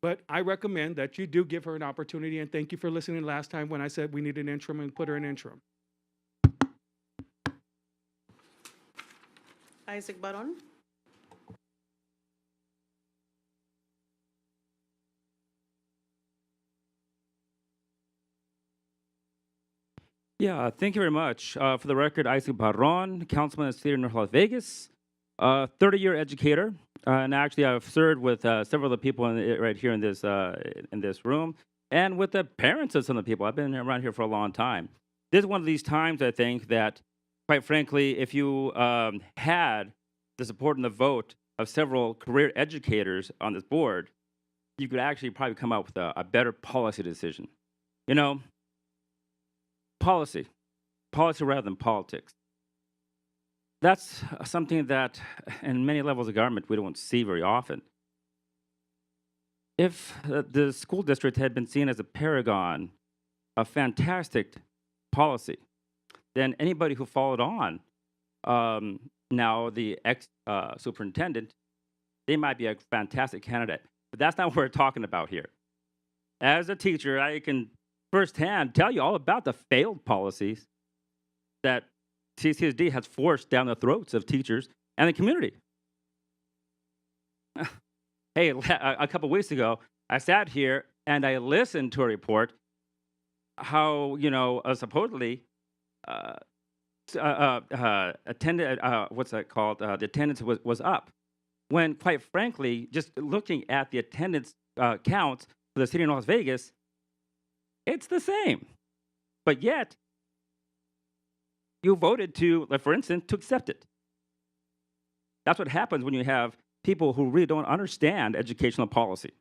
But I recommend that you do give her an opportunity, and thank you for listening last time when I said we need an interim and put her in interim. Isaac Baron. Yeah, thank you very much. For the record, Isaac Barron, councilman of the city of North Las Vegas. 30-year educator, and actually I've served with several of the people right here in this room, and with the parents of some of the people. I've been around here for a long time. This is one of these times, I think, that, quite frankly, if you had the support and the vote of several career educators on this board, you could actually probably come up with a better policy decision. You know, policy rather than politics. That's something that, in many levels of government, we don't see very often. If the school district had been seen as a paragon of fantastic policy, then anybody who followed on, now the ex-superintendent, they might be a fantastic candidate. But that's not what we're talking about here. As a teacher, I can firsthand tell you all about the failed policies that CCSD has forced down the throats of teachers and the community. Hey, a couple weeks ago, I sat here and I listened to a report how, supposedly attended, what's that called? The attendance was up. When, quite frankly, just looking at the attendance counts for the city of Las Vegas, it's the same. But yet, you voted to, like, for instance, to accept it. That's what happens when you have people who really don't understand educational policy.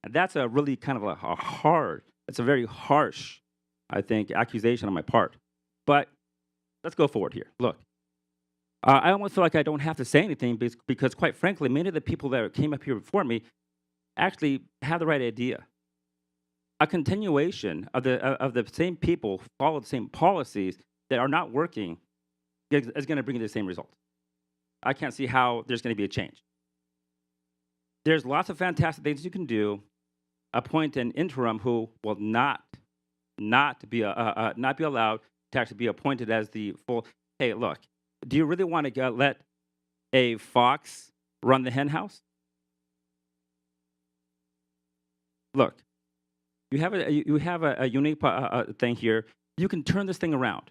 And that's a really kind of it's a very harsh, I think, accusation on my part. But let's go forward here. Look, I almost feel like I don't have to say anything because, quite frankly, many of the people that came up here before me actually have the right idea. A continuation of the same people who follow the same policies that are not working is going to bring you the same results. I can't see how there's going to be a change. There's lots of fantastic things you can do. Appoint an interim who will not be allowed to actually be appointed as the full. Hey, look, do you really want to let a fox run the hen house? Look, you have a unique thing here. You can turn this thing around.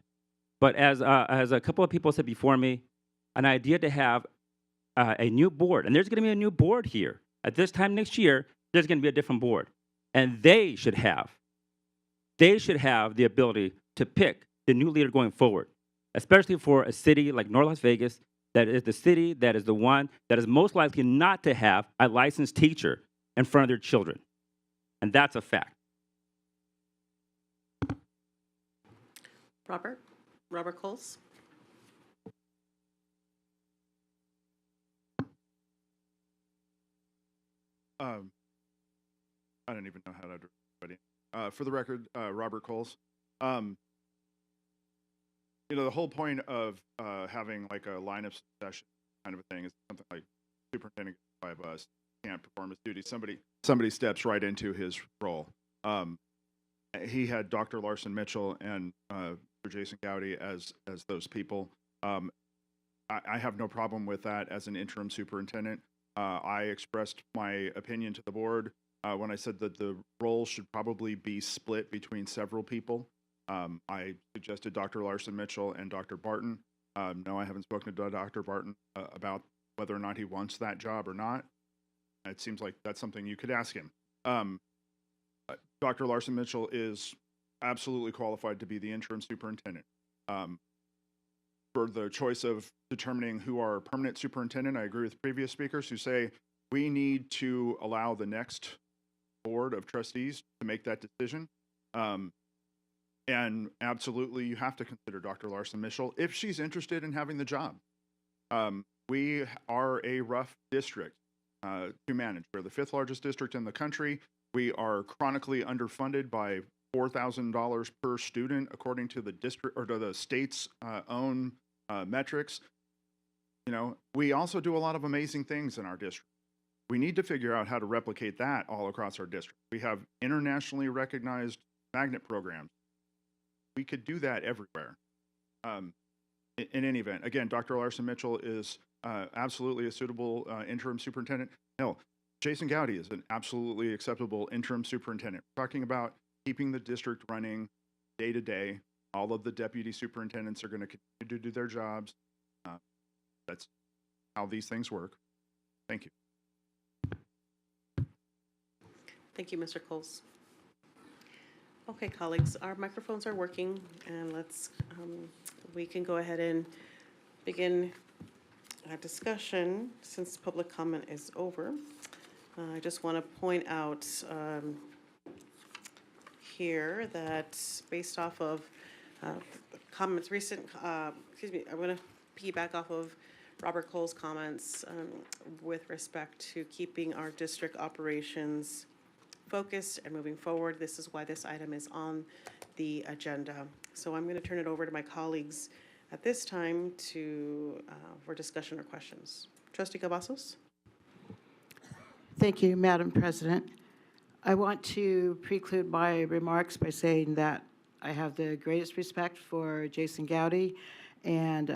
But as a couple of people said before me, an idea to have a new board, and there's going to be a new board here. At this time next year, there's going to be a different board. And they should have the ability to pick the new leader going forward, especially for a city like North Las Vegas, that is the city that is the one that is most likely not to have a licensed teacher in front of their children. And that's a fact. Robert Coles. I don't even know how to address anybody. For the record, Robert Coles. The whole point of having like a line of succession kind of a thing is something like superintendent by a bus can't perform his duty. Somebody steps right into his role. He had Dr. Larson Mitchell and Jason Gowdy as those people. I have no problem with that as an interim superintendent. I expressed my opinion to the board when I said that the role should probably be split between several people. I suggested Dr. Larson Mitchell and Dr. Barton. No, I haven't spoken to Dr. Barton about whether or not he wants that job or not. It seems like that's something you could ask him. Dr. Larson Mitchell is absolutely qualified to be the interim superintendent. For the choice of determining who our permanent superintendent, I agree with previous speakers who say we need to allow the next board of trustees to make that decision. And absolutely, you have to consider Dr. Larson Mitchell if she's interested in having the job. We are a rough district to manage. We're the 5th largest district in the country. We are chronically underfunded by $4,000 per student, according to the district or to the state's own metrics. We also do a lot of amazing things in our district. We need to figure out how to replicate that all across our district. We have internationally recognized magnet programs. We could do that everywhere. In any event, again, Dr. Larson Mitchell is absolutely a suitable interim superintendent. No, Jason Gowdy is an absolutely acceptable interim superintendent. We're talking about keeping the district running day to day. All of the deputy superintendents are going to continue to do their jobs. how these things work. Thank you. Thank you, Mr. Coles. Okay, colleagues, our microphones are working, and we can go ahead and begin our discussion since public comment is over. I just want to point out here that based off of comments, I'm going to piggyback off of Robert Cole's comments with respect to keeping our district operations focused and moving forward. This is why this item is on the agenda. So I'm going to turn it over to my colleagues at this time for discussion or questions. Trustee Cavazos? Thank you, Madam President. I want to preclude my remarks by saying that I have the greatest respect for Jason Gowdy and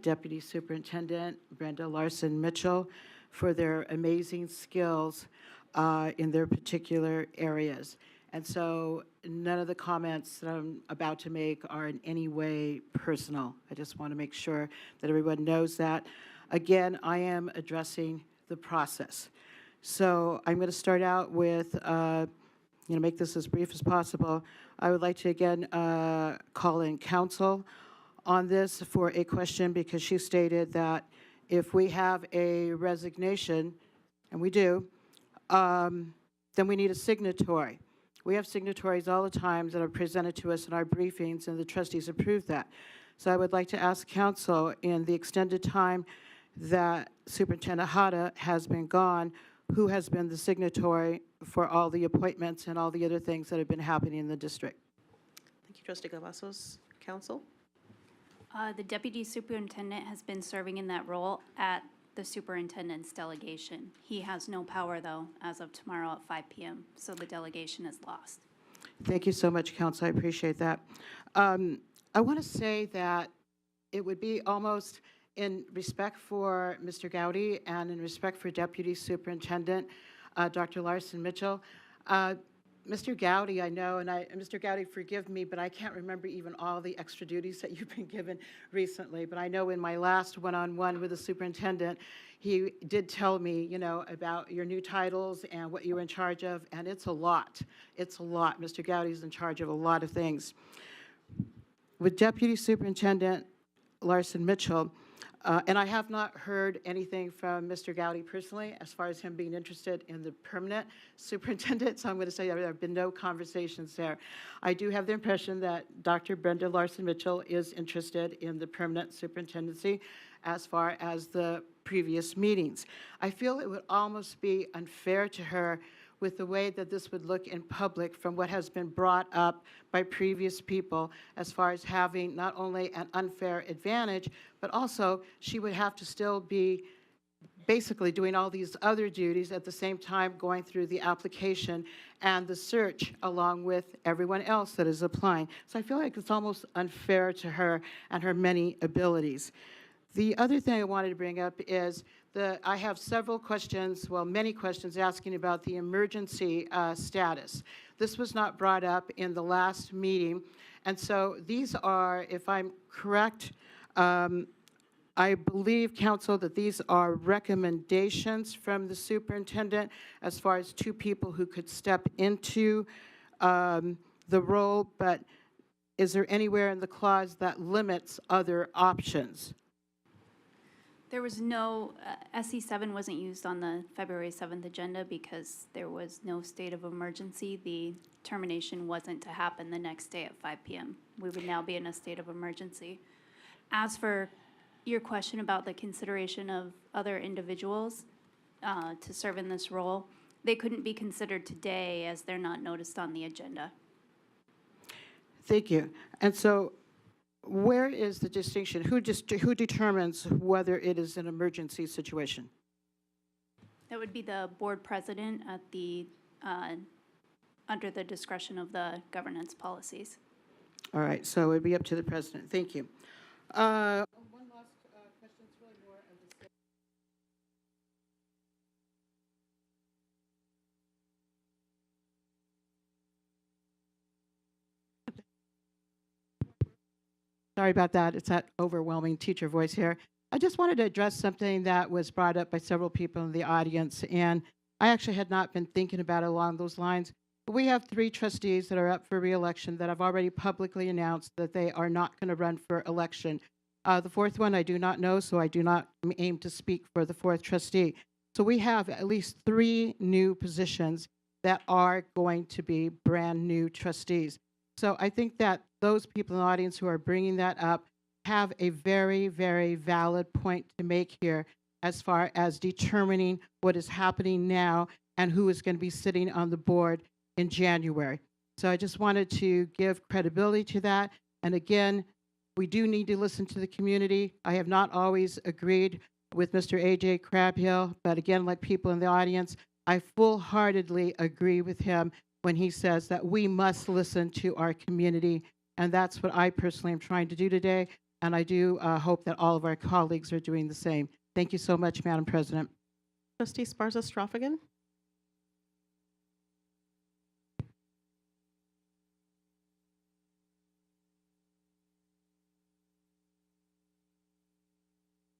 Deputy Superintendent Brenda Larson Mitchell for their amazing skills in their particular areas. And so none of the comments that I'm about to make are in any way personal. I just want to make sure that everyone knows that. Again, I am addressing the process. So I'm going to start out with, make this as brief as possible. I would like to again call in counsel on this for a question, because she stated that if we have a resignation, and we do, then we need a signatory. We have signatories all the time that are presented to us in our briefings, and the trustees approve that. So I would like to ask council, in the extended time that Superintendent Hada has been gone, who has been the signatory for all the appointments and all the other things that have been happening in the district? Thank you, Trustee Cavazos. Council? The deputy superintendent has been serving in that role at the superintendent's delegation. He has no power, though, as of tomorrow at 5 p.m., so the delegation is lost. Thank you so much, council. I appreciate that. I want to say that it would be almost in respect for Mr. Gowdy and in respect for Deputy Superintendent Dr. Larson Mitchell. Mr. Gowdy, I know, and Mr. Gowdy, forgive me, but I can't remember even all the extra duties that you've been given recently. But I know in my last one-on-one with the superintendent, he did tell me, about your new titles and what you were in charge of, and it's a lot. It's a lot. Mr. Gowdy's in charge of a lot of things. With Deputy Superintendent Larson Mitchell, and I have not heard anything from Mr. Gowdy personally as far as him being interested in the permanent superintendent, so I'm going to say there have been no conversations there. I do have the impression that Dr. Brenda Larson Mitchell is interested in the permanent superintendency as far as the previous meetings. I feel it would almost be unfair to her with the way that this would look in public from what has been brought up by previous people as far as having not only an unfair advantage, but also she would have to still be basically doing all these other duties at the same time going through the application and the search along with everyone else that is applying. So I feel like it's almost unfair to her and her many abilities. The other thing I wanted to bring up is I have several questions, well, many questions asking about the emergency status. This was not brought up in the last meeting, and so these are, if I'm correct, I believe, council, that these are recommendations from the superintendent as far as two people who could step into the role, but is there anywhere in the clause that limits other options? There was no, SE7 wasn't used on the February 7th agenda because there was no state of emergency. The termination wasn't to happen the next day at 5 p.m. We would now be in a state of emergency. As for your question about the consideration of other individuals to serve in this role, they couldn't be considered today as they're not noticed on the agenda. Thank you. And so where is the distinction? Who determines whether it is an emergency situation? That would be the board president at the, under the discretion of the governance policies. All right, so it would be up to the president. Thank you. One last question, it's really more of the same. Sorry about that. It's that overwhelming teacher voice here. I just wanted to address something that was brought up by several people in the audience, and I actually had not been thinking about it along those lines. But we have 3 trustees that are up for reelection that have already publicly announced that they are not going to run for election. The 4th one I do not know, so I do not aim to speak for the 4th trustee. So we have at least 3 new positions that are going to be brand new trustees. So I think that those people in the audience who are bringing that up have a very, very valid point to make here as far as determining what is happening now and who is going to be sitting on the board in January. So I just wanted to give credibility to that. And again, we do need to listen to the community. I have not always agreed with Mr. A.J. Crabhill, but again, like people in the audience, I full-heartedly agree with him when he says that we must listen to our community, and that's what I personally am trying to do today, and I do hope that all of our colleagues are doing the same. Thank you so much, Madam President. Trustee Sparza-Strophagan?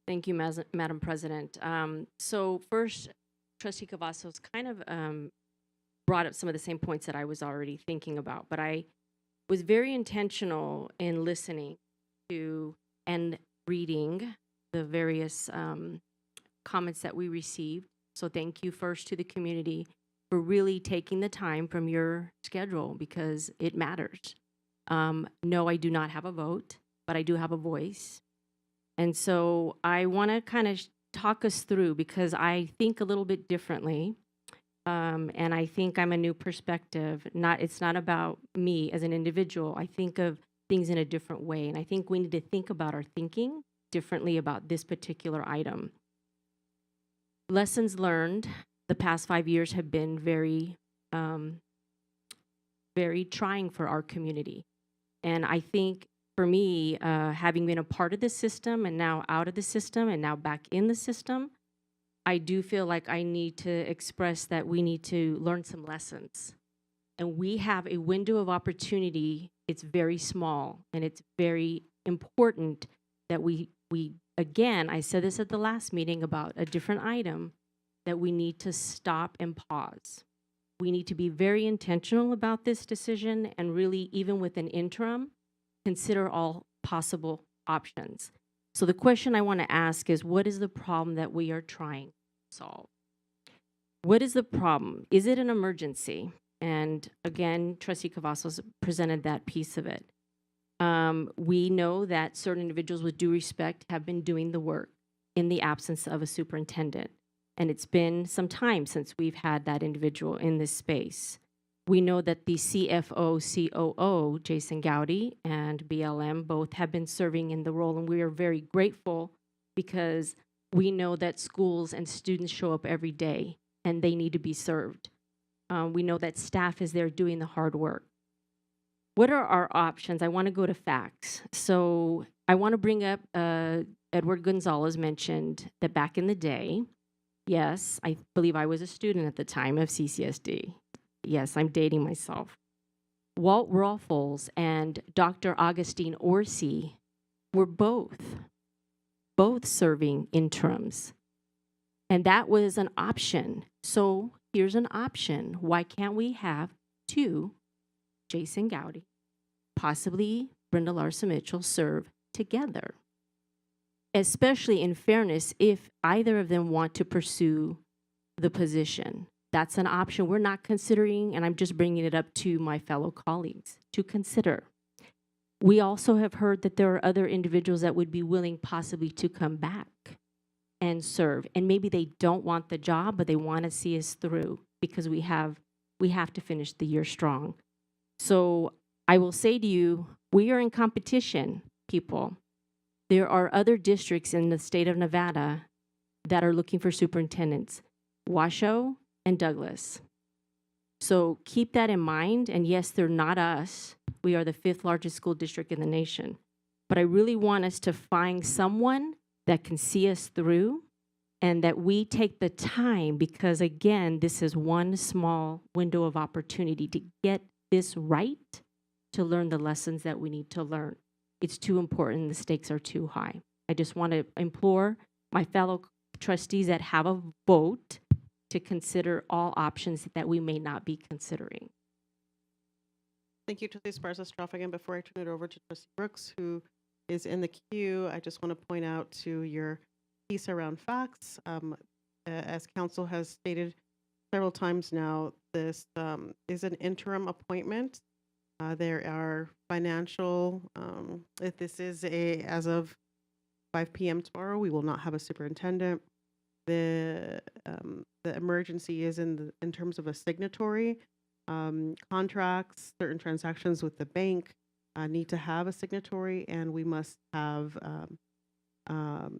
Thank you, Madam President. So first, Trustee Cavazos kind of brought up some of the same points that I was already thinking about, but I was very intentional in listening to and reading the various comments that we received. So thank you first to the community for really taking the time from your schedule because it matters. No, I do not have a vote, but I do have a voice. And so I want to kind of talk us through because I think a little bit differently. And I think I'm a new perspective. It's not about me as an individual. I think of things in a different way. And I think we need to think about our thinking differently about this particular item. Lessons learned the past 5 years have been very, very trying for our community. And I think for me, having been a part of the system and now out of the system and now back in the system, I do feel like I need to express that we need to learn some lessons. And we have a window of opportunity. It's very small and it's very important that we again, I said this at the last meeting about a different item, that we need to stop and pause. We need to be very intentional about this decision and really, even with an interim, consider all possible options. So the question I want to ask is, what is the problem that we are trying to solve? What is the problem? Is it an emergency? And again, Trustee Cavazos presented that piece of it. We know that certain individuals with due respect have been doing the work in the absence of a superintendent. And it's been some time since we've had that individual in this space. We know that the CFO, COO, Jason Gowdy, and BLM both have been serving in the role, and we are very grateful because we know that schools and students show up every day, and they need to be served. We know that staff is there doing the hard work. What are our options? I want to go to facts. So I want to bring up, Edward Gonzalez mentioned that back in the day, yes, I believe I was a student at the time of CCSD. Yes, I'm dating myself. Walt Ruffles and Dr. Augustine Orsi were both serving interims. And that was an option. So here's an option. Why can't we have 2, Jason Gowdy, possibly Brenda Larson Mitchell, serve together? Especially in fairness, if either of them want to pursue the position. That's an option we're not considering, and I'm just bringing it up to my fellow colleagues to consider. We also have heard that there are other individuals that would be willing possibly to come back and serve. And maybe they don't want the job, but they want to see us through because we have to finish the year strong. So I will say to you, we are in competition, people. There are other districts in the state of Nevada that are looking for superintendents. Washoe and Douglas. So keep that in mind. And yes, they're not us. We are the 5th largest school district in the nation. But I really want us to find someone that can see us through and that we take the time because, again, this is one small window of opportunity to get this right, to learn the lessons that we need to learn. It's too important. The stakes are too high. I just want to implore my fellow trustees that have a vote to consider all options that we may not be considering. Thank you, Trustee Sparsa-Stroff. Again, before I turn it over to Trustee Brooks, who is in the queue, I just want to point out to your piece around facts. As council has stated several times now, this is an interim appointment. There are financial, if this is as of 5 p.m. tomorrow, we will not have a superintendent. The emergency is in terms of a signatory. Contracts, certain transactions with the bank need to have a signatory, and we must have an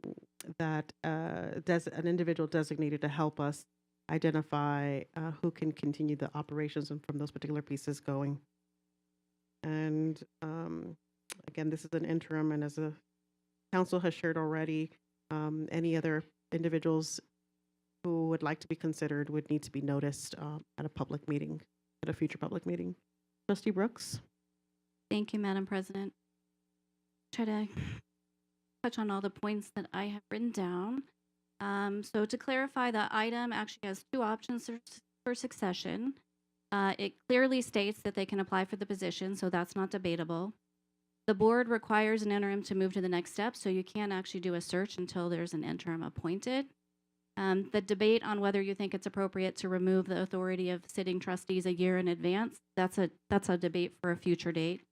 individual designated to help us identify who can continue the operations and from those particular pieces going. And again, this is an interim, and as the council has shared already, any other individuals who would like to be considered would need to be noticed at a public meeting, at a future public meeting. Trustee Brooks? Thank you, Madam President. Try to touch on all the points that I have written down. So to clarify, the item actually has two options for succession. It clearly states that they can apply for the position, so that's not debatable. The board requires an interim to move to the next step, so you can't actually do a search until there's an interim appointed. The debate on whether you think it's appropriate to remove the authority of sitting trustees a year in advance, that's a debate for a future date.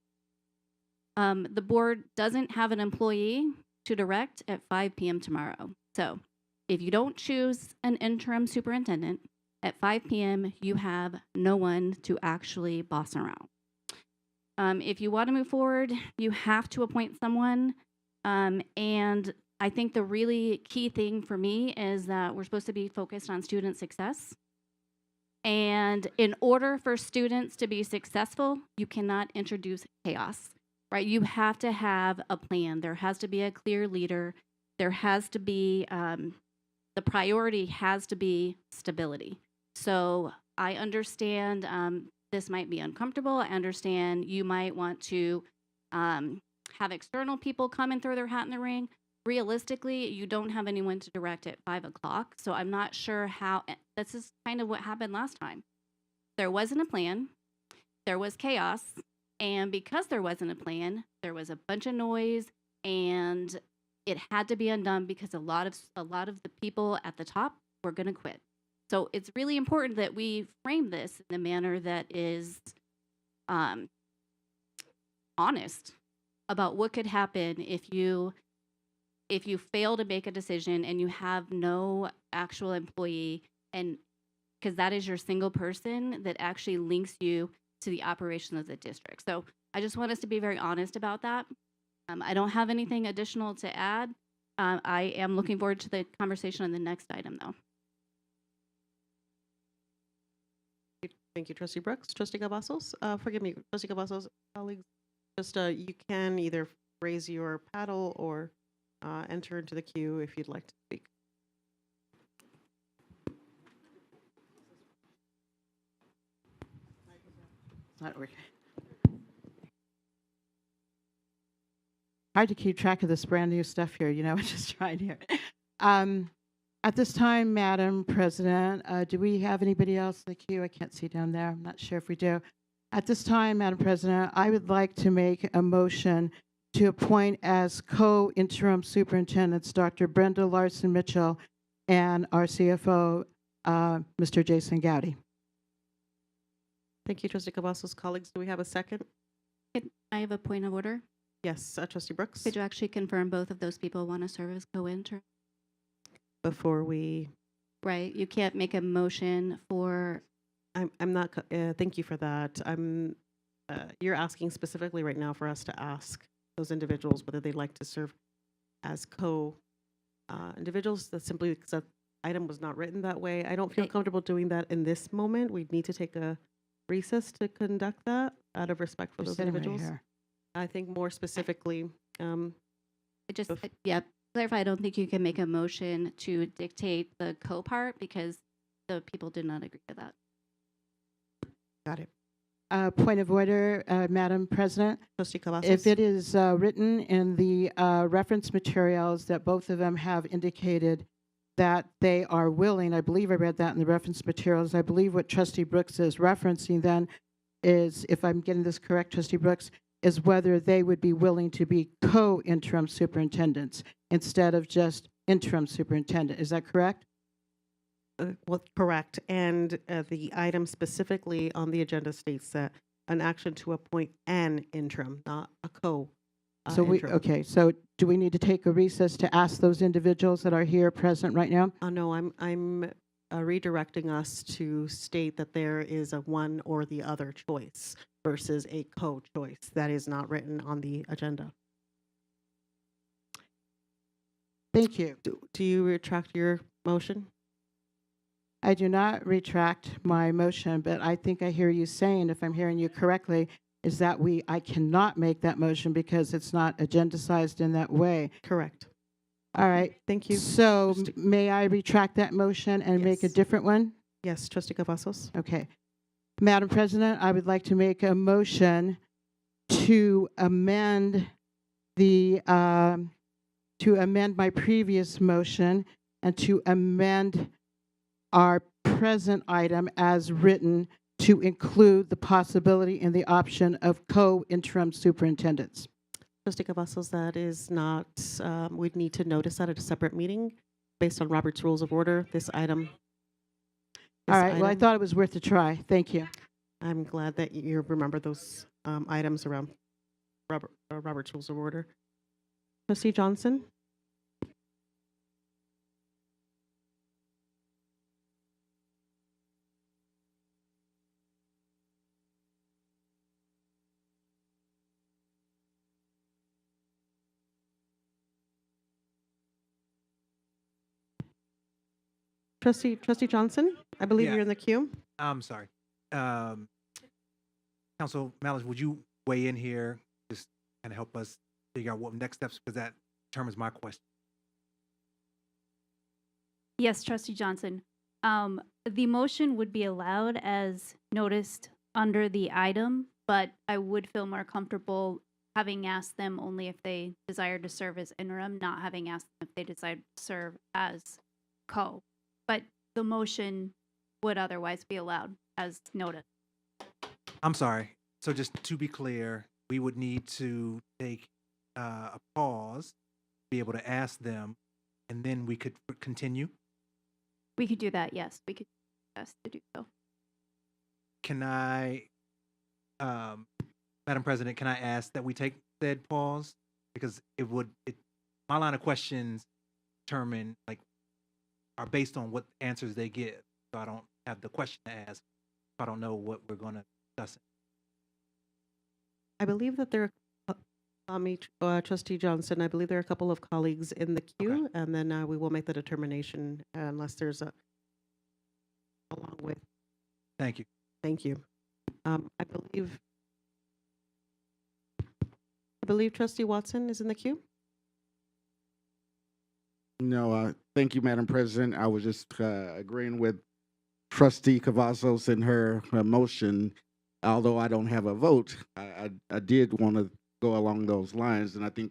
The board doesn't have an employee to direct at 5 p.m. tomorrow. So if you don't choose an interim superintendent, at 5 p.m., you have no one to actually boss around. If you want to move forward, you have to appoint someone. And I think the really key thing for me is that we're supposed to be focused on student success. And in order for students to be successful, you cannot introduce chaos, right? You have to have a plan. There has to be a clear leader. There has to be, the priority has to be stability. So I understand this might be uncomfortable. I understand you might want to have external people come and throw their hat in the ring. Realistically, you don't have anyone to direct at 5 o'clock. So I'm not sure how, this is kind of what happened last time. There wasn't a plan, there was chaos, and because there wasn't a plan, there was a bunch of noise, and it had to be undone because a lot of the people at the top were going to quit. So it's really important that we frame this in a manner that is honest about what could happen if you fail to make a decision and you have no actual employee, and because that is your single person that actually links you to the operation of the district. So I just want us to be very honest about that. I don't have anything additional to add. I am looking forward to the conversation on the next item, though. Thank you, Trustee Brooks. Trustee Cavazos, forgive me, Trustee Cavazos, colleagues, just you can either raise your paddle or enter into the queue if you'd like to speak. It's not working. Hard to keep track of this brand new stuff here, you know, just trying here. At this time, Madam President, do we have anybody else in the queue? I can't see down there. I'm not sure if we do. At this time, Madam President, I would like to make a motion to appoint as co-interim superintendents Dr. Brenda Larson Mitchell and our CFO, Mr. Jason Gowdy. Thank you, Trustee Cavazos. Colleagues, do we have a second? I have a point of order. Yes, Trustee Brooks. Could you actually confirm both of those people want to serve as co-interim? Before we... Right, you can't make a motion for... I'm not, thank you for that. You're asking specifically right now for us to ask those individuals whether they'd like to serve as individuals. That's simply because that item was not written that way. I don't feel comfortable doing that in this moment. We'd need to take a recess to conduct that out of respect for those individuals. Right here. I think more specifically, clarify, I don't think you can make a motion to dictate the co-part because the people did not agree to that. Got it. Point of order, Madam President. Trustee Cavazos? If it is written in the reference materials that both of them have indicated that they are willing, I believe I read that in the reference materials. I believe what Trustee Brooks is referencing then is, if I'm getting this correct, Trustee Brooks, is whether they would be willing to be co-interim superintendents instead of just interim superintendent. Is that correct? Well, correct. And the item specifically on the agenda states that an action to appoint an interim, not a co. So interim. okay, so do we need to take a recess to ask those individuals that are here present right now? No, I'm redirecting us to state that there is a one or the other choice versus a co-choice. That is not written on the agenda. Thank you. Do you retract your motion? I do not retract my motion, but I think I hear you saying, if I'm hearing you correctly, is that I cannot make that motion because it's not agendized in that way. Correct. All right. Thank you. So may I retract that motion and make a different one? Yes, Trustee Cavazos. Okay. Madam President, I would like to make a motion to amend my previous motion and to amend our present item as written to include the possibility and the option of co-interim superintendents. Trustee Cavazos, that is not, we'd need to notice that at a separate meeting based on Robert's Rules of Order. This item. All right, well, I thought it was worth a try. Thank you. I'm glad that you remember those items around Robert's Rules of Order. Trustee Johnson? Trustee Johnson, I believe Yeah. you're in the queue. I'm sorry. Council Malice, would you weigh in here, just kind of help us figure out what next steps, because that determines my question. Yes, Trustee Johnson. The motion would be allowed as noticed under the item, but I would feel more comfortable having asked them only if they desire to serve as interim, not having asked them if they decide to serve as co. But the motion would otherwise be allowed as noted. I'm sorry. So just to be clear, we would need to take a pause, be able to ask them, and then we could continue. We could do that, yes. We could ask to do so. Can I, Madam President, can I ask that we take said pause? Because my line of questions determine, are based on what answers they give. So I don't have the question to ask if I don't know what we're going to discuss. I believe that there are, Trustee Johnson, I believe there are a couple of colleagues in the queue, and then we will make the determination unless there's along with. Thank you. Thank you. I believe Trustee Watson is in the queue. No, thank you, Madam President. I was just agreeing with Trustee Cavazos in her motion. Although I don't have a vote, I did want to go along those lines, and I think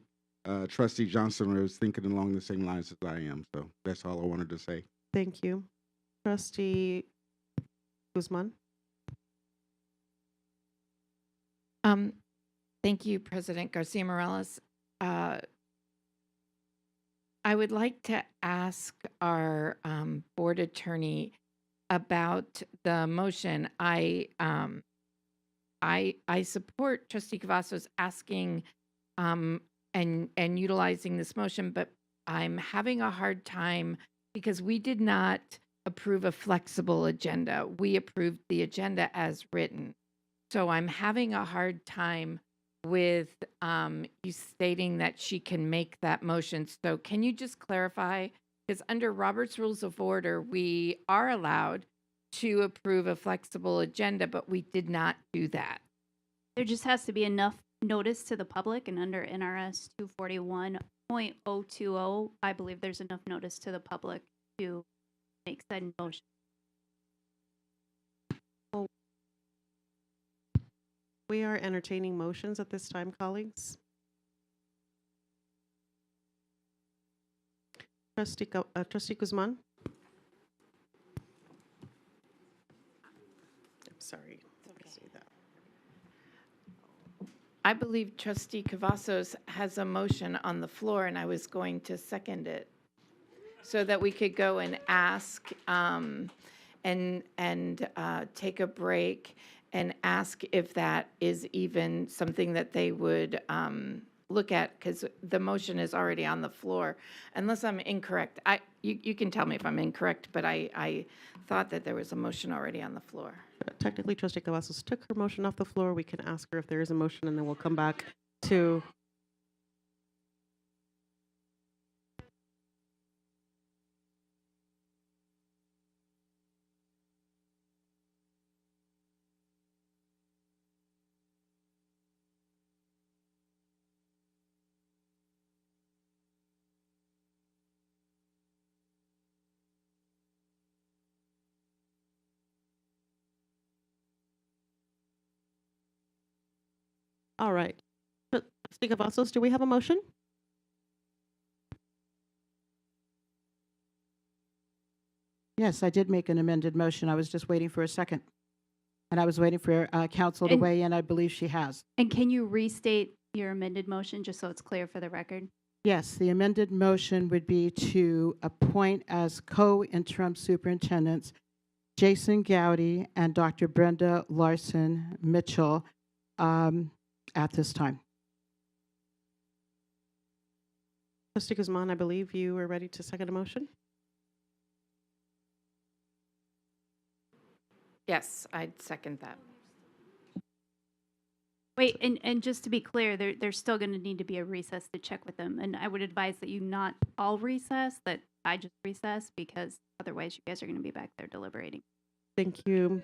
Trustee Johnson was thinking along the same lines as I am. So that's all I wanted to say. Thank you. Trustee Guzman. Thank you, President Garcia Morales. I would like to ask our board attorney about the motion. I support Trustee Cavazos asking and utilizing this motion, but I'm having a hard time because we did not approve a flexible agenda. We approved the agenda as written. So I'm having a hard time with you stating that she can make that motion. So can you just clarify? Because under Robert's Rules of Order, we are allowed to approve a flexible agenda, but we did not do that. There just has to be enough notice to the public, and under NRS 241.020, I believe there's enough notice to the public to make said motion. We are entertaining motions at this time, colleagues. Trustee Guzman? I'm sorry. I see that. I believe Trustee Cavazos has a motion on the floor, and I was going to second it so that we could go and ask and take a break and ask if that is even something that they would look at, because the motion is already on the floor. Unless I'm incorrect. You can tell me if I'm incorrect, but I thought that there was a motion already on the floor. Technically, Trustee Cavazos took her motion off the floor. We can ask her if there is a motion, and then we'll come back to. All right. Trustee Cavazos, do we have a motion? Yes, I did make an amended motion. I was just waiting for a second. And I was waiting for council to And- weigh in. I believe she has. And can you restate your amended motion, just so it's clear for the record? Yes, the amended motion would be to appoint as co-interim superintendents Jason Gowdy and Dr. Brenda Larson Mitchell at this time. Trustee Guzman, I believe you were ready to second a motion. Yes, I'd second that. Wait, and just to be clear, there's still going to need to be a recess to check with them. And I would advise that you not all recess, that I just recess, because otherwise you guys are going to be back there deliberating. Thank you.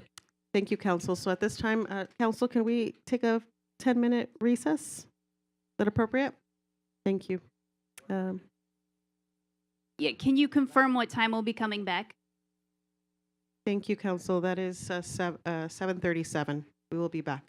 Thank you, council. So at this time, council, can we take a 10-minute recess? Is that appropriate? Thank you. Yeah, can you confirm what time we'll be coming back? Thank you, council. That is 7:37. We will be back.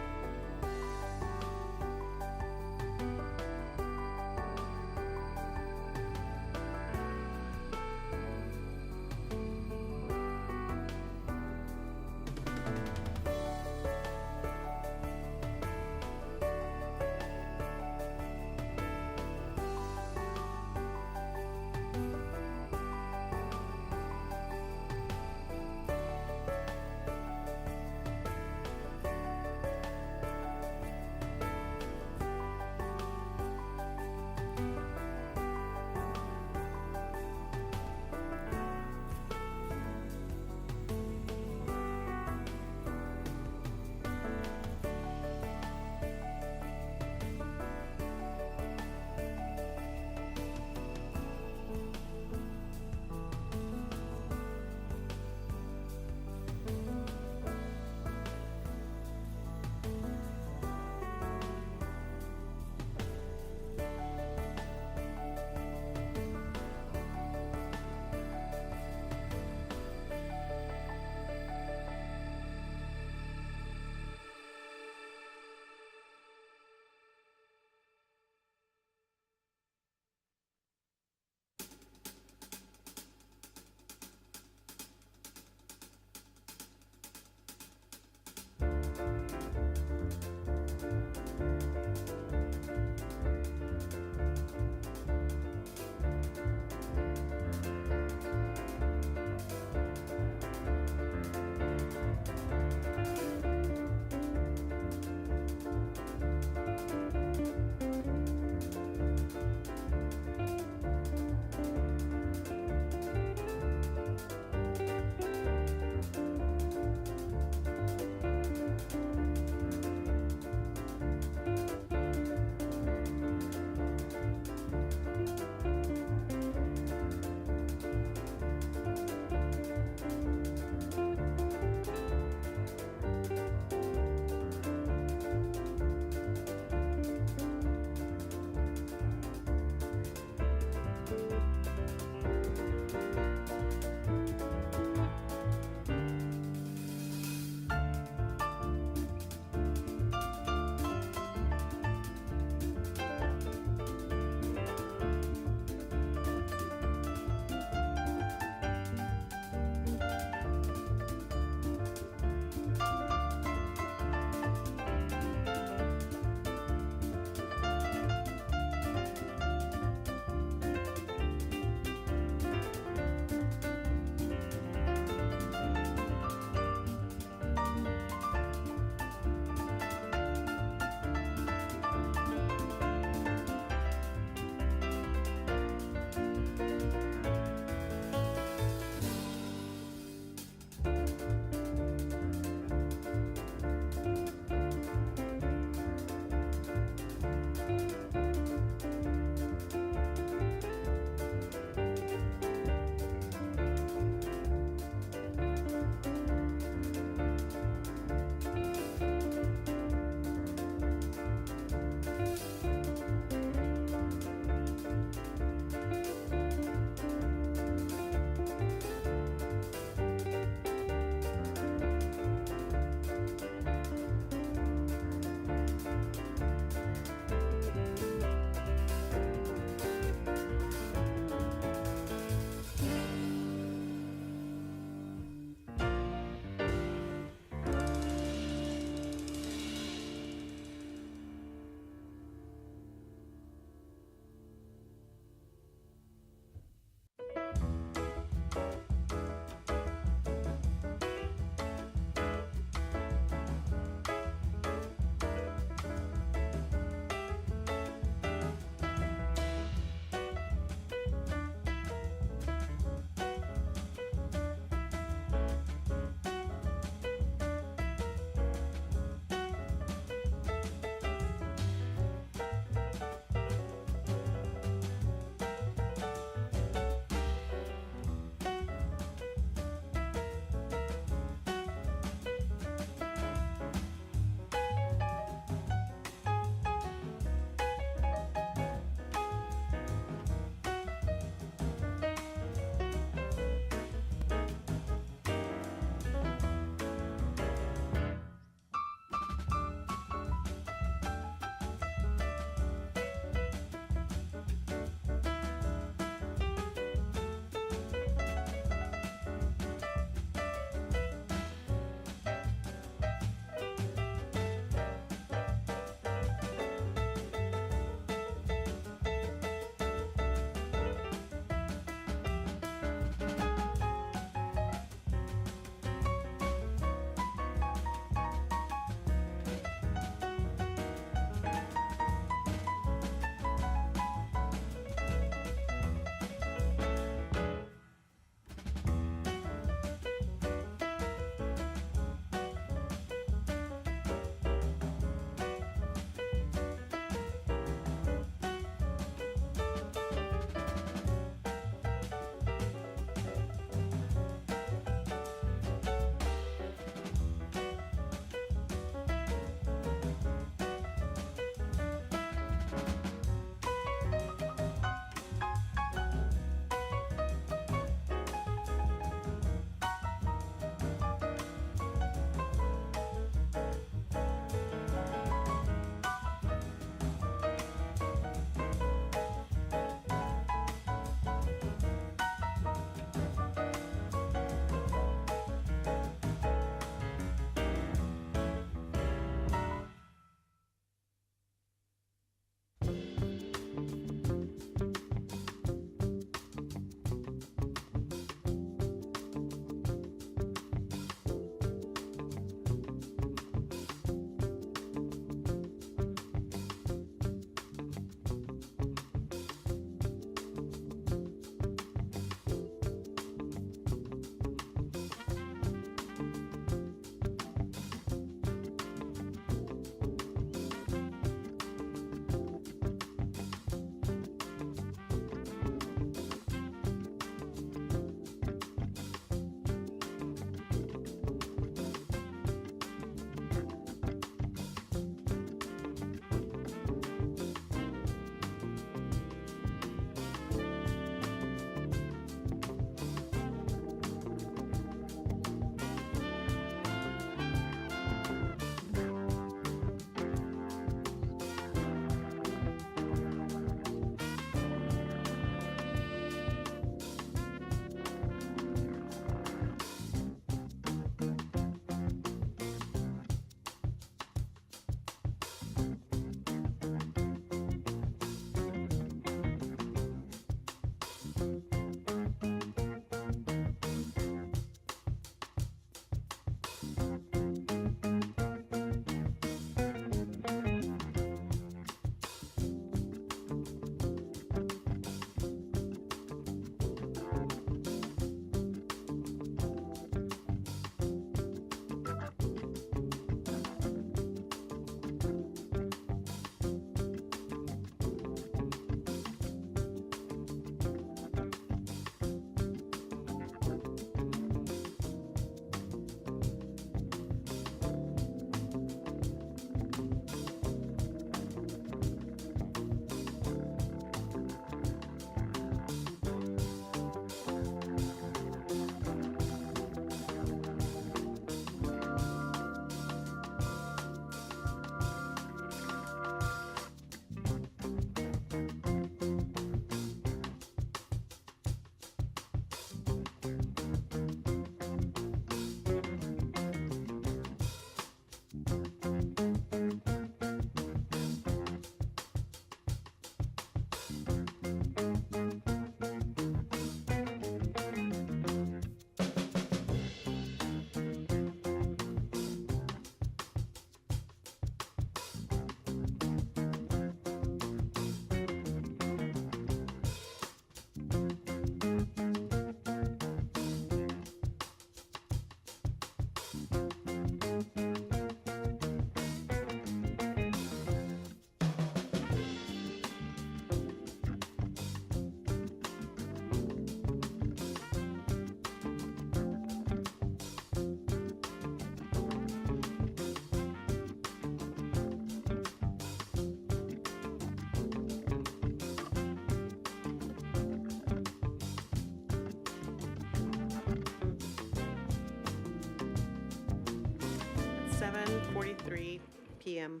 6:43 p.m.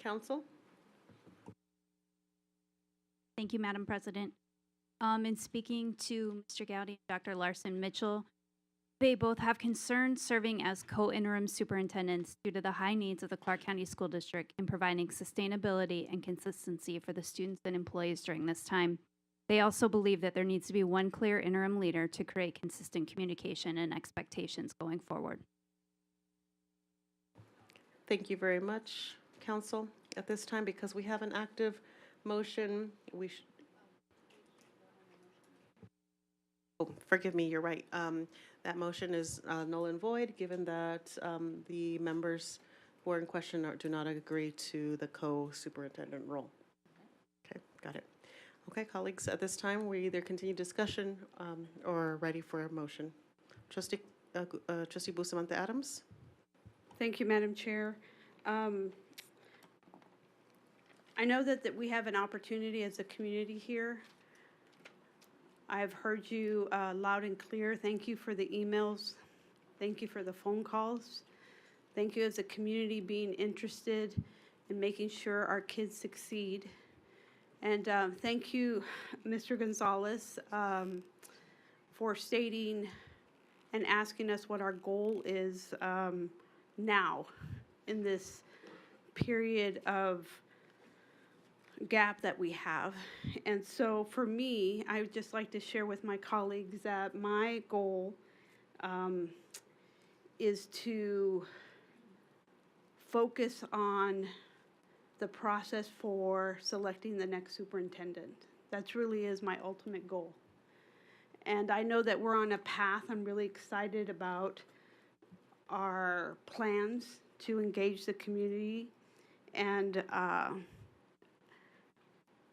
Council? Thank you, Madam President. In speaking to Mr. Gowdy and Dr. Larson Mitchell, they both have concerns serving as co-interim superintendents due to the high needs of the Clark County School District in providing sustainability and consistency for the students and employees during this time. They also believe that there needs to be one clear interim leader to create consistent communication and expectations going forward. Thank you very much, Council. At this time, because we have an active motion, we should. Oh, forgive me, you're right. That motion is null and void, given that the members who are in question do not agree to the co-superintendent role. Okay, got it. Okay, colleagues, at this time, we either continue discussion or are ready for a motion. Trustee Bustamante Adams. Thank you, Madam Chair. I know that we have an opportunity as a community here. I've heard you loud and clear. Thank you for the emails. Thank you for the phone calls. Thank you as a community being interested in making sure our kids succeed. And thank you, Mr. Gonzalez, for stating and asking us what our goal is now in this period of gap that we have. And so for me, I would just like to share with my colleagues that my goal is to focus on the process for selecting the next superintendent. That really is my ultimate goal. And I know that we're on a path. I'm really excited about our plans to engage the community and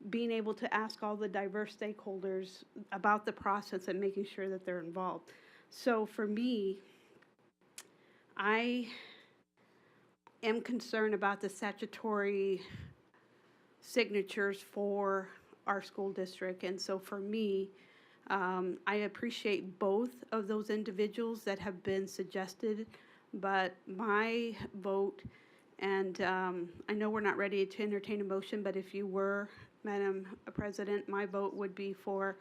being able to ask all the diverse stakeholders about the process and making sure that they're involved. So for me, I am concerned about the statutory signatures for our school district. And so for me, I appreciate both of those individuals that have been suggested, but my vote, and I know we're not ready to entertain a motion, but if you were, Madam President, my vote would be for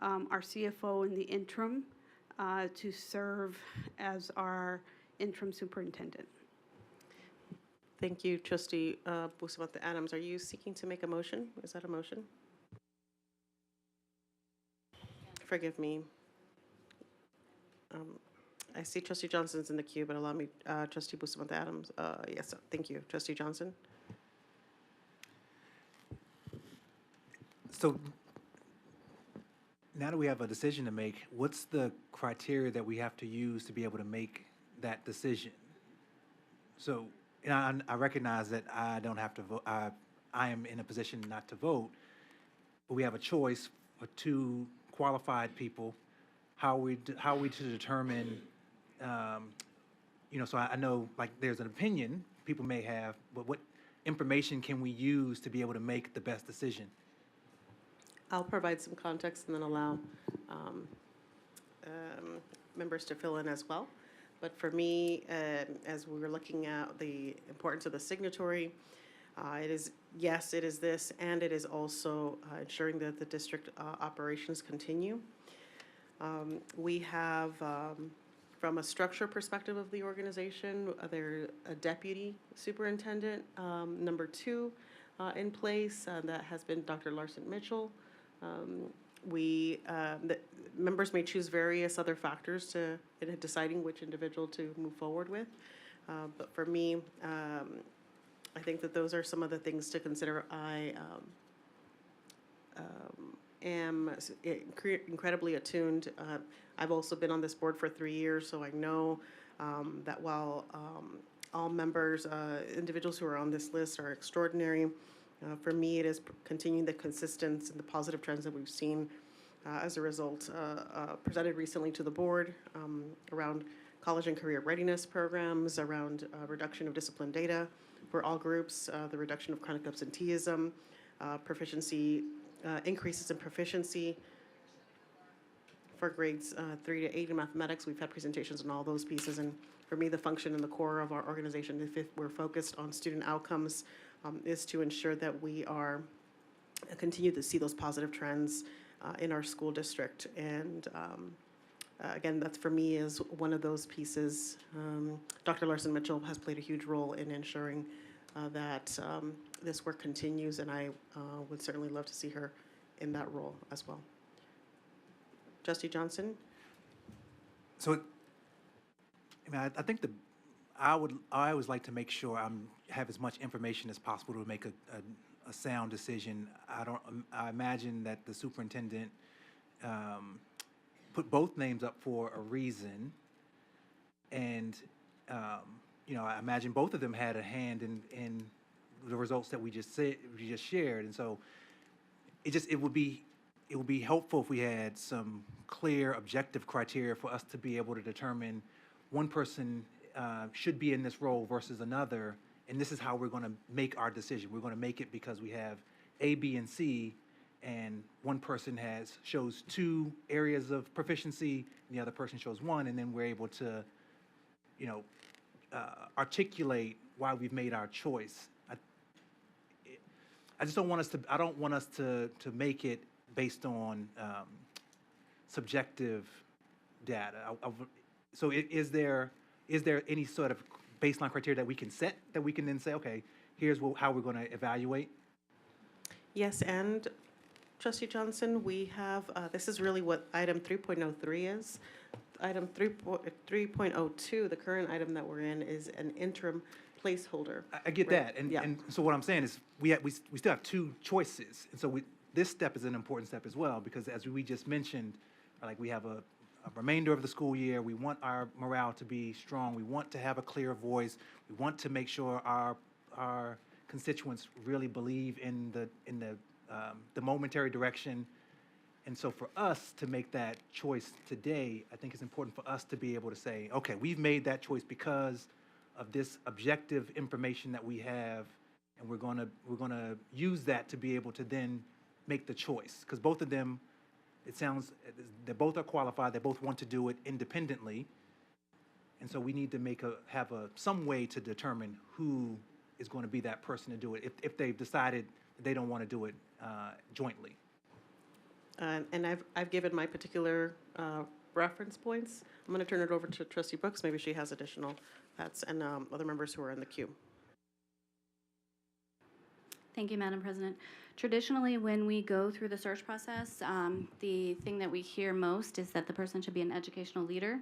our CFO in the interim to serve as our interim superintendent. Thank you, Trustee Bustamante Adams. Are you seeking to make a motion? Is that a motion? Forgive me. I see Trustee Johnson's in the queue, but allow me, Trustee Bustamante Adams. Yes, thank you. Trustee Johnson? So now that we have a decision to make, what's the criteria that we have to use to be able to make that decision? So, and I recognize that I don't have to vote. I am in a position not to vote, but we have a choice for two qualified people. How are we to determine? So I know like there's an opinion people may have, but what information can we use to be able to make the best decision? I'll provide some context and then allow members to fill in as well. But for me, as we were looking at the importance of the signatory, it is, yes, it is this, and it is also ensuring that the district operations continue. We have, from a structure perspective of the organization, there's a deputy superintendent, number 2 in place. That has been Dr. Larson Mitchell. The members may choose various other factors in deciding which individual to move forward with. But for me, I think that those are some of the things to consider. I am incredibly attuned. I've also been on this board for 3 years, so I know that while all members, individuals who are on this list are extraordinary, for me, it is continuing the consistency and the positive trends that we've seen as a result, presented recently to the board around college and career readiness programs, around reduction of discipline data for all groups, the reduction of chronic absenteeism, proficiency, increases in proficiency for grades 3 to 8 in mathematics. We've had presentations on all those pieces, and for me, the function and the core of our organization, if we're focused on student outcomes, is to ensure that we are continue to see those positive trends in our school district. And again, that's for me is one of those pieces. Dr. Larson Mitchell has played a huge role in ensuring that this work continues, and I would certainly love to see her in that role as well. Trustee Johnson? So, I mean, I think I always like to make sure have as much information as possible to make a sound decision. I imagine that the superintendent put both names up for a reason, and you know, I imagine both of them had a hand in the results that we just shared, and so it would be helpful if we had some clear, objective criteria for us to be able to determine one person should be in this role versus another, and this is how we're going to make our decision. We're going to make it because we have A, B, and C, and one person shows 2 areas of proficiency, and the other person shows 1, and then we're able to, you know, articulate why we've made our choice. I just don't want us to. I don't want us to make it based on subjective data. So is there any sort of baseline criteria that we can set that we can then say, okay, here's how we're going to evaluate? Yes, and Trustee Johnson, we have, this is really what item 3.03 is. Item 3.02, the current item that we're in, is an interim placeholder. I get Right. that, and, Yeah. and so what I'm saying is we still have 2 choices, and so this step is an important step as well, because as we just mentioned, like we have a remainder of the school year, we want our morale to be strong, we want to have a clear voice, we want to make sure our constituents really believe in the momentary direction. And so for us to make that choice today, I think it's important for us to be able to say, okay, we've made that choice because of this objective information that we have, and we're gonna use that to be able to then make the choice. Because both of them, it sounds, they both are qualified, they both want to do it independently. And so we need to have some way to determine who is going to be that person to do it if they've decided they don't want to do it jointly. And I've given my particular reference points. I'm going to turn it over to Trustee Brooks. Maybe she has additional thoughts, and other members who are in the queue. Thank you, Madam President. Traditionally, when we go through the search process, the thing that we hear most is that the person should be an educational leader.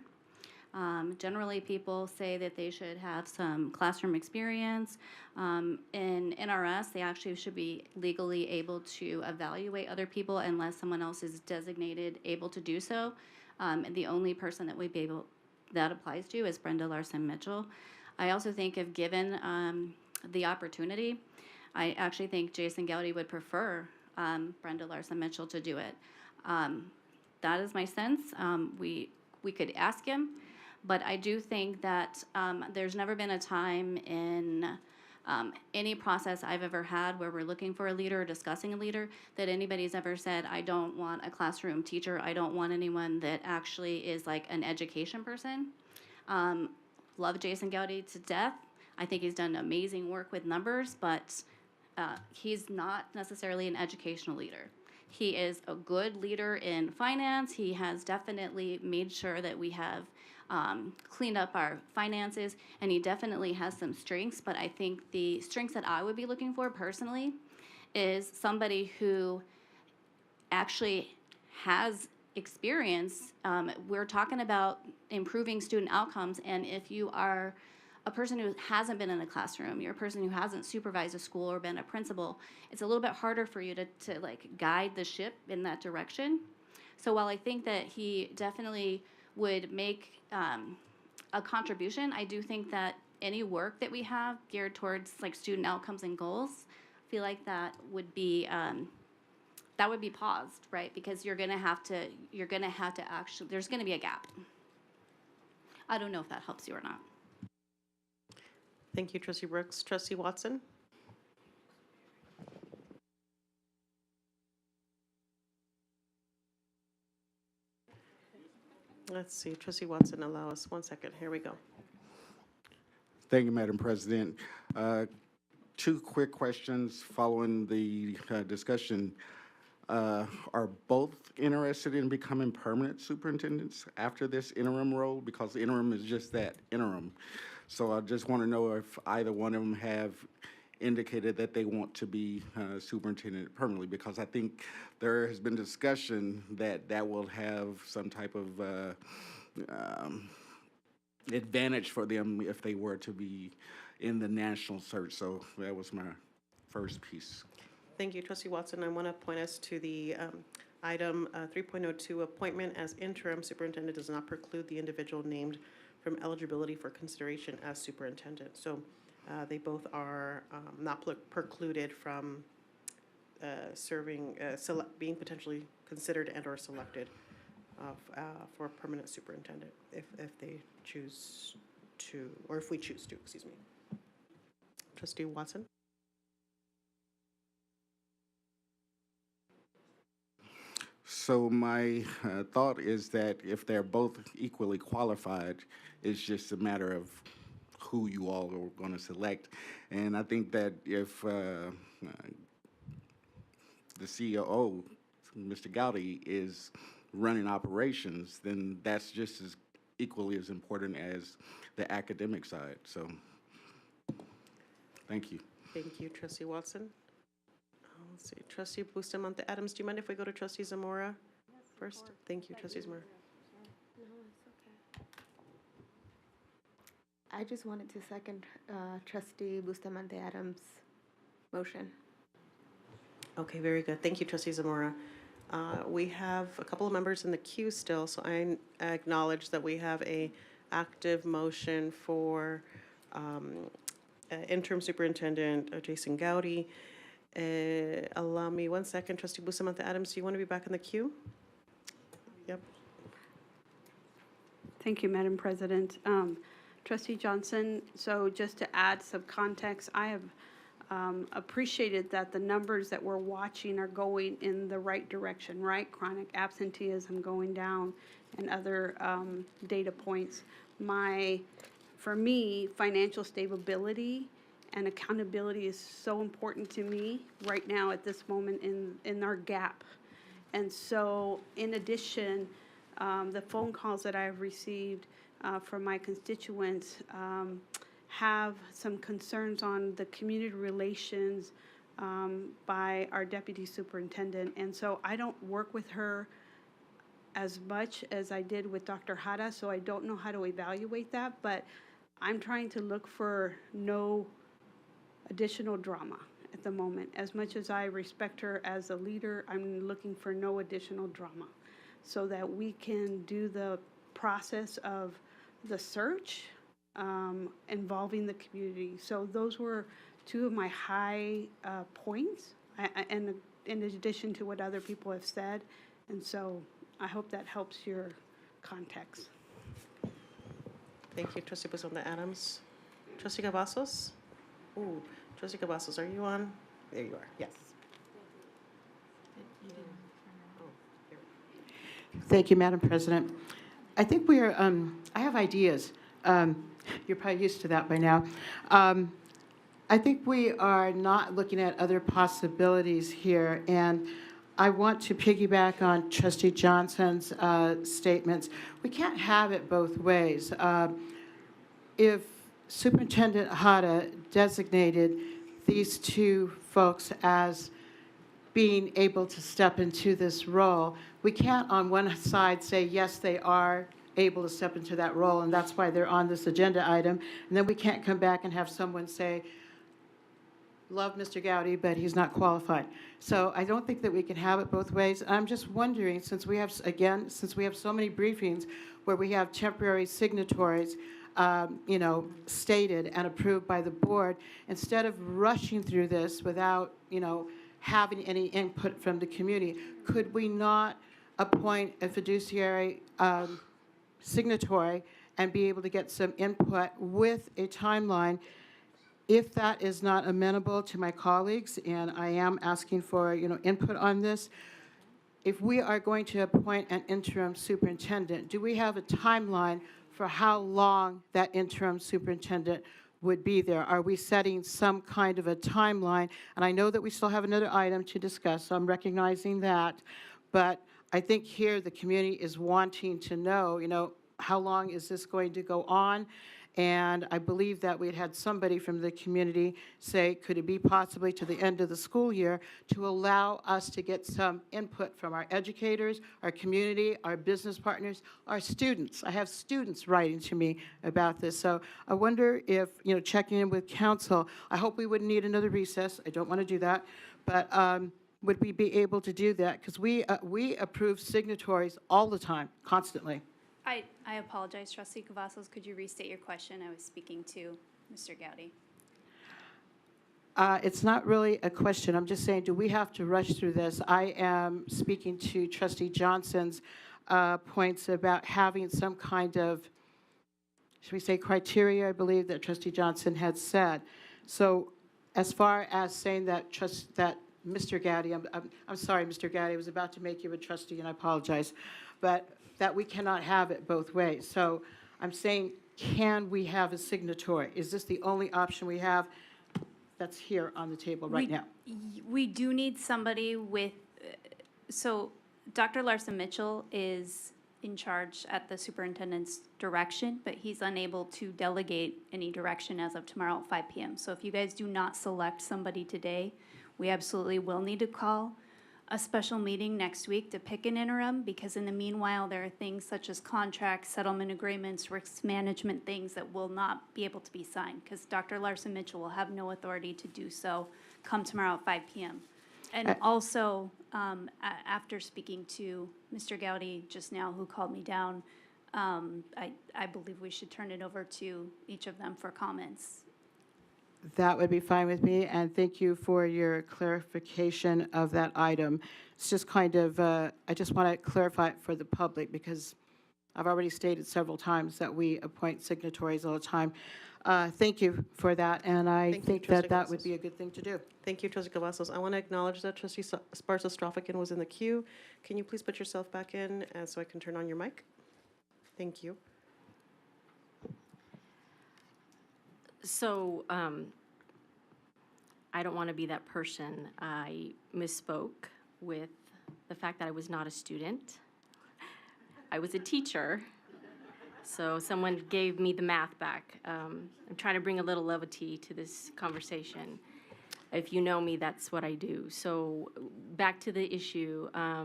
Generally, people say that they should have some classroom experience. In NRS, they actually should be legally able to evaluate other people unless someone else is designated able to do so. And the only person that that applies to is Brenda Larson Mitchell. I also think if given the opportunity, I actually think Jason Gowdy would prefer Brenda Larson Mitchell to do it. That is my sense. We could ask him. But I do think that there's never been a time in any process I've ever had where we're looking for a leader or discussing a leader that anybody's ever said, I don't want a classroom teacher. I don't want anyone that actually is like an education person. Love Jason Gowdy to death. I think he's done amazing work with numbers, but he's not necessarily an educational leader. He is a good leader in finance. He has definitely made sure that we have cleaned up our finances, and he definitely has some strengths, but I think the strengths that I would be looking for personally is somebody who actually has experience. We're talking about improving student outcomes, and if you are a person who hasn't been in a classroom, you're a person who hasn't supervised a school or been a principal, it's a little bit harder for you to like guide the ship in that direction. So while I think that he definitely would make a contribution, I do think that any work that we have geared towards like student outcomes and goals, I feel like that would be paused, right? Because you're gonna have to actually, there's gonna be a gap. I don't know if that helps you or not. Thank you, Trustee Brooks. Trustee Watson? Let's see, trustee Watson, allow us 1 second. Here we go. Thank you, Madam President. Two quick questions following the discussion. Are both interested in becoming permanent superintendents after this interim role? Because the interim is just that, interim. So I just want to know if either one of them have indicated that they want to be superintendent permanently, because I think there has been discussion that that will have some type of advantage for them if they were to be in the national search. So that was my first piece. Thank you, trustee Watson. I want to point us to the item 3.02, appointment as interim superintendent does not preclude the individual named from eligibility for consideration as superintendent. So they both are not precluded from serving, being potentially considered and or selected for permanent superintendent if they choose to, or if we choose to, excuse me. Trustee Watson? So my thought is that if they're both equally qualified, it's just a matter of who you all are going to select. And I think that if the COO, Mr. Gowdy, is running operations, then that's just as equally as important as the academic side. So thank you. Thank you, trustee Watson. Let's see, trustee Bustamante Adams, do you mind if we go to trustee Zamora first? Thank you, trustee Zamora. I just wanted to second trustee Bustamante Adams' motion. Okay, very good. Thank you, trustee Zamora. We have a couple of members in the queue still, so I acknowledge that we have a active motion for interim superintendent Jason Gowdy. Allow me 1 second, trustee Bustamante Adams, do you want to be back in the queue? Yep. Thank you, Madam President. Trustee Johnson, so just to add some context, I have appreciated that the numbers that we're watching are going in the right direction, right? Chronic absenteeism going down and other data points. For me, financial stability and accountability is so important to me right now at this moment in our gap. And so in addition, the phone calls that I have received from my constituents have some concerns on the community relations by our deputy superintendent. And so I don't work with her as much as I did with Dr. Hara, so I don't know how to evaluate that, but I'm trying to look for no additional drama at the moment. As much as I respect her as a leader, I'm looking for no additional drama so that we can do the process of the search involving the community. So those were two of my high points, and in addition to what other people have said. And so I hope that helps your context. Thank you, trustee Bustamante Adams. Trustee Cavazos? Ooh, trustee Cavazos, are you on? There you are, yes. Thank you, Madam President. I think we are, I have ideas. You're probably used to that by now. I think we are not looking at other possibilities here, and I want to piggyback on trustee Johnson's statements. We can't have it both ways. If Superintendent Hara designated these two folks as being able to step into this role, we can't on one side say, yes, they are able to step into that role, and that's why they're on this agenda item, and then we can't come back and have someone say, love Mr. Gowdy, but he's not qualified. So I don't think that we can have it both ways. I'm just wondering, since we have so many briefings where we have temporary signatories, stated and approved by the board, instead of rushing through this without, having any input from the community, could we not appoint a fiduciary signatory and be able to get some input with a timeline? If that is not amenable to my colleagues, and I am asking for, input on this, if we are going to appoint an interim superintendent, do we have a timeline for how long that interim superintendent would be there? Are we setting some kind of a timeline? And I know that we still have another item to discuss, so I'm recognizing that. But I think here the community is wanting to know, how long is this going to go on? And I believe that we had somebody from the community say, could it be possibly to the end of the school year to allow us to get some input from our educators, our community, our business partners, our students? I have students writing to me about this. So I wonder if, checking in with council, I hope we wouldn't need another recess. I don't want to do that. But would we be able to do that? Because we approve signatories all the time, constantly. I apologize, Trustee Cavazos. Could you restate your question? I was speaking to Mr. Gowdy. It's not really a question. I'm just saying, do we have to rush through this? I am speaking to Trustee Johnson's points about having some kind of, should we say, criteria, I believe that Trustee Johnson had said. So as far as saying that Mr. Gowdy, I'm sorry, Mr. Gowdy, I was about to make you a trustee, and I apologize, but that we cannot have it both ways. So I'm saying, can we have a signatory? Is this the only option we have that's here on the table right now? We do need somebody with, so Dr. Larson Mitchell is in charge at the superintendent's direction, but he's unable to delegate any direction as of tomorrow at 5 p.m. So if you guys do not select somebody today, we absolutely will need to call a special meeting next week to pick an interim, because in the meanwhile, there are things such as contracts, settlement agreements, risk management things that will not be able to be signed, because Dr. Larson Mitchell will have no authority to do so come tomorrow at 5 p.m. And also, after speaking to Mr. Gowdy just now, who called me down, I believe we should turn it over to each of them for comments. That would be fine with me, and thank you for your clarification of that item. It's just kind of, I just want to clarify it for the public, because I've already stated several times that we appoint signatories all the time. Thank you for that, and I think that that would be a good thing to do. Thank you, Trustee Cavazos. I want to acknowledge that Trustee Sparsa-Strofican was in the queue. Can you please put yourself back in so I can turn on your mic? Thank you. So I don't want to be that person. I misspoke with the fact that I was not a student. I was a teacher. So someone gave me the math back. I'm trying to bring a little levity to this conversation. If you know me, that's what I do. So back to the issue. I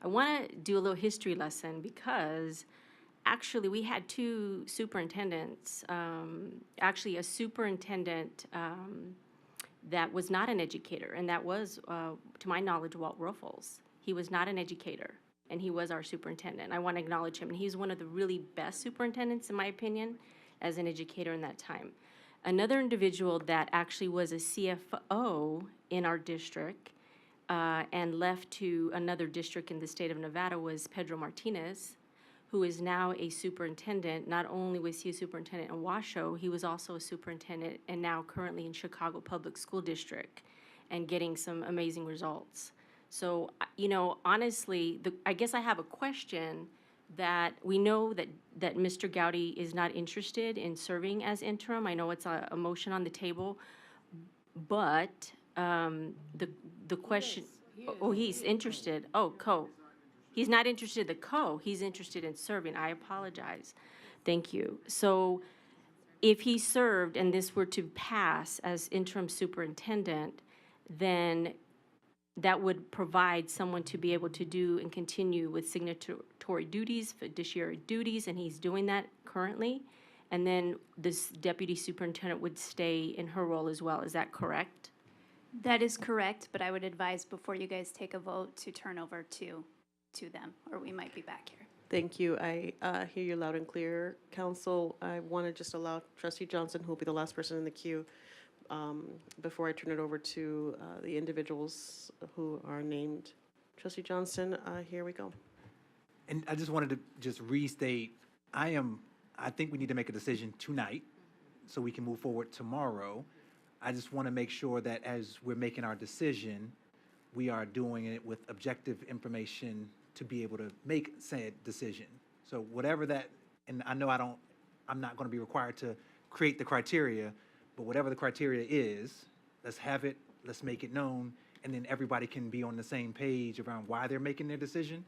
want to do a little history lesson, because actually, we had two superintendents, actually a superintendent that was not an educator, and that was, to my knowledge, Walt Ruffles. He was not an educator, and he was our superintendent. I want to acknowledge him, and he's one of the really best superintendents, in my opinion, as an educator in that time. Another individual that actually was a CFO in our district and left to another district in the state of Nevada was Pedro Martinez, who is now a superintendent. Not only was he a superintendent in Washoe, he was also a superintendent and now currently in Chicago Public School District and getting some amazing results. So, honestly, I guess I have a question that we know that Mr. Gowdy is not interested in serving as interim. I know it's a motion on the table, but the question, he's interested. Oh, He's not interested in the he's interested in serving. I apologize. Thank you. So if he served and this were to pass as interim superintendent, then that would provide someone to be able to do and continue with signatory duties, fiduciary duties, and he's doing that currently. And then this deputy superintendent would stay in her role as well. Is that correct? That is correct, but I would advise before you guys take a vote to turn over to them, or we might be back here. Thank you. I hear you loud and clear, Council. I want to just allow Trustee Johnson, who will be the last person in the queue, before I turn it over to the individuals who are named. Trustee Johnson, here we go. And I just wanted to just restate, I think we need to make a decision tonight so we can move forward tomorrow. I just want to make sure that as we're making our decision, we are doing it with objective information to be able to make said decision. So whatever that, and I know I'm not going to be required to create the criteria, but whatever the criteria is, let's have it, let's make it known, and then everybody can be on the same page around why they're making their decision,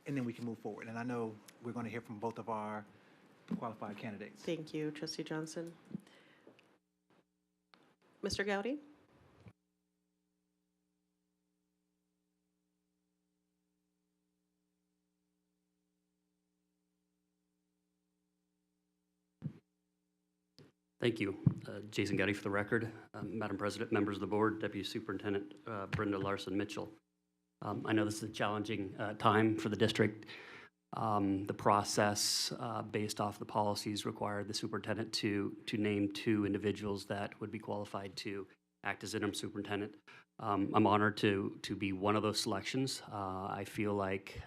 and then we can move forward. And I know we're going to hear from both of our qualified candidates. Thank you, Trustee Johnson. Mr. Gowdy? Thank you. Jason Gowdy for the record. Madam President, members of the board, Deputy Superintendent Brenda Larson Mitchell. I know this is a challenging time for the district. The process based off the policies required the superintendent to name 2 individuals that would be qualified to act as interim superintendent. I'm honored to be one of those selections. I feel like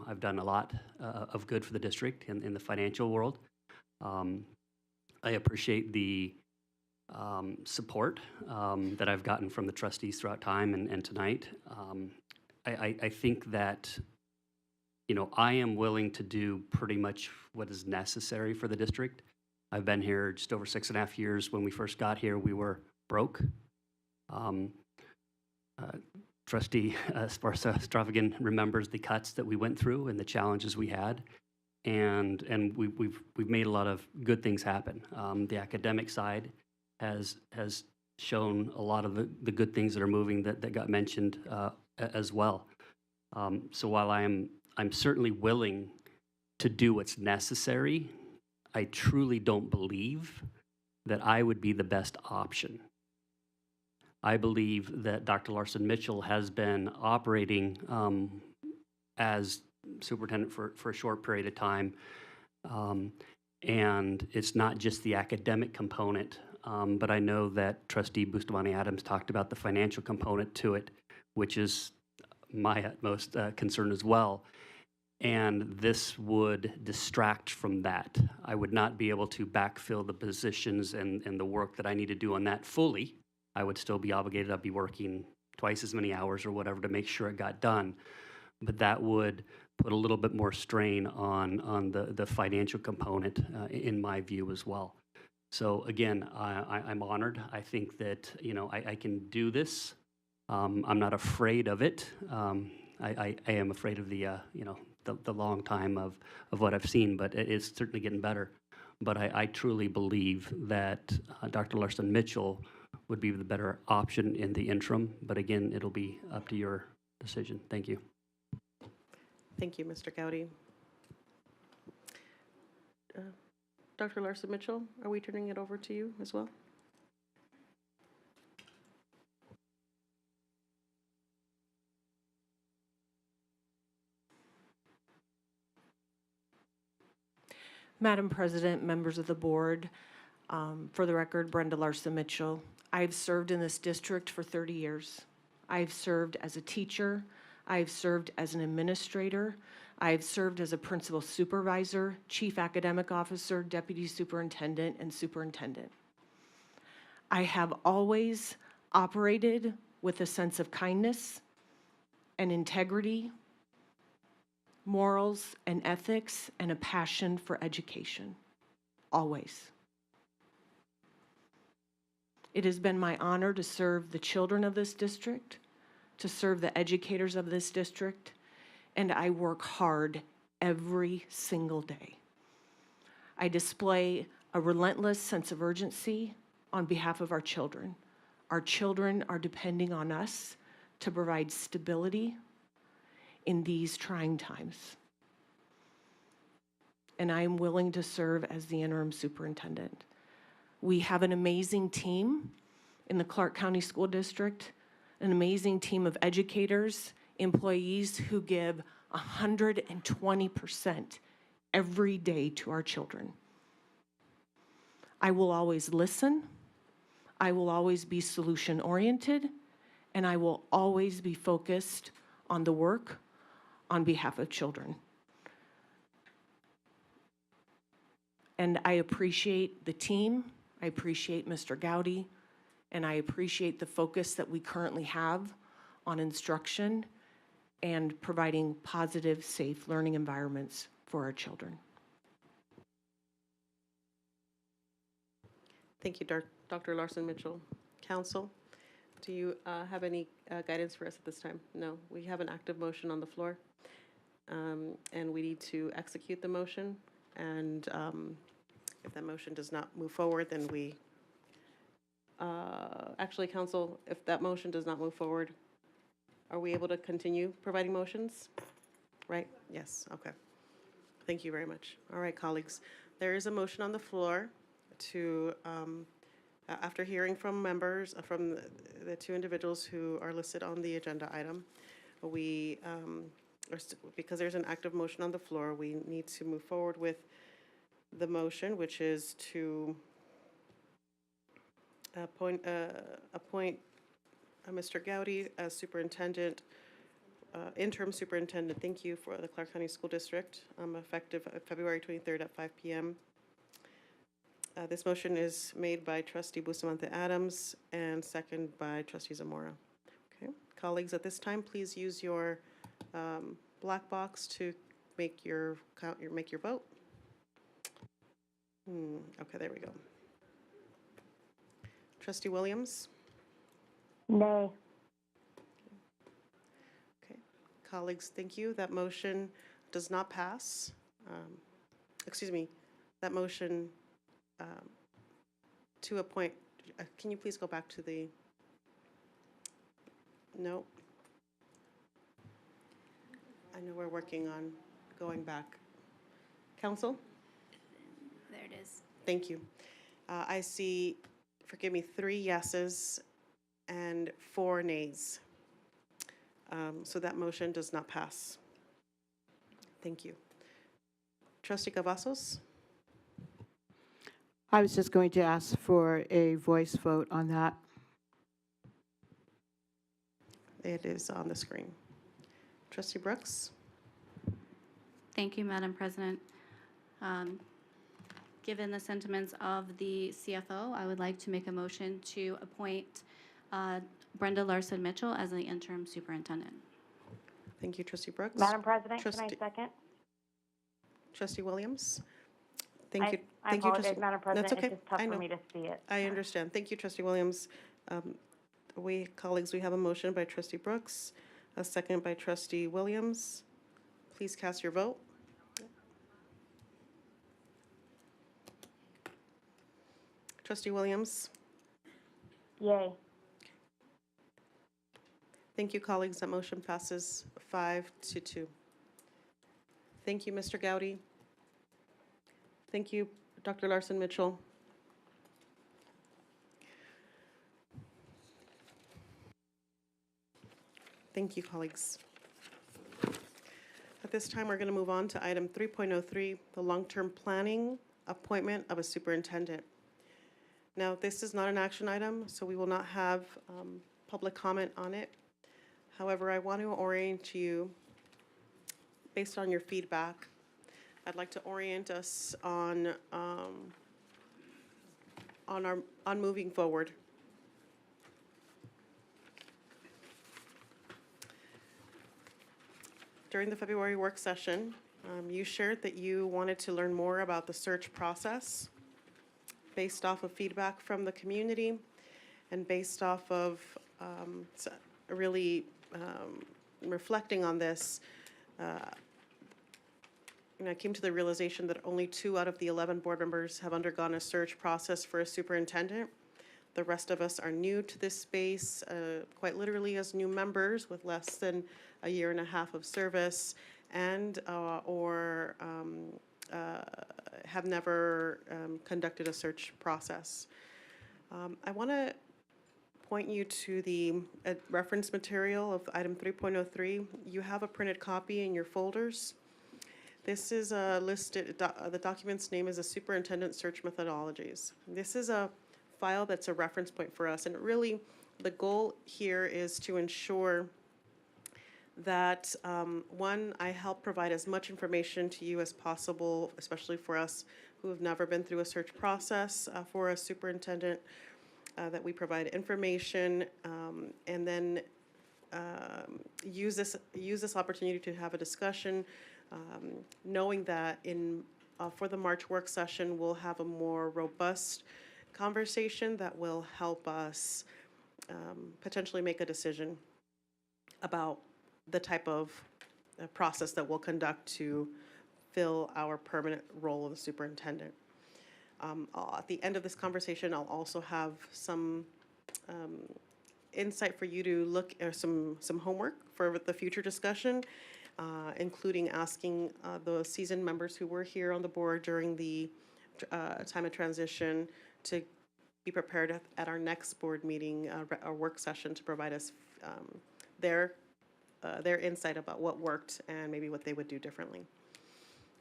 I've done a lot of good for the district in the financial world. I appreciate the support that I've gotten from the trustees throughout time and tonight. I think that, you know, I am willing to do pretty much what is necessary for the district. I've been here just over 6.5 years. When we first got here, we were broke. Trustee Stravagan remembers the cuts that we went through and the challenges we had. And we've made a lot of good things happen. The academic side has shown a lot of the good things that are moving that got mentioned as well. So while I'm certainly willing to do what's necessary, I truly don't believe that I would be the best option. I believe that Dr. Larson Mitchell has been operating as superintendent for a short period of time. And it's not just the academic component, but I know that Trustee Bustamante Adams talked about the financial component to it, which is my utmost concern as well. And this would distract from that. I would not be able to backfill the positions and the work that I need to do on that fully. I would still be obligated. I'd be working twice as many hours or whatever to make sure it got done. But that would put a little bit more strain on the financial component in my view as well. So again, I'm honored. I think that, you know, I can do this. I'm not afraid of it. I am afraid of the you know, the long time of what I've seen, but it's certainly getting better. But I truly believe that Dr. Larson Mitchell would be the better option in the interim. But again, it'll be up to your decision. Thank you. Thank you, Mr. Gowdy. Dr. Larson Mitchell, are we turning it over to you as well? Madam President, members of the board, for the record, Brenda Larson Mitchell. I've served in this district for 30 years. I've served as a teacher. I've served as an administrator. I've served as a principal supervisor, chief academic officer, deputy superintendent, and superintendent. I have always operated with a sense of kindness and integrity, morals and ethics, and a passion for education, always. It has been my honor to serve the children of this district, to serve the educators of this district, and I work hard every single day. I display a relentless sense of urgency on behalf of our children. Our children are depending on us to provide stability in these trying times. And I am willing to serve as the interim superintendent. We have an amazing team in the Clark County School District, an amazing team of educators, employees who give 120% every day to our children. I will always listen, I will always be solution-oriented, and I will always be focused on the work on behalf of children. And I appreciate the team, I appreciate Mr. Gowdy, and I appreciate the focus that we currently have on instruction and providing positive, safe learning environments for our children. Thank you, Dr. Larson Mitchell. Council, do you have any guidance for us at this time? No, we have an active motion on the floor, and we need to execute the motion. And if that motion does not move forward, then we, actually, Council, if that motion does not move forward, are we able to continue providing motions? Right? Yes, okay. Thank you very much. All right, colleagues. There is a motion on the floor to, after hearing from members, from the two individuals who are listed on the agenda item, we, because there's an active motion on the floor, we need to move forward with the motion, which is to appoint Mr. Gowdy as superintendent, interim superintendent, thank you, for the Clark County School District, effective February 23rd at 5 p.m. This motion is made by Trustee Bustamante Adams and second by Trustee Zamora. Okay, colleagues, at this time, please use your black box to make your vote. Okay, there we go. Trustee Williams? Nay. Okay, colleagues, thank you. That motion does not pass. Excuse me, that motion to appoint, can you please go back to the, no. I know we're working on going back. Council? There it is. Thank you. I see, forgive me, 3 yeses and 4 nays. So that motion does not pass. Thank you. Trustee Cavazos? I was just going to ask for a voice vote on that. It is on the screen. Trustee Brooks? Thank you, Madam President. Given the sentiments of the CFO, I would like to make a motion to appoint Brenda Larson Mitchell as the interim superintendent. Thank you, Trustee Brooks. Madam President, can I second? Trustee Williams? Thank you. I Thank you, apologize, Trustee. Madam President. That's okay. It's just tough I for know. me to see it. I understand. Thank you, Trustee Williams. Colleagues, we have a motion by Trustee Brooks, a second by Trustee Williams. Please cast your vote. Trustee Williams? Yay. Thank you, colleagues. That motion passes 5-2. Thank you, Mr. Gowdy. Thank you, Dr. Larson Mitchell. Thank you, colleagues. At this time, we're going to move on to item 3.03, the long-term planning appointment of a superintendent. Now, this is not an action item, so we will not have public comment on it. However, I want to orient you based on your feedback. I'd like to orient us on moving forward. During the February work session, you shared that you wanted to learn more about the search process based off of feedback from the community and based off of really reflecting on this. I came to the realization that only 2 out of the 11 board members have undergone a search process for a superintendent. The rest of us are new to this space, quite literally as new members with less than a year and a half of service, and or have never conducted a search process. I want to point you to the reference material of item 3.03. You have a printed copy in your folders. This is listed, the document's name is a Superintendent Search Methodologies. This is a file that's a reference point for us, and really the goal here is to ensure that, one, I help provide as much information to you as possible, especially for us who have never been through a search process for a superintendent, that we provide information, and then use this opportunity to have a discussion, knowing that for the March work session, we'll have a more robust conversation that will help us potentially make a decision about the type of process that we'll conduct to fill our permanent role of the superintendent. At the end of this conversation, I'll also have some insight for you to look, or some homework for the future discussion, including asking the seasoned members who were here on the board during the time of transition to be prepared at our next board meeting, our work session, to provide us their insight about what worked and maybe what they would do differently.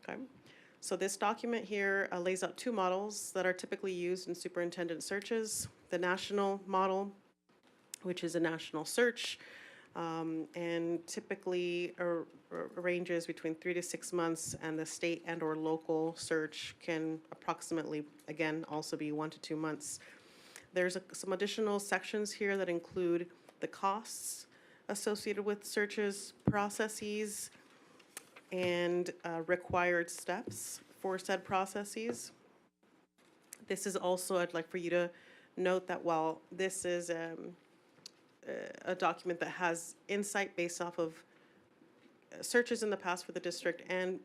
Okay. So this document here lays out two models that are typically used in superintendent searches. The national model, which is a national search, and typically ranges between 3 to 6 months, and the state and or local search can approximately, again, also be 1 to 2 months. There's some additional sections here that include the costs associated with searches, processes, and required steps for said processes. This is also, I'd like for you to note that while this is a document that has insight based off of searches in the past for the district and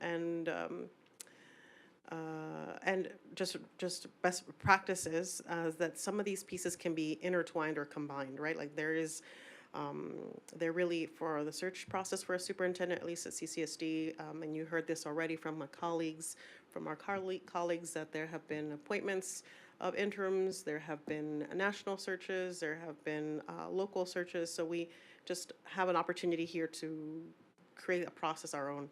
just best practices, that some of these pieces can be intertwined or combined, right? Like they're really, for the search process for a superintendent, at least at CCSD, and you heard this already from my colleagues, that there have been appointments of interims, there have been national searches, there have been local searches, so we just have an opportunity here to create a process our own.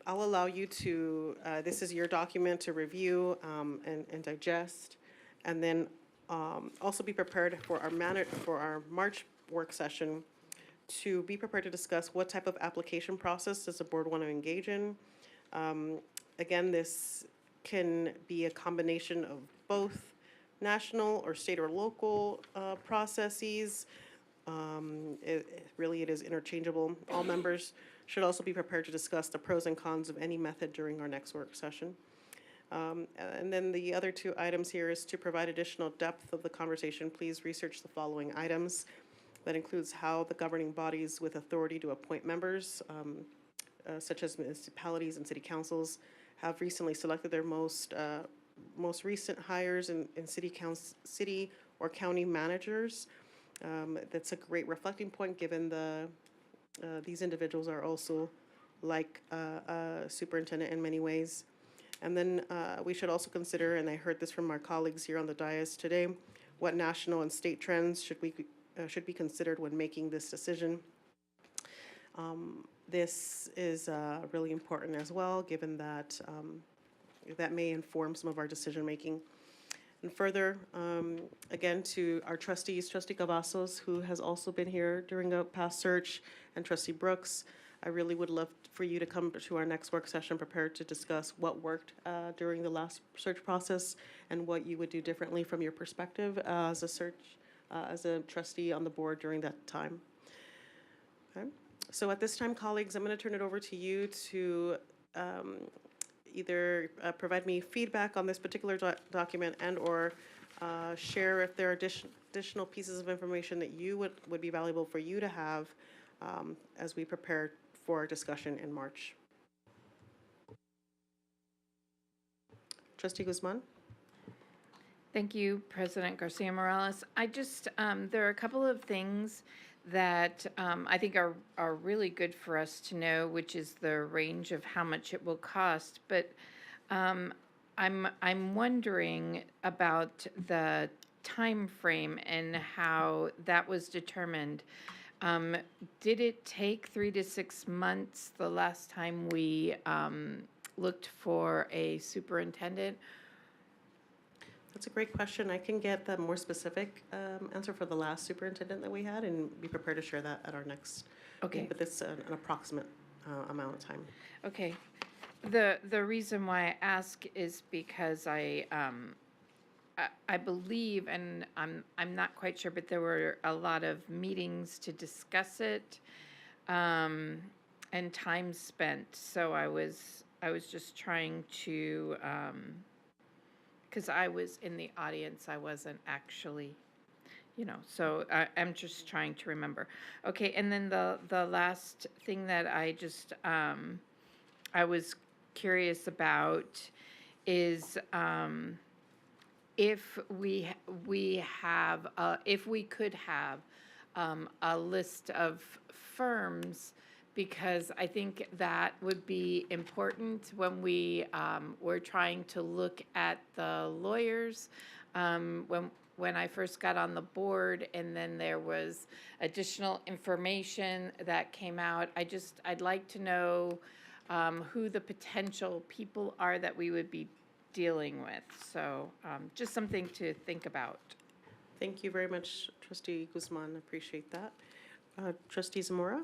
I'll allow you to, this is your document to review and digest, and then also be prepared for our March work session to be prepared to discuss what type of application process does the board want to engage in. Again, this can be a combination of both national or state or local processes. It is interchangeable. All members should also be prepared to discuss the pros and cons of any method during our next work session. And then the other two items here is to provide additional depth of the conversation. Please research the following items. That includes how the governing bodies with authority to appoint members, such as municipalities and city councils, have recently selected their most recent hires in city or county managers. That's a great reflecting point, given these individuals are also like a superintendent in many ways. And then we should also consider, and I heard this from our colleagues here on the dais today, what national and state trends should be considered when making this decision. This is really important as well, given that that may inform some of our decision making. And further, again, to our trustees, Trustee Cavazos, who has also been here during a past search, and Trustee Brooks, I really would love for you to come to our next work session prepared to discuss what worked during the last search process and what you would do differently from your perspective as a trustee on the board during that time. Okay. So at this time, colleagues, I'm going to turn it over to you to either provide me feedback on this particular document and or share if there are additional pieces of information that you would be valuable for you to have as we prepare for our discussion in March. Trustee Guzman. Thank you, President Garcia Morales. I just, there are a couple of things that I think are really good for us to know, which is the range of how much it will cost. But I'm wondering about the time frame and how that was determined. Did it take 3 to 6 months the last time we looked for a superintendent? That's a great question. I can get the more specific answer for the last superintendent that we had and be prepared to share that at our next meeting, but it's an approximate amount of time. Okay. The reason why I ask is because I I believe, and I'm not quite sure, but there were a lot of meetings to discuss it, and time spent. So I was just trying to, because I was in the audience, I wasn't actually, so I'm just trying to remember. Okay, and then the last thing that I just, I was curious about is, if we have, if we could have a list of firms, because I think that would be important when we're trying to look at the lawyers. When I first got on the board, and then there was additional information that came out, I'd like to know who the potential people are that we would be dealing with. So just something to think about. Thank you very much, Trustee Guzman. Appreciate that. Trustee Zamora?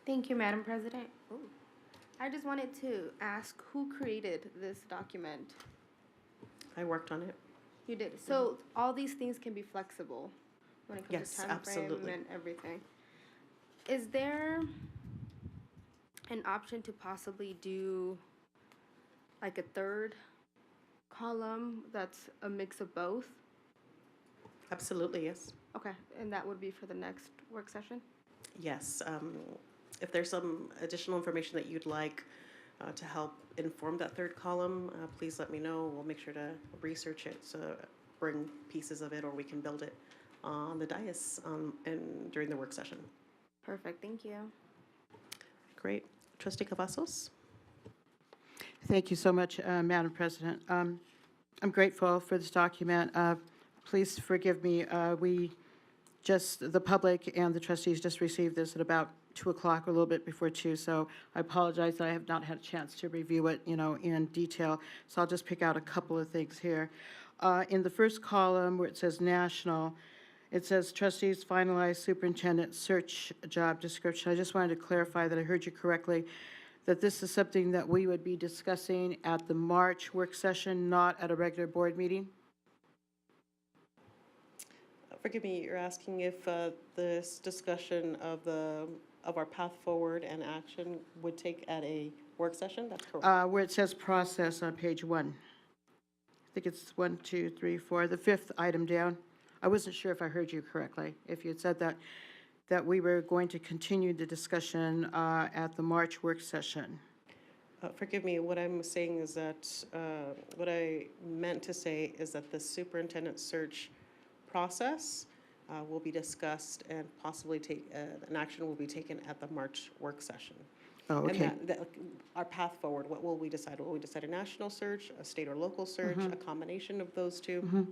Thank you, Madam President. I just wanted to ask who created this document? I worked on it. You did. So all these things can be flexible when it comes Yes, to time frame absolutely. and everything. Is there an option to possibly do like a third column that's a mix of both? Absolutely, yes. Okay, and that would be for the next work session? Yes. If there's some additional information that you'd like to help inform that third column, please let me know. We'll make sure to research it, so bring pieces of it, or we can build it on the dais and during the work session. Perfect, thank you. Great. Trustee Cavazos? Thank you so much, Madam President. I'm grateful for this document. Please forgive me. The public and the trustees just received this at about 2 o'clock, or a little bit before 2, so I apologize that I have not had a chance to review it, in detail. So I'll just pick out a couple of things here. In the first column where it says national, it says trustees finalize superintendent search job description. I just wanted to clarify that I heard you correctly, that this is something that we would be discussing at the March work session, not at a regular board meeting? Forgive me, you're asking if this discussion of our path forward and action would take at a work session? That's correct. Where it says process on page 1. I think it's 1, 2, 3, 4, the 5th item down. I wasn't sure if I heard you correctly. If you had said that we were going to continue the discussion at the March work session. Forgive me, what I'm saying is that, what I meant to say is that the superintendent search process will be discussed and possibly an action will be taken at the March work session. Oh, okay. And that our path forward, what will we decide? Will we decide a national search, a state or local search, a combination of those two?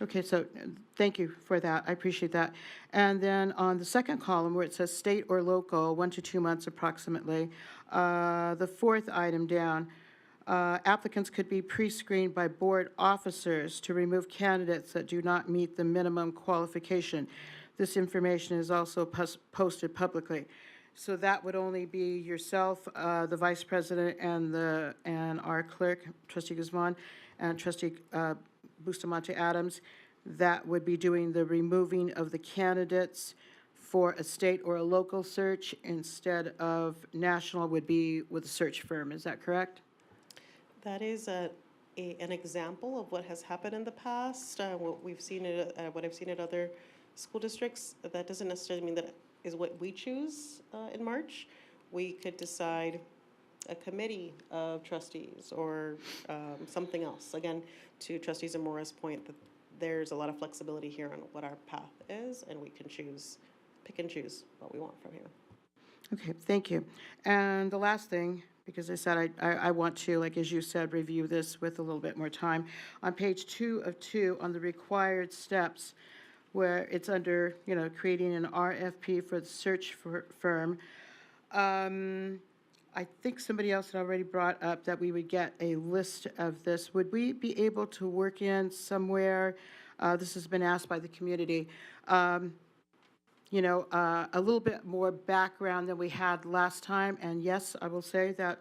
Okay, so thank you for that. I appreciate that. And then on the second column where it says state or local, 1 to 2 months approximately, the 4th item down, applicants could be pre-screened by board officers to remove candidates that do not meet the minimum qualification. This information is also posted publicly. So that would only be yourself, the vice president, and our clerk, Trustee Guzman, and Trustee Bustamante Adams, that would be doing the removing of the candidates for a state or a local search instead of national would be with a search firm. Is that correct? That is an example of what has happened in the past, what we've seen what I've seen at other school districts. That doesn't necessarily mean that is what we choose in March. We could decide a committee of trustees or something else. Again, to Trustee Zamora's point, that there's a lot of flexibility here on what our path is, and we can pick and choose what we want from here. Okay, thank you. And the last thing, because I said I want to, like as you said, review this with a little bit more time. On page 2 of 2, on the required steps, where it's under, creating an RFP for the search firm, I think somebody else had already brought up that we would get a list of this. Would we be able to work in somewhere, this has been asked by the community, a little bit more background than we had last time? And yes, I will say that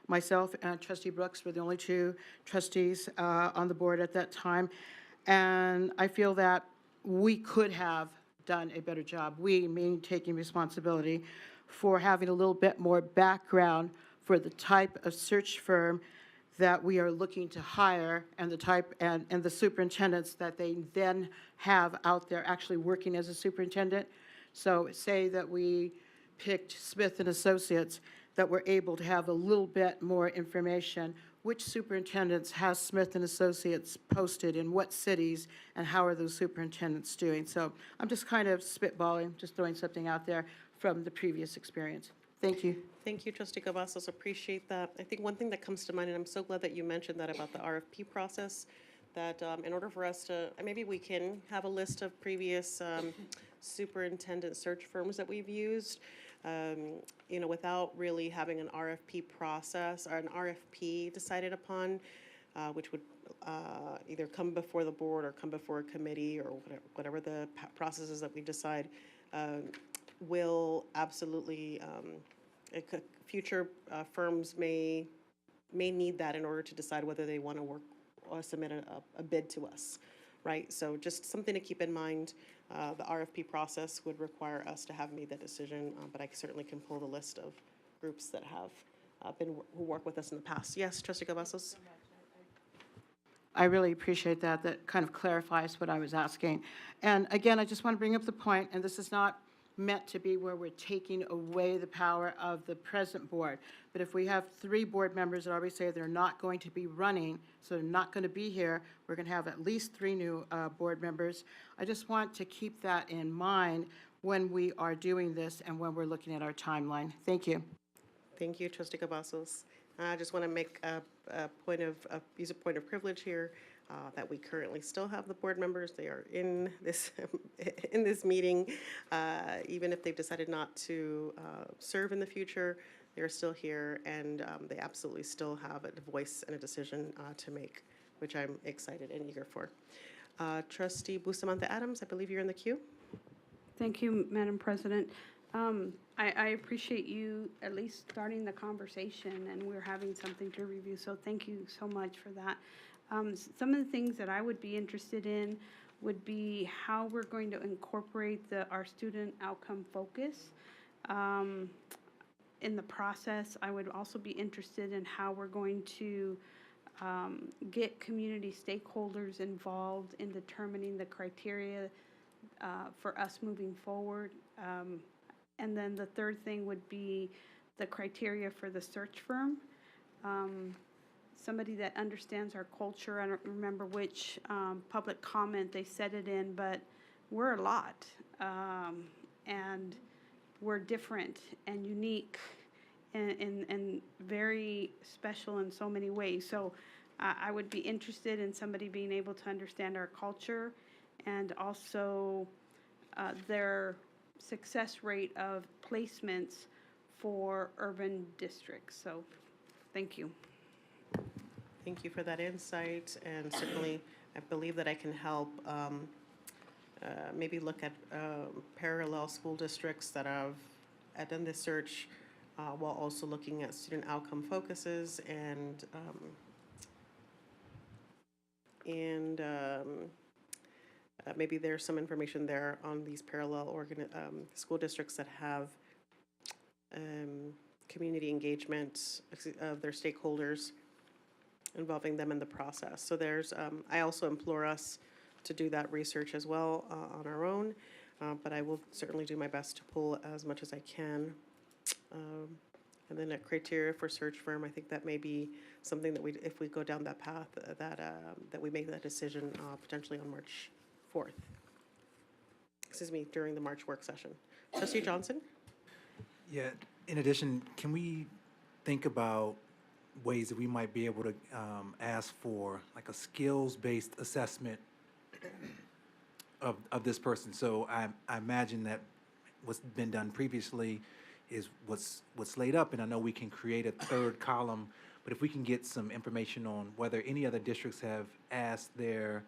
Myself and Trustee Brooks were the only two trustees on the board at that time. And I feel that we could have done a better job, we meaning taking responsibility for having a little bit more background for the type of search firm that we are looking to hire and the type and the superintendents that they then have out there actually working as a superintendent. So say that we picked Smith and Associates, that we're able to have a little bit more information. Which superintendents has Smith and Associates posted in what cities, and how are those superintendents doing? So I'm just kind of spitballing, just throwing something out there from the previous experience. Thank you. Thank you, Trustee Cavazos. Appreciate that. I think one thing that comes to mind, and I'm so glad that you mentioned that about the RFP process, that in order for us to, maybe we can have a list of previous superintendent search firms that we've used, you know, without really having an RFP process or an RFP decided upon, which would either come before the board or come before a committee or whatever the processes that we decide, will absolutely, future firms may need that in order to decide whether they want to work or submit a bid to us, right? So just something to keep in mind. The RFP process would require us to have made that decision, but I certainly can pull the list of groups that have who work with us in the past. Yes, Trustee Cavazos? I really appreciate that. That kind of clarifies what I was asking. And again, I just want to bring up the point, and this is not meant to be where we're taking away the power of the present board. But if we have 3 board members that already say they're not going to be running, so they're not going to be here, we're going to have at least 3 new board members. I just want to keep that in mind when we are doing this and when we're looking at our timeline. Thank you. Thank you, Trustee Cavazos. I just want to make use a point of privilege here. That we currently still have the board members. They are in this in this meeting. Even if they've decided not to serve in the future, they are still here, and they absolutely still have a voice and a decision to make, which I'm excited and eager for. Trustee Bustamante Adams, I believe you're in the queue. Thank you, Madam President. I appreciate you at least starting the conversation, and we're having something to review, so thank you so much for that. Some of the things that I would be interested in would be how we're going to incorporate our student outcome focus in the process. I would also be interested in how we're going to get community stakeholders involved in determining the criteria for us moving forward. And then the third thing would be the criteria for the search firm. Somebody that understands our culture. I don't remember which public comment they said it in, but we're a lot. And we're different and unique and very special in so many ways. So I would be interested in somebody being able to understand our culture and also their success rate of placements for urban districts. So thank you. Thank you for that insight, and certainly I believe that I can help maybe look at parallel school districts that have done this search while also looking at student outcome focuses and maybe there's some information there on these parallel school districts that have community engagement of their stakeholders, involving them in the process. So there's, I also implore us to do that research as well on our own, but I will certainly do my best to pull as much as I can. And then a criteria for search firm, I think that may be something that if we go down that path, that we make that decision potentially on March 4th. Excuse me, during the March work session. Trustee Johnson? Yeah, in addition, can we think about ways that we might be able to ask for like a skills-based assessment of this person? So I imagine that what's been done previously is what's laid up, and I know we can create a third column, but if we can get some information on whether any other districts have asked their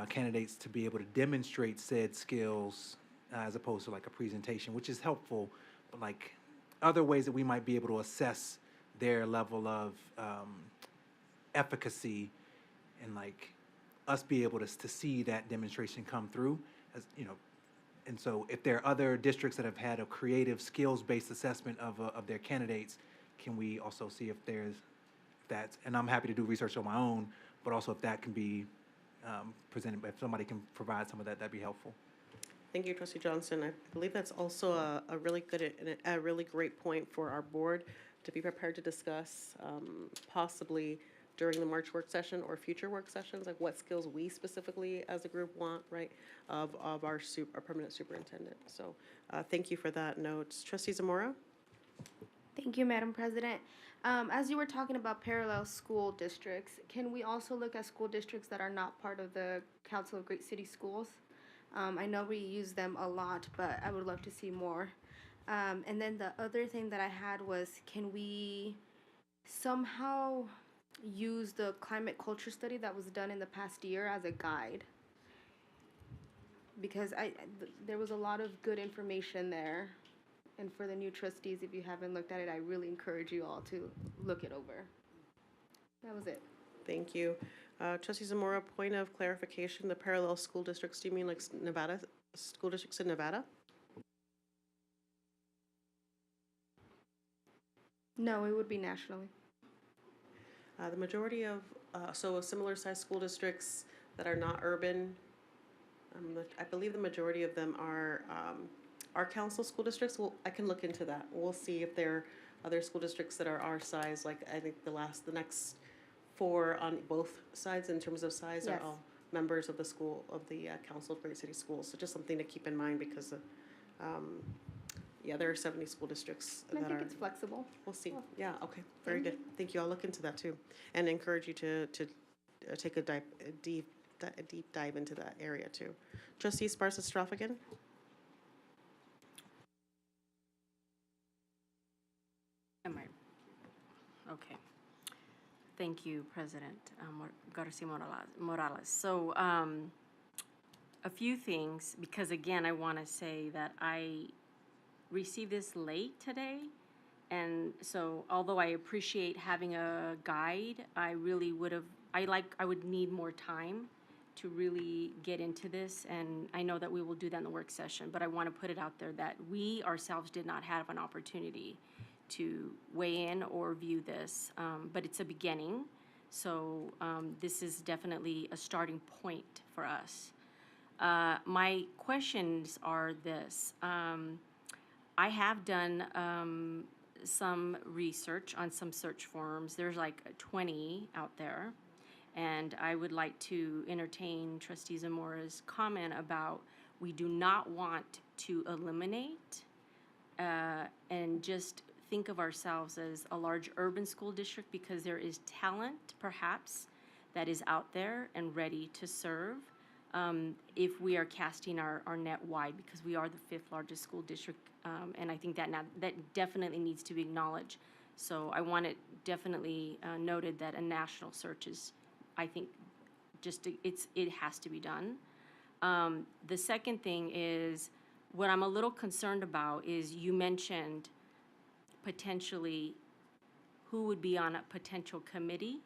candidates to be able to demonstrate said skills as opposed to like a presentation, which is helpful, but like other ways that we might be able to assess their level of efficacy and like us be able to see that demonstration come through, as you know. And so if there are other districts that have had a creative skills-based assessment of their candidates, can we also see if there's that? And I'm happy to do research on my own, but also if that can be presented, if somebody can provide some of that, that'd be helpful. Thank you, Trustee Johnson. I believe that's also a really good and a really great point for our board to be prepared to discuss, possibly during the March work session or future work sessions, like what skills we specifically as a group want, right, of our permanent superintendent. So thank you for that note. Trustee Zamora? Thank you, Madam President. As you were talking about parallel school districts, can we also look at school districts that are not part of the Council of Great City Schools? I know we use them a lot, but I would love to see more. And then the other thing that I had was, can we somehow use the climate culture study that was done in the past year as a guide? Because there was a lot of good information there. And for the new trustees, if you haven't looked at it, I really encourage you all to look it over. That was it. Thank you. Trustee Zamora, point of clarification, the parallel school districts, do you mean like Nevada, school districts in Nevada? No, it would be nationally. The majority of, so similar sized school districts that are not urban, I believe the majority of them are our council school districts. Well, I can look into that. We'll see if there are other school districts that are our size, like I think the next 4 on both sides in terms of size Yes. are all members of the school, of the Council of Great City Schools. So just something to keep in mind because, yeah, there are 70 school districts I that think are. it's flexible. We'll see. Yeah, okay, very Thank good. Thank you. I'll look into that too. And encourage you to take a deep dive into that area too. Trustee Sparsa-Stroffigan? Am I? Okay. Thank you, President Garcia Morales. So a few things, because again, I want to say that I received this late today. And so although I appreciate having a guide, I really I would need more time to really get into this. And I know that we will do that in the work session, but I want to put it out there that we ourselves did not have an opportunity to weigh in or view this, but it's a beginning. So this is definitely a starting point for us. My questions are this. I have done some research on some search forums. There's like 20 out there. And I would like to entertain Trustee Zamora's comment about we do not want to eliminate and just think of ourselves as a large urban school district because there is talent, perhaps, that is out there and ready to serve if we are casting our net wide because we are the 5th largest school district. And I think that definitely needs to be acknowledged. So I want it definitely noted that a national search is, I think, it has to be done. The second thing is, what I'm a little concerned about is you mentioned potentially who would be on a potential committee.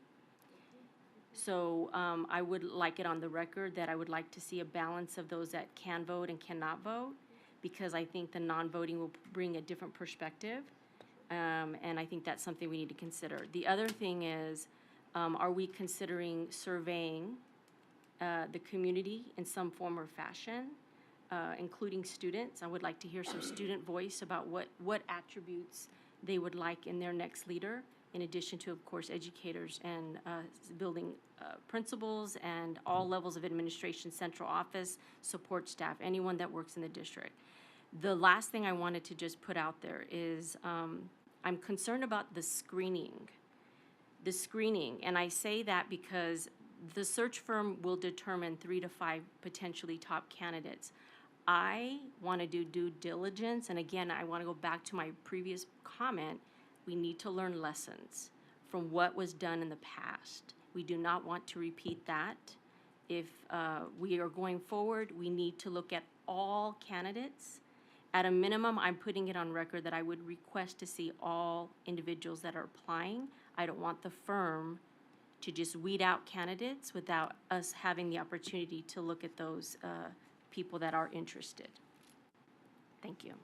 So I would like it on the record that I would like to see a balance of those that can vote and cannot vote, because I think the non-voting will bring a different perspective. And I think that's something we need to consider. The other thing is, are we considering surveying the community in some form or fashion, including students? I would like to hear some student voice about what attributes they would like in their next leader, in addition to, of course, educators and building principals and all levels of administration, central office, support staff, anyone that works in the district. The last thing I wanted to just put out there is I'm concerned about the screening. The screening, and I say that because the search firm will determine 3 to 5 potentially top candidates. I want to do due diligence, and again, I want to go back to my previous comment. We need to learn lessons from what was done in the past. We do not want to repeat that. If we are going forward, we need to look at all candidates At a minimum, I'm putting it on record that I would request to see all individuals that are applying. I don't want the firm to just weed out candidates without us having the opportunity to look at those people that are interested. Thank you.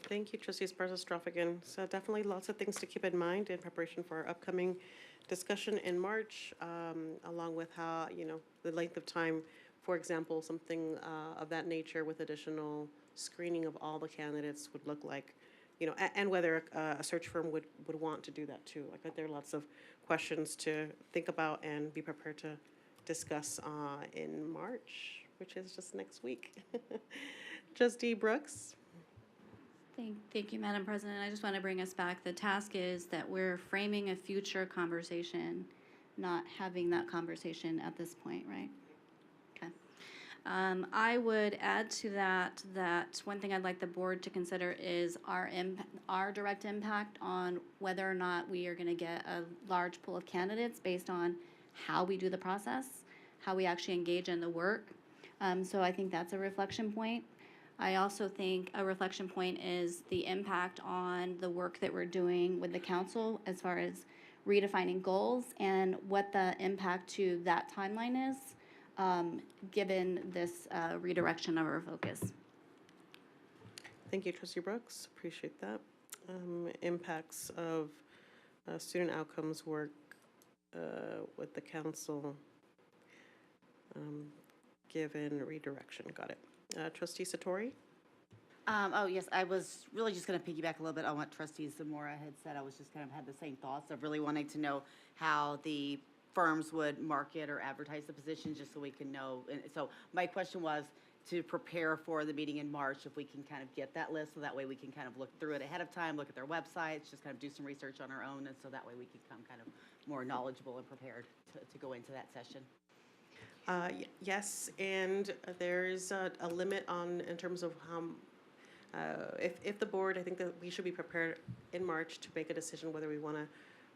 Thank you, Trustee Esparza-Strophigan. So definitely lots of things to keep in mind in preparation for our upcoming discussion in March, along with how, the length of time, for example, something of that nature with additional screening of all the candidates would look like, and whether a search firm would want to do that too. Like, there are lots of questions to think about and be prepared to discuss in March, which is just next week. Trustee Brooks? Thank you, Madam President. I just want to bring us back. The task is that we're framing a future conversation, not having that conversation at this point, right? Okay. I would add to that one thing I'd like the board to consider is our direct impact on whether or not we are going to get a large pool of candidates based on how we do the process, how we actually engage in the work. So I think that's a reflection point. I also think a reflection point is the impact on the work that we're doing with the council as far as redefining goals and what the impact to that timeline is, given this redirection of our focus. Thank you, Trustee Brooks. Appreciate that. Impacts of student outcomes work with the council, given redirection. Got it. Trustee Satori? Oh, yes, I was really just going to piggyback a little bit on what Trustee Zamora had said. I was just kind of had the same thoughts of really wanting to know how the firms would market or advertise the position, just so we can know. And so my question was to prepare for the meeting in March, if we can kind of get that list, so that way we can kind of look through it ahead of time, look at their websites, just kind of do some research on our own, and so that way we can come kind of more knowledgeable and prepared to go into that session. Yes, and there's a limit in terms of how, if the board, I think that we should be prepared in March to make a decision whether we want to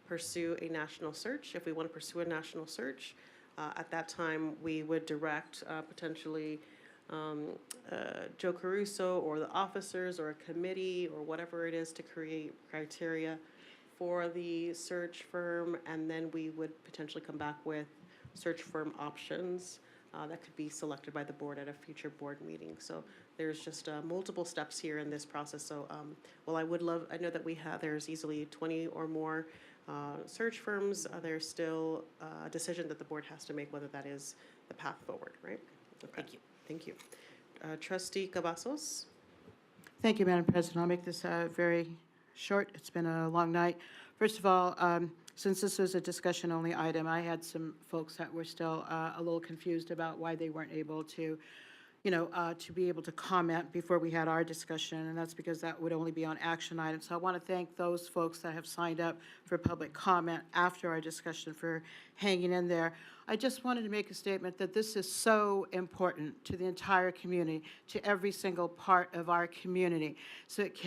pursue a national search. If we want to pursue a national search, at that time we would direct potentially Joe Caruso or the officers or a committee or whatever it is to create criteria for the search firm, and then we would potentially come back with search firm options that could be selected by the board at a future board meeting. So there's just multiple steps here in this process. So while I know that there's easily 20 or more search firms, there's still a decision that the board has to make whether that is the path forward, right? Okay. Thank you. Thank you. Trustee Cavazos? Thank you, Madam President. I'll make this very short. It's been a long night. First of all, since this was a discussion-only item, I had some folks that were still a little confused about why they weren't able to, to be able to comment before we had our discussion, and that's because that would only be on action items. So I want to thank those folks that have signed up for public comment after our discussion for hanging in there. I just wanted to make a statement that this is so important to the entire community, to every single part of our community. So it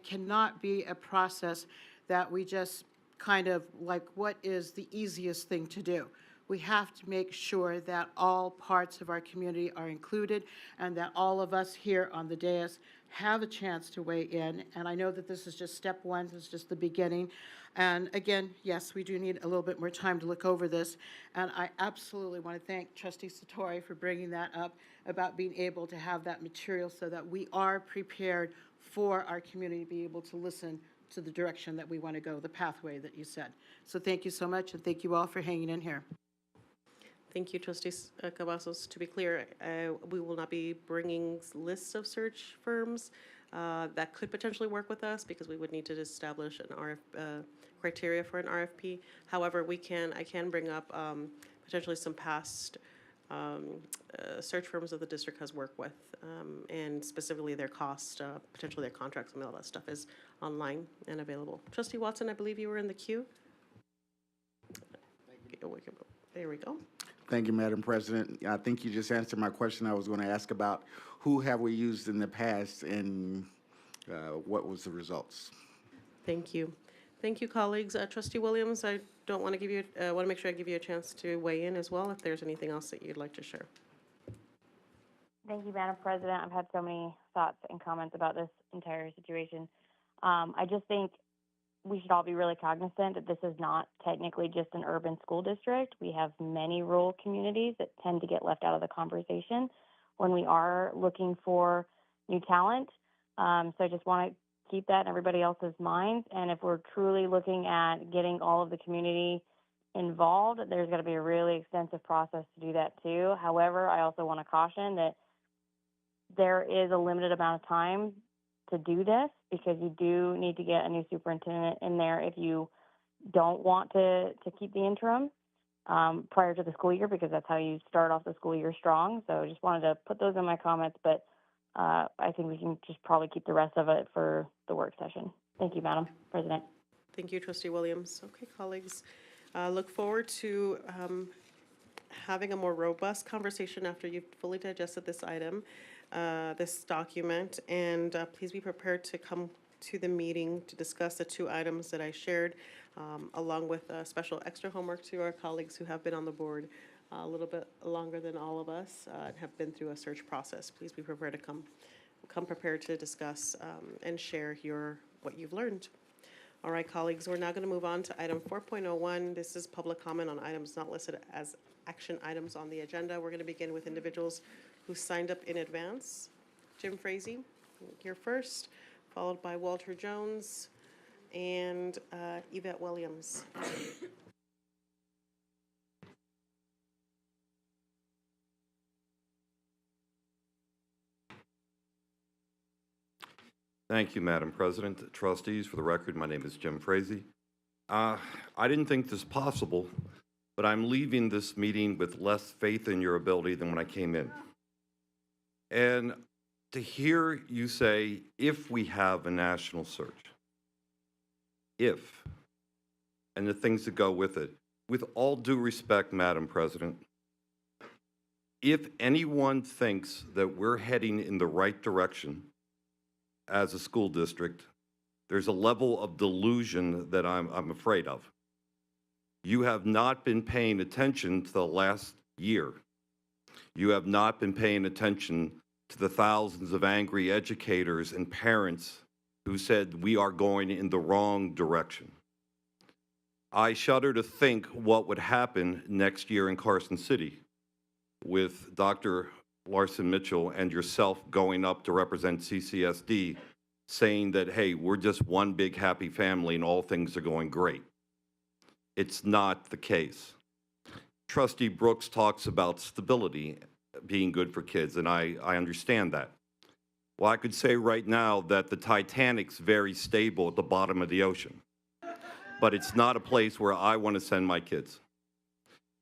cannot be a process that we just kind of like, what is the easiest thing to do? We have to make sure that all parts of our community are included and that all of us here on the dais have a chance to weigh in. And I know that this is just step one, this is just the beginning. And again, yes, we do need a little bit more time to look over this. And I absolutely want to thank Trustee Satori for bringing that up about being able to have that material so that we are prepared for our community to be able to listen to the direction that we want to go, the pathway that you said. So thank you so much, and thank you all for hanging in here. Thank you, Trustee Cavazos. To be clear, we will not be bringing lists of search firms that could potentially work with us, because we would need to establish an criteria for an RFP. However, I can bring up potentially some past search firms that the district has worked with, and specifically their cost, potentially their contracts, and all that stuff is online and available. Trustee Watson, I believe you were in the queue. There we go. Thank you, Madam President. I think you just answered my question I was going to ask about who have we used in the past and what was the results. Thank you. Thank you, colleagues. Trustee Williams, I don't want to give you, want to make sure I give you a chance to weigh in as well if there's anything else that you'd like to share. Thank you, Madam President. I've had so many thoughts and comments about this entire situation. I just think we should all be really cognizant that this is not technically just an urban school district. We have many rural communities that tend to get left out of the conversation when we are looking for new talent. So I just want to keep that in everybody else's minds. And if we're truly looking at getting all of the community involved, there's got to be a really extensive process to do that too. However, I also want to caution that there is a limited amount of time to do this because you do need to get a new superintendent in there if you don't want to keep the interim prior to the school year, because that's how you start off the school year strong. So I just wanted to put those in my comments, but I think we can just probably keep the rest of it for the work session. Thank you, Madam President. Thank you, Trustee Williams. Okay, colleagues, look forward to having a more robust conversation after you've fully digested this item, this document, and please be prepared to come to the meeting to discuss the two items that I shared, along with special extra homework to our colleagues who have been on the board a little bit longer than all of us and have been through a search process. Please be prepared to come prepared to discuss and share what you've learned. All right, colleagues, we're now going to move on to item 4.01. This is public comment on items not listed as action items on the agenda. We're going to begin with individuals who signed up in advance. Jim Frazee, you're first, followed by Walter Jones and Yvette Williams. Thank you, Madam President. Trustees, for the record, my name is Jim Frazee. I didn't think this possible, but I'm leaving this meeting with less faith in your ability than when I came in. And to hear you say, if we have a national search, if, and the things that go with it, with all due respect, Madam President, if anyone thinks that we're heading in the right direction as a school district, there's a level of delusion that I'm afraid of. You have not been paying attention to the last year. You have not been paying attention to the thousands of angry educators and parents who said we are going in the wrong direction. I shudder to think what would happen next year in Carson City with Dr. Larson Mitchell and yourself going up to represent CCSD, saying that, hey, we're just one big happy family and all things are going great. It's not the case. Trustee Brooks talks about stability being good for kids, and I understand that. Well, I could say right now that the Titanic's very stable at the bottom of the ocean, but it's not a place where I want to send my kids.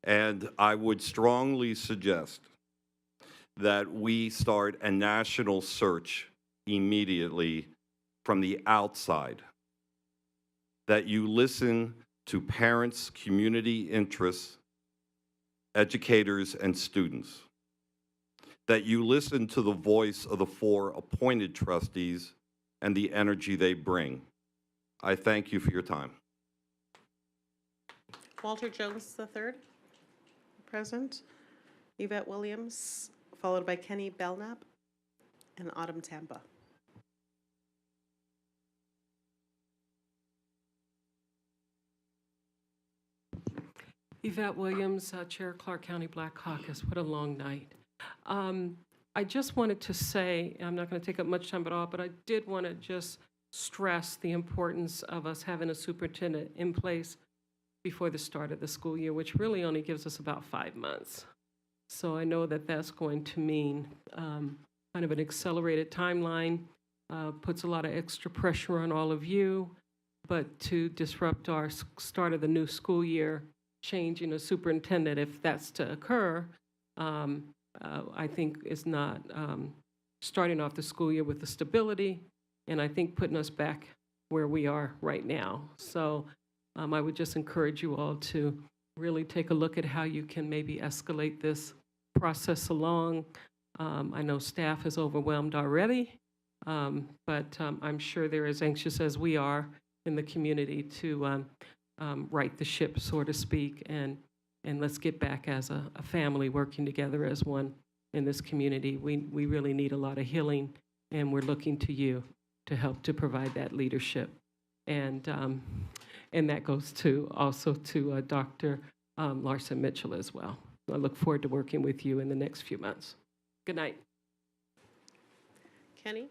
And I would strongly suggest that we start a national search immediately from the outside, that you listen to parents, community interests, educators, and students, that you listen to the voice of the 4 appointed trustees and the energy they bring. I thank you for your time. Walter Jones III, present. Yvette Williams, followed by Kenny Belknap and Autumn Tampa. Yvette Williams, Chair, Clark County Black Caucus. What a long night. I just wanted to say, I'm not going to take up much time at all, but I did want to just stress the importance of us having a superintendent in place before the start of the school year, which really only gives us about 5 months. So I know that that's going to mean kind of an accelerated timeline, puts a lot of extra pressure on all of you, but to disrupt our start of the new school year, changing a superintendent, if that's to occur, I think is not starting off the school year with the stability, and I think putting us back where we are right now. So I would just encourage you all to really take a look at how you can maybe escalate this process along. I know staff is overwhelmed already, but I'm sure they're as anxious as we are in the community to right the ship, so to speak, and let's get back as a family working together as one in this community. We really need a lot of healing, and we're looking to you to help to provide that leadership. And that goes to also to Dr. Larson Mitchell as well. I look forward to working with you in the next few months. Good night. Kenny,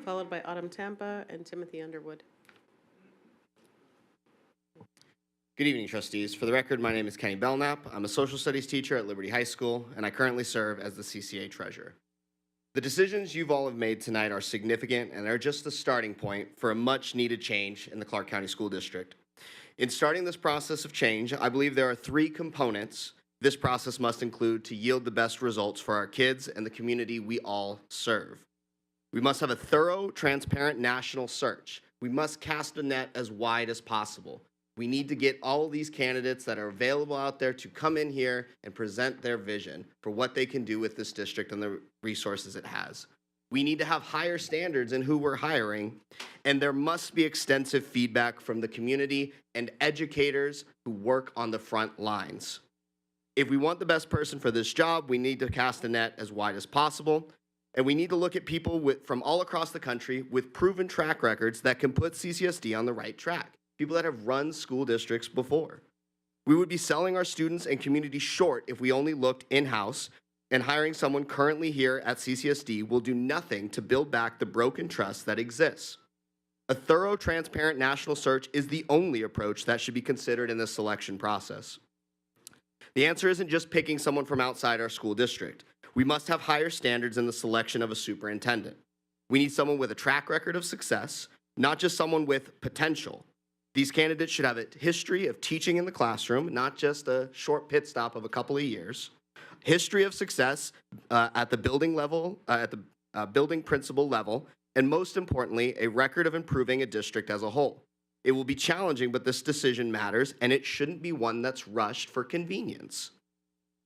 followed by Autumn Tampa and Timothy Underwood. Good evening, trustees. For the record, my name is Kenny Belknap. I'm a social studies teacher at Liberty High School, and I currently serve as the CCA treasurer. The decisions you've all have made tonight are significant and are just the starting point for a much-needed change in the Clark County School District. In starting this process of change, I believe there are 3 components this process must include to yield the best results for our kids and the community we all serve. We must have a thorough, transparent national search. We must cast a net as wide as possible. We need to get all of these candidates that are available out there to come in here and present their vision for what they can do with this district and the resources it has. We need to have higher standards in who we're hiring, and there must be extensive feedback from the community and educators who work on the front lines. If we want the best person for this job, we need to cast a net as wide as possible, and we need to look at people from all across the country with proven track records that can put CCSD on the right track, people that have run school districts before. We would be selling our students and community short if we only looked in-house, and hiring someone currently here at CCSD will do nothing to build back the broken trust that exists. A thorough, transparent national search is the only approach that should be considered in this selection process. The answer isn't just picking someone from outside our school district. We must have higher standards in the selection of a superintendent. We need someone with a track record of success, not just someone with potential. These candidates should have a history of teaching in the classroom, not just a short pit stop of a couple of years. History of success at the building level, at the building principal level, and most importantly, a record of improving a district as a whole. It will be challenging, but this decision matters, and it shouldn't be one that's rushed for convenience.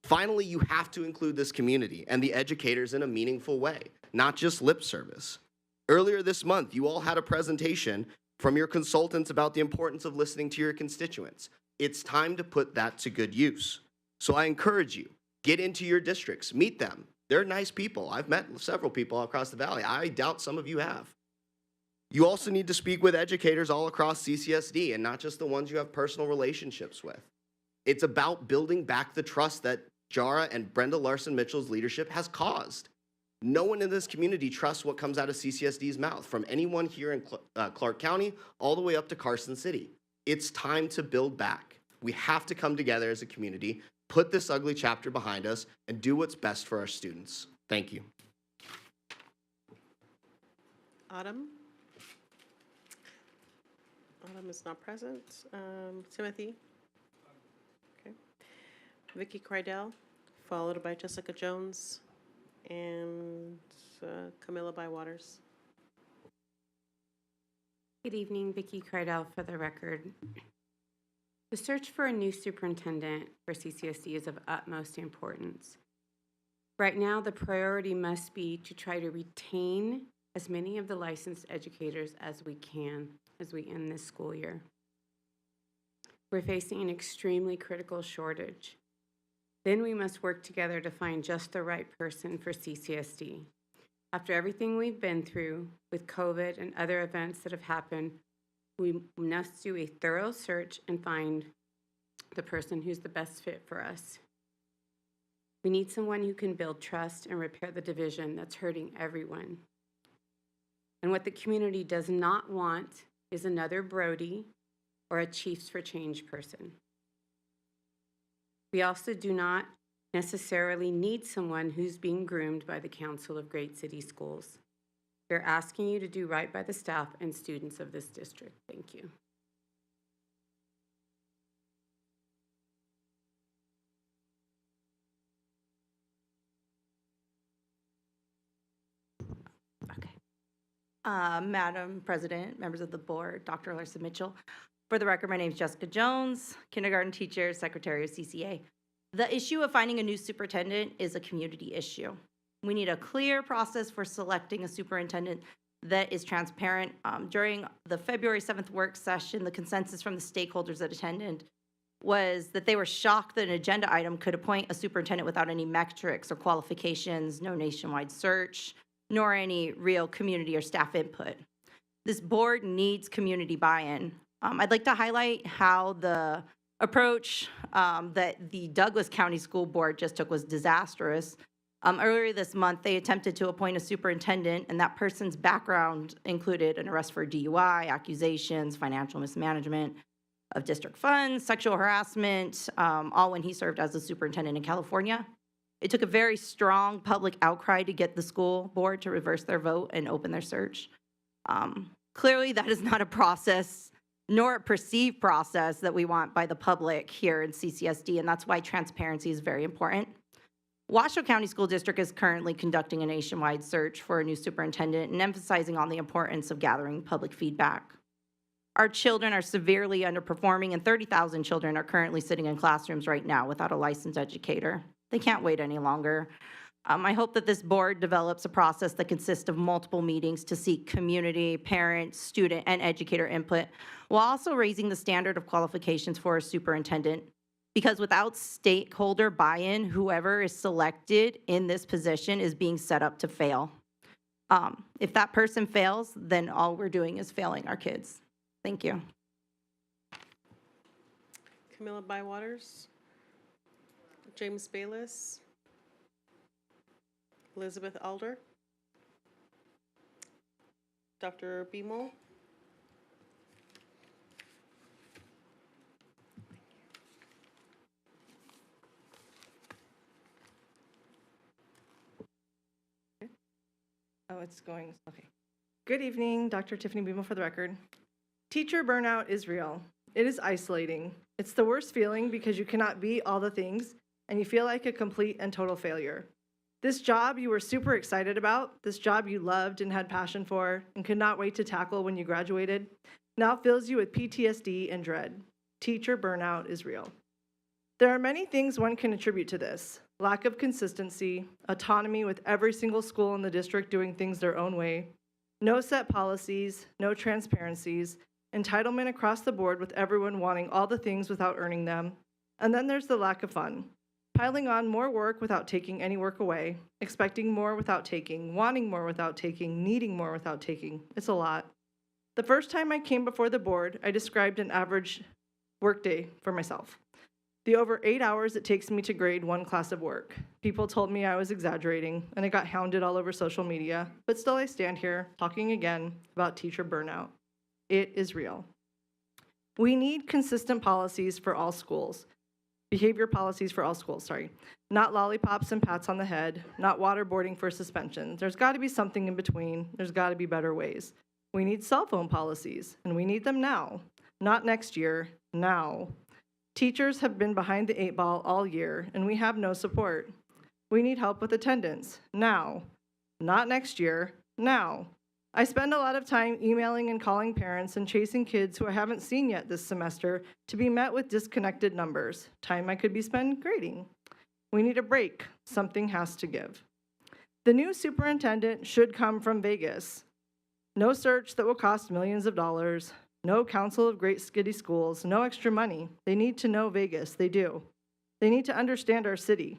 Finally, you have to include this community and the educators in a meaningful way, not just lip service. Earlier this month, you all had a presentation from your consultants about the importance of listening to your constituents. It's time to put that to good use. So I encourage you, get into your districts, meet them. They're nice people. I've met several people across the valley. I doubt some of you have. You also need to speak with educators all across CCSD and not just the ones you have personal relationships with. It's about building back the trust that Jara and Brenda Larson Mitchell's leadership has caused. No one in this community trusts what comes out of CCSD's mouth, from anyone here in Clark County all the way up to Carson City. It's time to build back. We have to come together as a community, put this ugly chapter behind us, and do what's best for our students. Thank you. Autumn? Autumn is not present. Timothy? Okay. Vicky Crydell, followed by Jessica Jones and Camilla Bywaters. Good evening, Vicky Crydell for the record. The search for a new superintendent for CCSD is of utmost importance. Right now, the priority must be to try to retain as many of the licensed educators as we can as we end this school year. We're facing an extremely critical shortage. Then we must work together to find just the right person for CCSD. After everything we've been through with COVID and other events that have happened, we must do a thorough search and find the person who's the best fit for us. We need someone who can build trust and repair the division that's hurting everyone. And what the community does not want is another Brody or a Chiefs for Change person. We also do not necessarily need someone who's being groomed by the Council of Great City Schools. We're asking you to do right by the staff and students of this district. Thank you. Madam President, members of the board, Dr. Larson Mitchell. For the record, my name is Jessica Jones, kindergarten teacher, secretary of CCA. The issue of finding a new superintendent is a community issue. We need a clear process for selecting a superintendent that is transparent. During the February 7th work session, the consensus from the stakeholders that attended was that they were shocked that an agenda item could appoint a superintendent without any metrics or qualifications, no nationwide search, nor any real community or staff input. This board needs community buy-in. I'd like to highlight how the approach that the Douglas County School Board just took was disastrous. Earlier this month, they attempted to appoint a superintendent, and that person's background included an arrest for DUI, accusations, financial mismanagement of district funds, sexual harassment, all when he served as a superintendent in California. It took a very strong public outcry to get the school board to reverse their vote and open their search. Clearly, that is not a process, nor a perceived process that we want by the public here in CCSD, and that's why transparency is very important. Washoe County School District is currently conducting a nationwide search for a new superintendent and emphasizing on the importance of gathering public feedback. Our children are severely underperforming, and 30,000 children are currently sitting in classrooms right now without a licensed educator. They can't wait any longer. I hope that this board develops a process that consists of multiple meetings to seek community, parent, student, and educator input, while also raising the standard of qualifications for a superintendent. Because without stakeholder buy-in, whoever is selected in this position is being set up to fail. If that person fails, then all we're doing is failing our kids. Thank you. Camilla Bywaters, James Bayless, Elizabeth Alder, Dr. Beamel, Oh, it's going, okay. Good evening, Dr. Tiffany Beamel for the record. Teacher burnout is real. It is isolating. It's the worst feeling because you cannot be all the things and you feel like a complete and total failure. This job you were super excited about, this job you loved and had passion for and could not wait to tackle when you graduated, now fills you with PTSD and dread. Teacher burnout is real. There are many things one can attribute to this. Lack of consistency, autonomy with every single school in the district doing things their own way, no set policies, no transparencies, entitlement across the board with everyone wanting all the things without earning them, and then there's the lack of fun. Piling on more work without taking any work away, expecting more without taking, wanting more without taking, needing more without taking. It's a lot. The first time I came before the board, I described an average workday for myself. The over 8 hours it takes me to grade one class of work. People told me I was exaggerating, and I got hounded all over social media, but still I stand here talking again about teacher burnout. It is real. We need consistent policies for all schools. Behavior policies for all schools, Not lollipops and pats on the head, not waterboarding for suspension. There's got to be something in between. There's got to be better ways. We need cell phone policies, and we need them now. Not next year, now. Teachers have been behind the 8 ball all year, and we have no support. We need help with attendance, now. Not next year, now. I spend a lot of time emailing and calling parents and chasing kids who I haven't seen yet this semester to be met with disconnected numbers, time I could be spent grading. We need a break. Something has to give. The new superintendent should come from Vegas. No search that will cost millions of dollars. No council of great city schools, no extra money. They need to know Vegas, they do. They need to understand our city.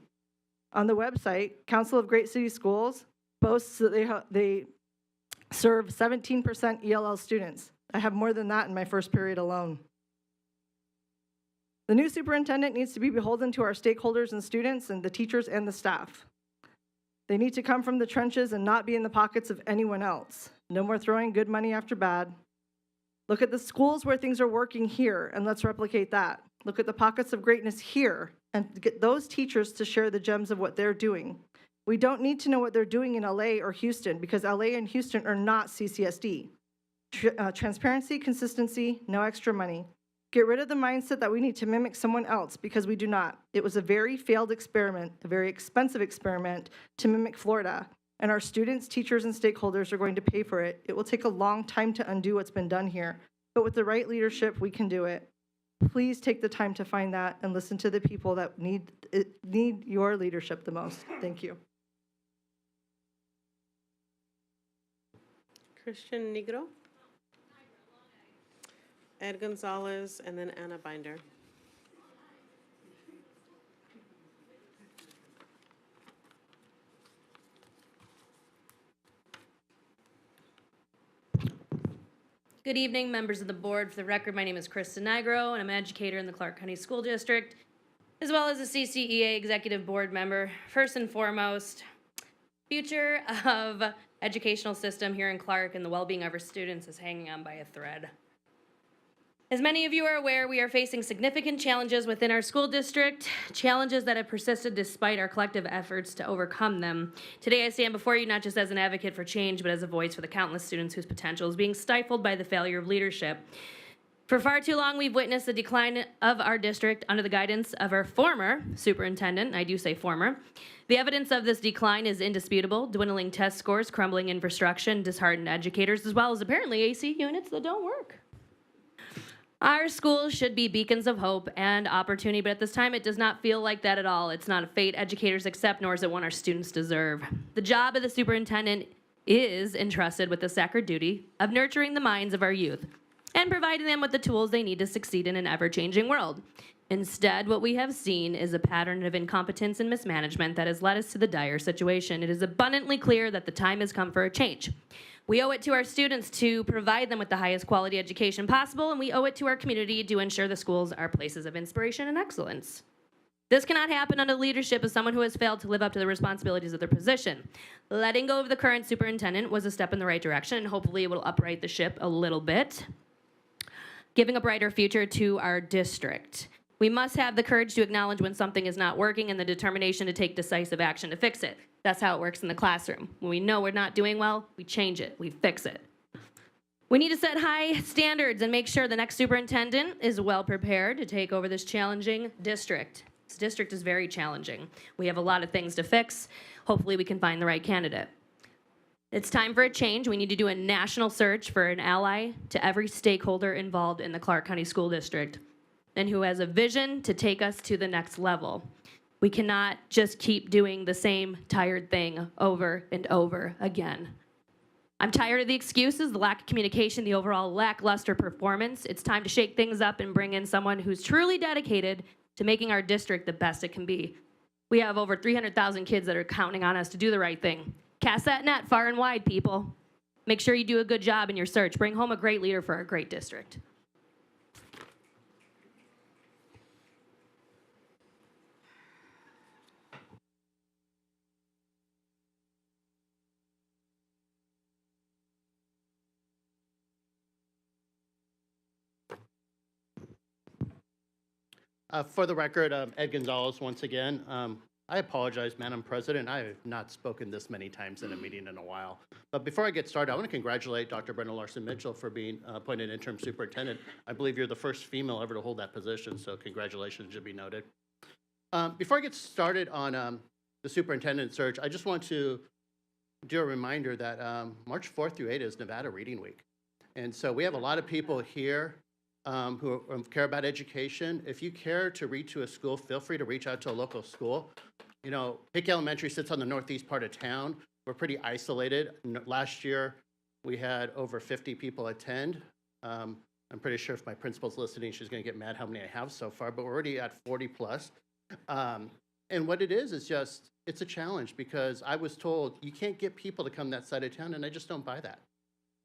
On the website, Council of Great City Schools boasts that they serve 17% ELL students. I have more than that in my first period alone. The new superintendent needs to be beholden to our stakeholders and students and the teachers and the staff. They need to come from the trenches and not be in the pockets of anyone else. No more throwing good money after bad. Look at the schools where things are working here, and let's replicate that. Look at the pockets of greatness here, and get those teachers to share the gems of what they're doing. We don't need to know what they're doing in LA or Houston, because LA and Houston are not CCSD. Transparency, consistency, no extra money. Get rid of the mindset that we need to mimic someone else, because we do not. It was a very failed experiment, a very expensive experiment to mimic Florida. And our students, teachers, and stakeholders are going to pay for it. It will take a long time to undo what's been done here, but with the right leadership, we can do it. Please take the time to find that and listen to the people that need your leadership the most. Thank you. Christian Negro, Ed Gonzalez, and then Anna Binder. Good evening, members of the board. For the record, my name is Krista Nigro, and I'm an educator in the Clark County School District, as well as a CCEA executive board member. First and foremost, future of educational system here in Clark and the well-being of our students is hanging on by a thread. As many of you are aware, we are facing significant challenges within our school district, challenges that have persisted despite our collective efforts to overcome them. Today, I stand before you not just as an advocate for change, but as a voice for the countless students whose potential is being stifled by the failure of leadership. For far too long, we've witnessed the decline of our district under the guidance of our former superintendent. I do say former. The evidence of this decline is indisputable: dwindling test scores, crumbling infrastructure, disheartened educators, as well as apparently AC units that don't work. Our schools should be beacons of hope and opportunity, but at this time it does not feel like that at all. It's not a fate educators accept, nor is it one our students deserve. The job of the superintendent is entrusted with the sacred duty of nurturing the minds of our youth and providing them with the tools they need to succeed in an ever-changing world. Instead, what we have seen is a pattern of incompetence and mismanagement that has led us to the dire situation. It is abundantly clear that the time has come for a change. We owe it to our students to provide them with the highest quality education possible, and we owe it to our community to ensure the schools are places of inspiration and excellence. This cannot happen under the leadership of someone who has failed to live up to the responsibilities of their position. Letting go of the current superintendent was a step in the right direction, and hopefully it will upright the ship a little bit, giving a brighter future to our district. We must have the courage to acknowledge when something is not working and the determination to take decisive action to fix it. That's how it works in the classroom. When we know we're not doing well, we change it, we fix it. We need to set high standards and make sure the next superintendent is well prepared to take over this challenging district. This district is very challenging. We have a lot of things to fix. Hopefully we can find the right candidate. It's time for a change. We need to do a national search for an ally to every stakeholder involved in the Clark County School District and who has a vision to take us to the next level. We cannot just keep doing the same tired thing over and over again. I'm tired of the excuses, the lack of communication, the overall lackluster performance. It's time to shake things up and bring in someone who's truly dedicated to making our district the best it can be. We have over 300,000 kids that are counting on us to do the right thing. Cast that net far and wide, people. Make sure you do a good job in your search. Bring home a great leader for our great district. For the record, Ed Gonzalez once again. I apologize, Madam President. I have not spoken this many times in a meeting in a while. But before I get started, I want to congratulate Dr. Brenda Larson-Mitchell for being appointed interim superintendent. I believe you're the first female ever to hold that position, so congratulations should be noted. Before I get started on the superintendent search, I just want to do a reminder that March 4th through 8th is Nevada Reading Week. And so we have a lot of people here who care about education. If you care to read to a school, feel free to reach out to a local school. You know, Hick Elementary sits on the northeast part of town. We're pretty isolated. Last year, we had over 50 people attend. I'm pretty sure if my principal's listening, she's gonna get mad how many I have so far, but we're already at 40 plus. And what it is just, it's a challenge because I was told you can't get people to come that side of town, and I just don't buy that.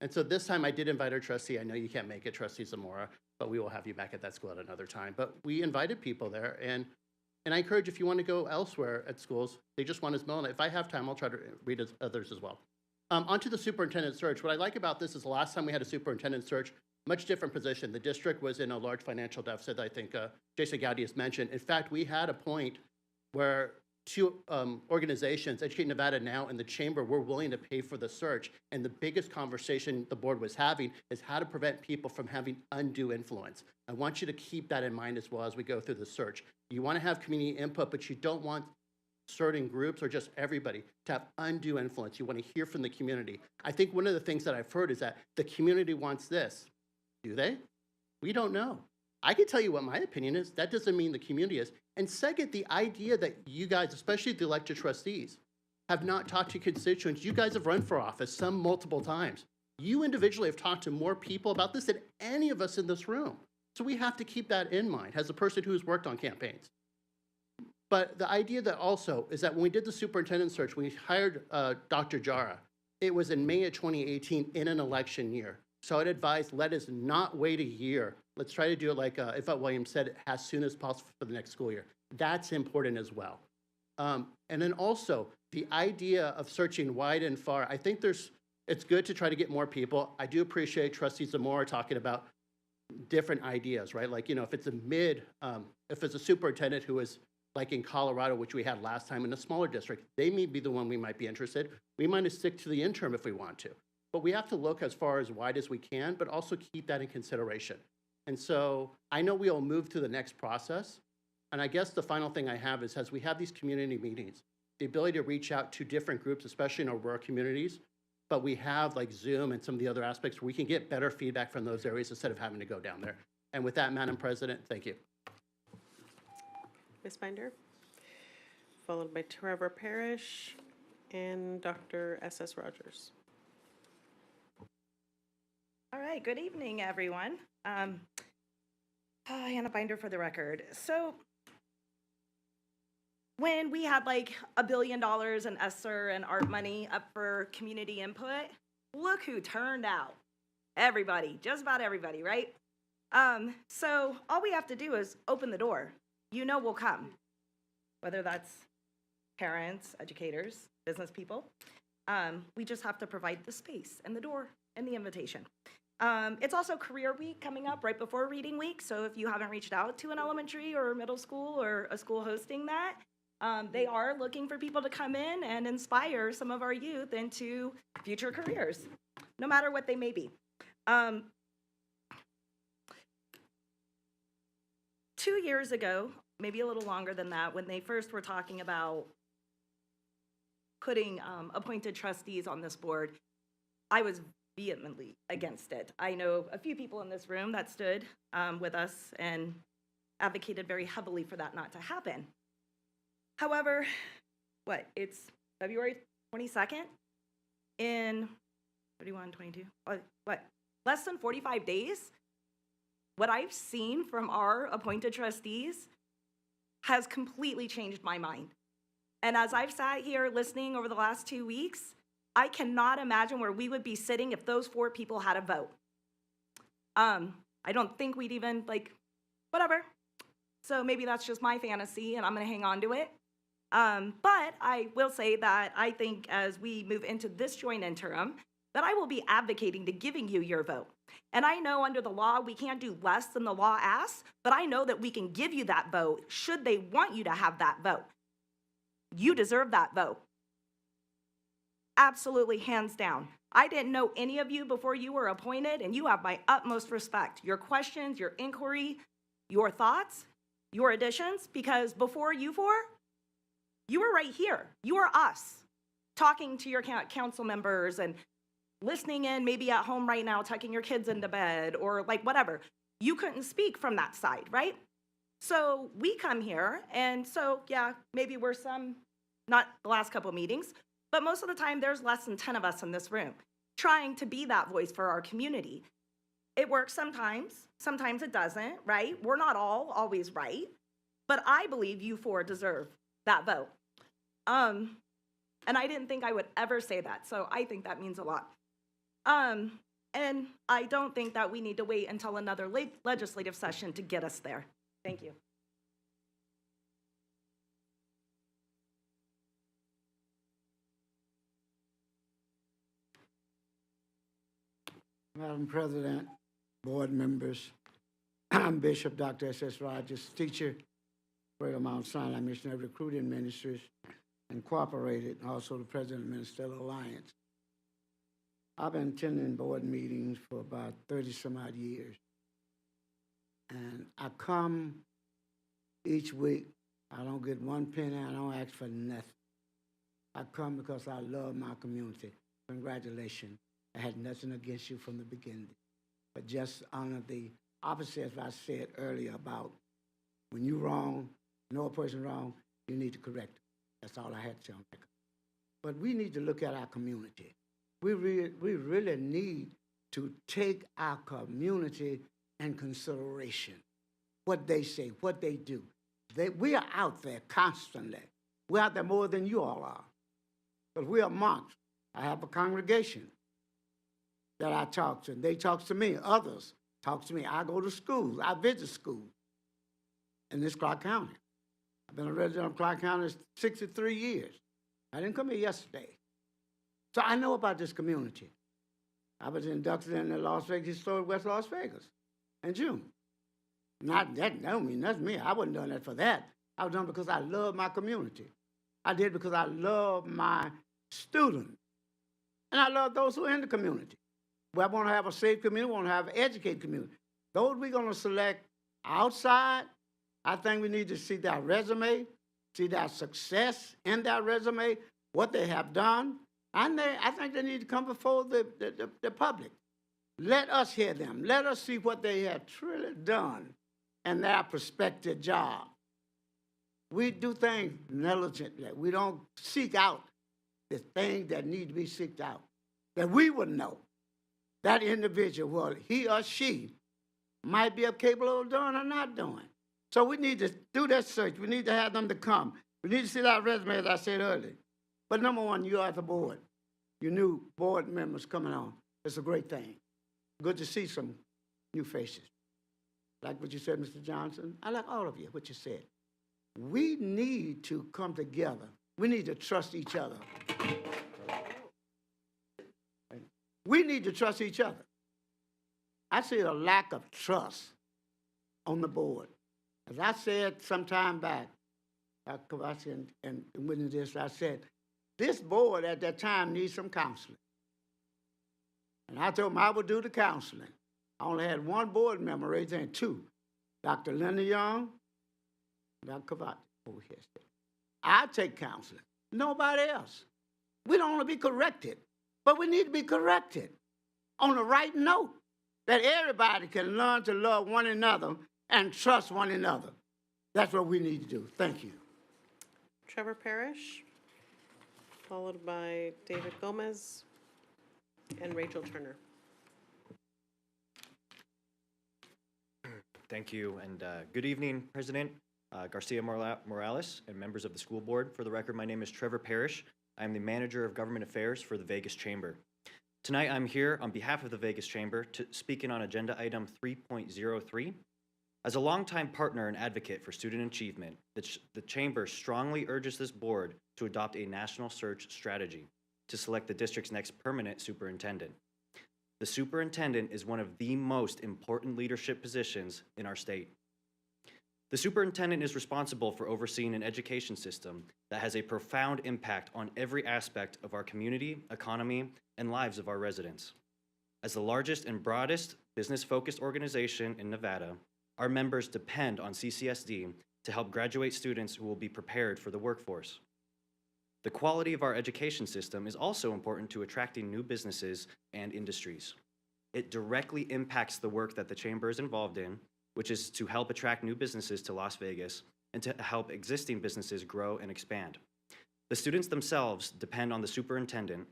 And so this time I did invite our trustee. I know you can't make it, Trustee Zamora, but we will have you back at that school at another time. But we invited people there, and I encourage if you want to go elsewhere at schools, they just want us know. If I have time, I'll try to read others as well. Onto the superintendent search. What I like about this is the last time we had a superintendent search, much different position. The district was in a large financial deficit, I think Jason Gowdy has mentioned. In fact, we had a point where two organizations, Educate Nevada Now and the Chamber, were willing to pay for the search. And the biggest conversation the board was having is how to prevent people from having undue influence. I want you to keep that in mind as well as we go through the search. You want to have community input, but you don't want certain groups or just everybody to have undue influence. You want to hear from the community. I think one of the things that I've heard is that the community wants this. Do they? We don't know. I can tell you what my opinion is. That doesn't mean the community is. And second, the idea that you guys, especially the elected trustees, have not talked to constituents. You guys have run for office, some multiple times. You individually have talked to more people about this than any of us in this room. So we have to keep that in mind as a person who has worked on campaigns. But the idea that also is that when we did the superintendent search, we hired Dr. Jara. It was in May of 2018 in an election year. So I'd advise, let us not wait a year. Let's try to do it like Yvette Williams said, as soon as possible for the next school year. That's important as well. And then also, the idea of searching wide and far, I think it's good to try to get more people. I do appreciate Trustees Zamora talking about different ideas, right? Like, if it's if it's a superintendent who is like in Colorado, which we had last time in a smaller district, they may be the one we might be interested. We might stick to the interim if we want to. But we have to look as far as wide as we can, but also keep that in consideration. And so I know we'll move to the next process. And I guess the final thing I have is, as we have these community meetings, the ability to reach out to different groups, especially in our rural communities, but we have like Zoom and some of the other aspects where we can get better feedback from those areas instead of having to go down there. And with that, Madam President, thank you. Ms. Binder, followed by Trevor Parrish and Dr. S.S. Rogers. All right, good evening, everyone. Hannah Binder for the record. So when we had like $1 billion in ESSER and art money up for community input, look who turned out. Everybody, just about everybody, right? So all we have to do is open the door. We'll come, whether that's parents, educators, business people. We just have to provide the space and the door and the invitation. It's also Career Week coming up right before Reading Week, so if you haven't reached out to an elementary or middle school or a school hosting that, they are looking for people to come in and inspire some of our youth into future careers, no matter what they may be. 2 years ago, maybe a little longer than that, when they first were talking about putting appointed trustees on this board, I was vehemently against it. I know a few people in this room that stood with us and advocated very heavily for that not to happen. However, it's February 22nd in 31, 22, less than 45 days? What I've seen from our appointed trustees has completely changed my mind. And as I've sat here listening over the last 2 weeks, I cannot imagine where we would be sitting if those 4 people had a vote. I don't think we'd even, whatever. So maybe that's just my fantasy, and I'm going to hang on to it. But I will say that I think as we move into this joint interim, that I will be advocating to giving you your vote. And I know under the law, we can't do less than the law asks, but I know that we can give you that vote should they want you to have that vote. You deserve that vote. Absolutely, hands down. I didn't know any of you before you were appointed, and you have my utmost respect. Your questions, your inquiry, your thoughts, your additions, because before you 4, you were right here. You were us, talking to your council members and listening in, maybe at home right now, tucking your kids into bed or whatever. You couldn't speak from that side, right? So we come here, and so, yeah, maybe we're not the last couple meetings, but most of the time there's less than 10 of us in this room trying to be that voice for our community. It works sometimes it doesn't, right? We're not always right, but I believe you 4 deserve that vote. And I didn't think I would ever say that, so I think that means a lot. And I don't think that we need to wait until another legislative session to get us there. Thank you. Madam President, board members, I'm Bishop Dr. S.S. Rogers, teacher, Greater Mount Sinai Missionary Recruiting Ministries, Incorporated, and also the president of Ministerial Alliance. I've been attending board meetings for about 30-some-odd years. And I come each week. I don't get one penny. I don't ask for nothing. I come because I love my community. Congratulations. I had nothing against you from the beginning. But just honor the opposite, as I said earlier, about when you're wrong, know a person wrong, you need to correct it. That's all I had to say on that. But we need to look at our community. We really need to take our community in consideration. What they say, what they do. We are out there constantly. We're out there more than you all are. But we are monks. I have a congregation. that I talk to. They talk to me. Others talk to me. I go to schools. I visit schools in this Clark County. I've been a resident of Clark County 63 years. I didn't come here yesterday. So I know about this community. I was inducted in the Las Vegas Historic West Las Vegas in June. Not that, I don't mean that's me. I wasn't doing that for that. I was doing it because I love my community. I did it because I love my students. And I love those who are in the community. We want to have a safe community, we want to have an educated community. Those we're going to select outside, I think we need to see their resume, see their success in their resume, what they have done. And I think they need to come before the public. Let us hear them. Let us see what they have truly done in their prospective job. We do things negligently. We don't seek out the things that need to be sought out. That we would know that individual, well, he or she might be capable of doing or not doing. So we need to do that search. We need to have them to come. We need to see that resume, as I said earlier. But number one, you are the board. Your new board members coming on. It's a great thing. Good to see some new faces. Like what you said, Mr. Johnson. I like all of you, what you said. We need to come together. We need to trust each other. We need to trust each other. I see a lack of trust on the board. As I said some time back, and witness this, I said, this board at that time needs some counseling. And I told them I would do the counseling. I only had one board member raised in, two, Dr. Linda Young, Dr. Kavati over here. I take counseling, nobody else. We don't want to be corrected, but we need to be corrected on the right note, that everybody can learn to love one another and trust one another. That's what we need to do. Thank you. Trevor Parrish, followed by David Gomez and Rachel Turner. Thank you, and good evening, President Garcia Morales and members of the school board. For the record, my name is Trevor Parrish. I'm the Manager of Government Affairs for the Vegas Chamber. Tonight, I'm here on behalf of the Vegas Chamber to speaking on Agenda Item 3.03. As a longtime partner and advocate for student achievement, the Chamber strongly urges this board to adopt a national search strategy to select the district's next permanent superintendent. The superintendent is one of the most important leadership positions in our state. The superintendent is responsible for overseeing an education system that has a profound impact on every aspect of our community, economy, and lives of our residents. As the largest and broadest business-focused organization in Nevada, our members depend on CCSD to help graduate students who will be prepared for the workforce. The quality of our education system is also important to attracting new businesses and industries. It directly impacts the work that the Chamber is involved in, which is to help attract new businesses to Las Vegas and to help existing businesses grow and expand. The students themselves depend on the superintendent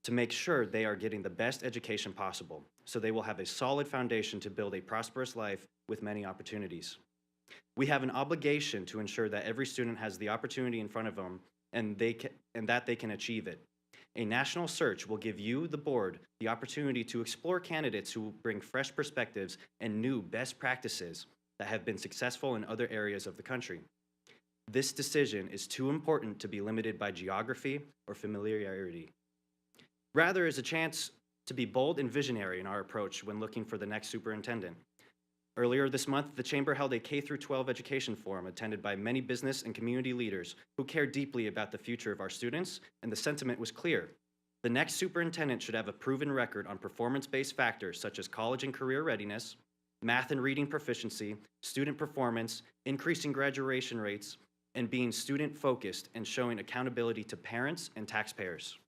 to make sure they are getting the best education possible, so they will have a solid foundation to build a prosperous life with many opportunities. We have an obligation to ensure that every student has the opportunity in front of them and that they can achieve it. A national search will give you, the board, the opportunity to explore candidates who will bring fresh perspectives and new best practices that have been successful in other areas of the country. This decision is too important to be limited by geography or familiarity. Rather, is a chance to be bold and visionary in our approach when looking for the next superintendent. Earlier this month, the Chamber held a K-12 education forum attended by many business and community leaders who care deeply about the future of our students, and the sentiment was clear. The next superintendent should have a proven record on performance-based factors such as college and career readiness, math and reading proficiency, student performance, increasing graduation rates, and being student-focused and showing accountability to parents and taxpayers.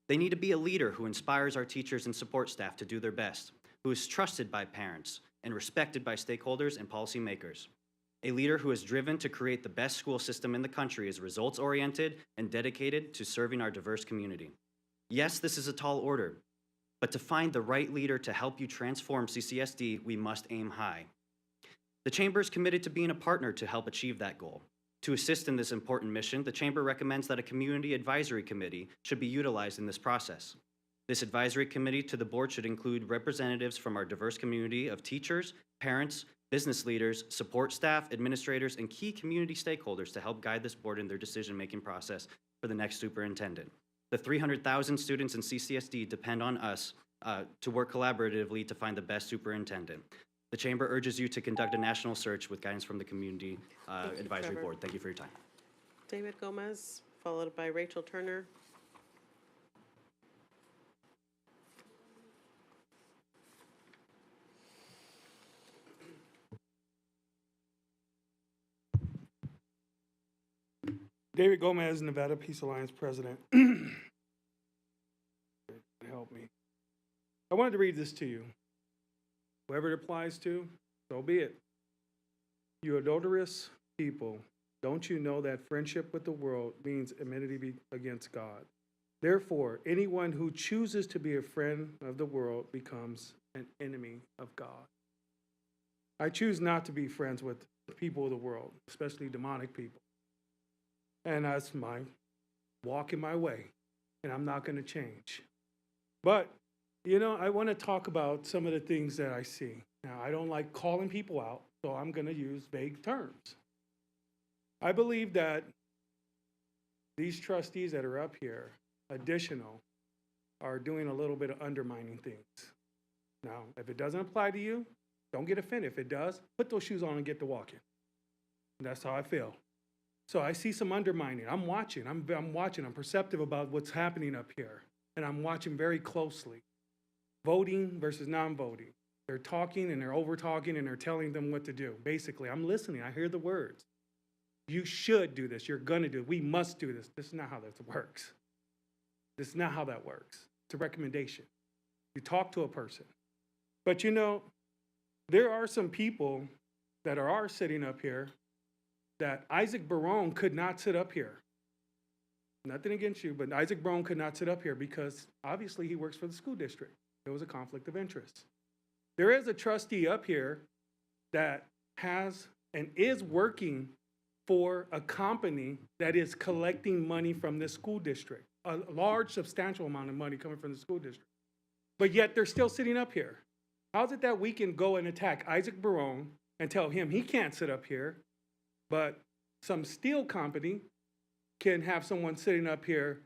They need to be a leader who inspires our teachers and support staff to do their best, who is trusted by parents and respected by stakeholders and policymakers. A leader who is driven to create the best school system in the country is results-oriented and dedicated to serving our diverse community. Yes, this is a tall order, but to find the right leader to help you transform CCSD, we must aim high. The Chamber is committed to being a partner to help achieve that goal. To assist in this important mission, the Chamber recommends that a community advisory committee should be utilized in this process. This advisory committee to the board should include representatives from our diverse community of teachers, parents, business leaders, support staff, administrators, and key community stakeholders to help guide this board in their decision-making process for the next superintendent. The 300,000 students in CCSD depend on us to work collaboratively to find the best superintendent. The Chamber urges you to conduct a national search with guidance from the Community Advisory Trevor. Board. Thank you for your time. David Gomez, followed by Rachel Turner. David Gomez, Nevada Peace Alliance President. Help me. I wanted to read this to you. Whoever it applies to, so be it. You adulterous people, don't you know that friendship with the world means enmity against God? Therefore, anyone who chooses to be a friend of the world becomes an enemy of God. I choose not to be friends with the people of the world, especially demonic people. And that's my walk in my way, and I'm not going to change. But, you know, I want to talk about some of the things that I see. Now, I don't like calling people out, so I'm going to use vague terms. I believe that these trustees that are up here, additional, are doing a little bit of undermining things. Now, if it doesn't apply to you, don't get offended. If it does, put those shoes on and get to walking. And that's how I feel. So I see some undermining. I'm watching. I'm watching. I'm perceptive about what's happening up here. And I'm watching very closely. Voting versus non-voting. They're talking and they're over-talking and they're telling them what to do. Basically, I'm listening. I hear the words. You should do this. You're going to do it. We must do this. This is not how this works. This is not how that works. It's a recommendation. You talk to a person. But you know, there are some people that are sitting up here that Isaac Barone could not sit up here. Nothing against you, but Isaac Barone could not sit up here because obviously he works for the school district. There was a conflict of interest. There is a trustee up here that has and is working for a company that is collecting money from the school district, a large, substantial amount of money coming from the school district. But yet they're still sitting up here. How is it that we can go and attack Isaac Barone and tell him he can't sit up here, but some steel company can have someone sitting up here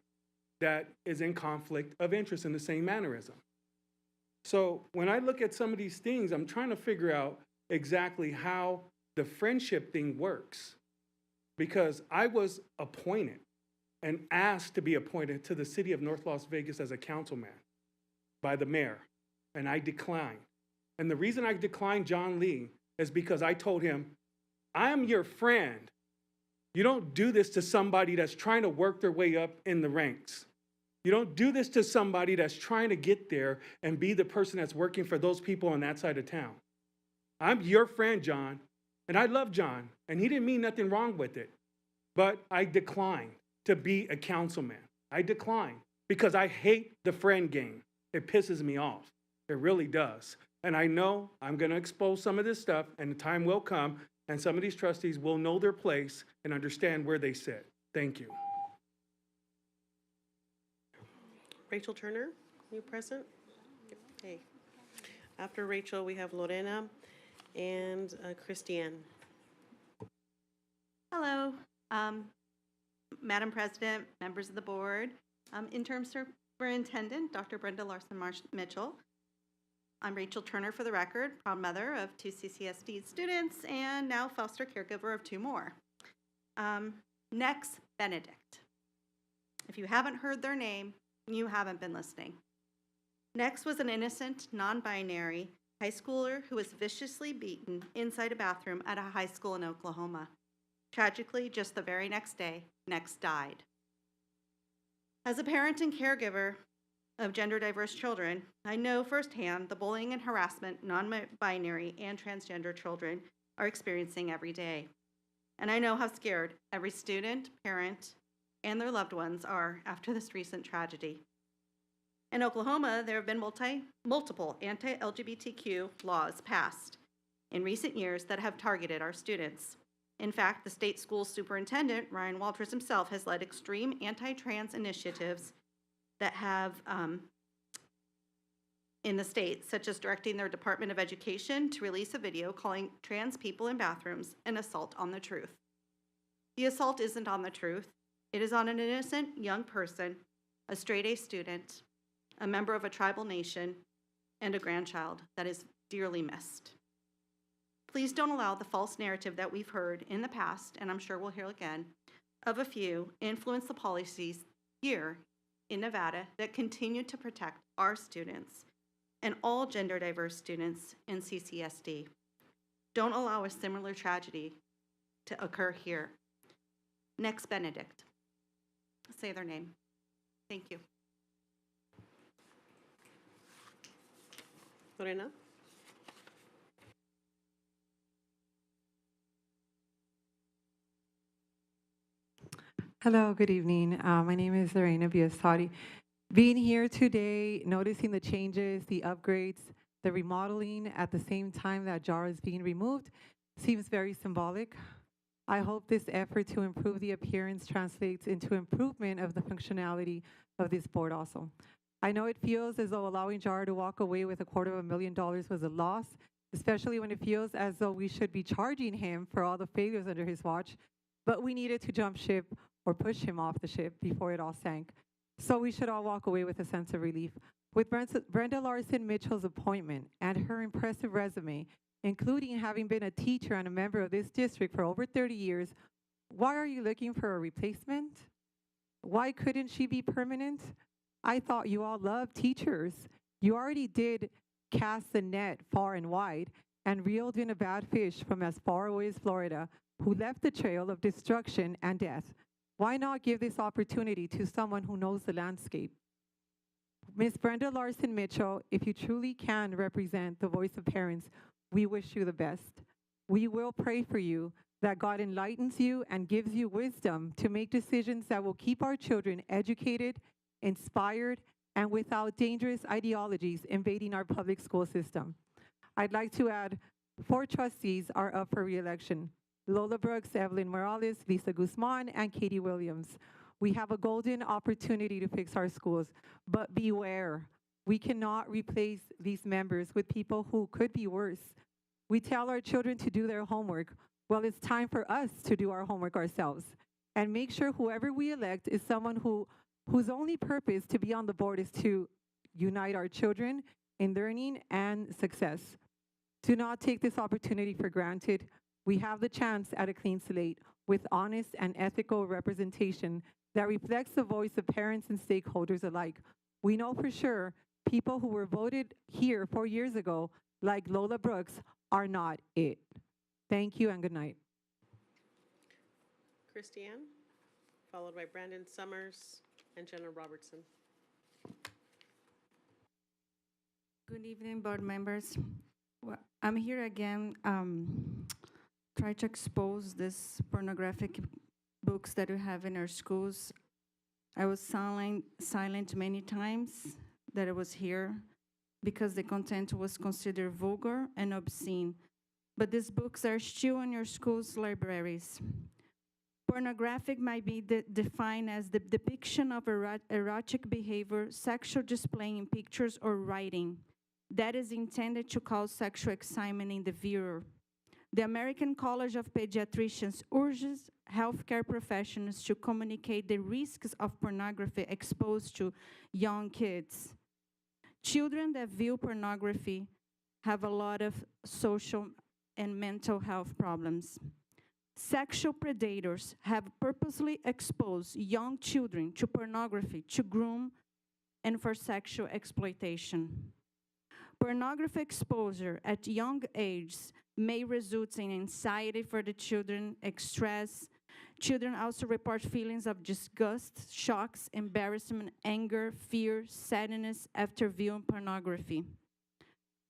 that is in conflict of interest in the same mannerism? So when I look at some of these things, I'm trying to figure out exactly how the friendship thing works. Because I was appointed and asked to be appointed to the city of North Las Vegas as a councilman by the mayor, and I declined. And the reason I declined John Lee is because I told him, I'm your friend. You don't do this to somebody that's trying to work their way up in the ranks. You don't do this to somebody that's trying to get there and be the person that's working for those people on that side of town. I'm your friend, John, and I love John, and he didn't mean nothing wrong with it. But I declined to be a councilman. I declined because I hate the friend game. It pisses me off. It really does. And I know I'm going to expose some of this stuff, and the time will come, and some of these trustees will know their place and understand where they sit. Thank you. Rachel Turner, you present? Okay. After Rachel, we have Lorena and Christiane. Hello, Madam President, members of the board, Interim Superintendent, Dr. Brenda Larson-Mitchell. I'm Rachel Turner for the record, proud mother of 2 CCSD students and now foster caregiver of 2 more. Next, Benedict. If you haven't heard their name, you haven't been listening. Next was an innocent, non-binary high schooler who was viciously beaten inside a bathroom at a high school in Oklahoma. Tragically, just the very next day, Next died. As a parent and caregiver of gender-diverse children, I know firsthand the bullying and harassment non-binary and transgender children are experiencing every day. And I know how scared every student, parent, and their loved ones are after this recent tragedy. In Oklahoma, there have been multiple anti-LGBTQ laws passed in recent years that have targeted our students. In fact, the state school superintendent, Ryan Walters himself, has led extreme anti-trans initiatives that have in the state, such as directing their Department of Education to release a video calling trans people in bathrooms an assault on the truth. The assault isn't on the truth. It is on an innocent young person, a straight-A student, a member of a tribal nation, and a grandchild that is dearly missed. Please don't allow the false narrative that we've heard in the past, and I'm sure we'll hear again, of a few influence the policies here in Nevada that continue to protect our students and all gender diverse students in CCSD. Don't allow a similar tragedy to occur here. Next, Benedict. Say their name. Thank you. Lorena? Hello, good evening. My name is Lorena Biasotti. Being here today, noticing the changes, the upgrades, the remodeling at the same time that JAR is being removed seems very symbolic. I hope this effort to improve the appearance translates into improvement of the functionality of this board also. I know it feels as though allowing JAR to walk away with $250,000 was a loss, especially when it feels as though we should be charging him for all the failures under his watch, but we needed to jump ship or push him off the ship before it all sank. So we should all walk away with a sense of relief. With Brenda Larson Mitchell's appointment and her impressive resume, including having been a teacher and a member of this district for over 30 years, why are you looking for a replacement? Why couldn't she be permanent? I thought you all loved teachers. You already did cast the net far and wide and reeled in a bad fish from as far away as Florida who left the trail of destruction and death. Why not give this opportunity to someone who knows the landscape? Ms. Brenda Larson Mitchell, if you truly can represent the voice of parents, we wish you the best. We will pray for you that God enlightens you and gives you wisdom to make decisions that will keep our children educated, inspired, and without dangerous ideologies invading our public school system. I'd like to add 4 trustees are up for re-election: Lola Brooks, Evelyn Morales, Lisa Guzman, and Katie Williams. We have a golden opportunity to fix our schools, but beware. We cannot replace these members with people who could be worse. We tell our children to do their homework. Well, it's time for us to do our homework ourselves and make sure whoever we elect is someone whose only purpose to be on the board is to unite our children in learning and success. Do not take this opportunity for granted. We have the chance at a clean slate with honest and ethical representation that reflects the voice of parents and stakeholders alike. We know for sure people who were voted here 4 years ago, like Lola Brooks, are not it. Thank you and good night. Christiane, followed by Brandon Summers and Jenna Robertson. Good evening, board members. Well, I'm here again, try to expose this pornographic books that we have in our schools. I was silent many times that I was here because the content was considered vulgar and obscene. But these books are still in your school's libraries. Pornographic might be defined as the depiction of erotic behavior, sexual display in pictures or writing that is intended to cause sexual excitement in the viewer. The American College of Pediatricians urges healthcare professionals to communicate the risks of pornography exposed to young kids. Children that view pornography have a lot of social and mental health problems. Sexual predators have purposely exposed young children to pornography to groom and for sexual exploitation. Pornography exposure at young ages may result in anxiety for the children, stress. Children also report feelings of disgust, shocks, embarrassment, anger, fear, sadness after viewing pornography.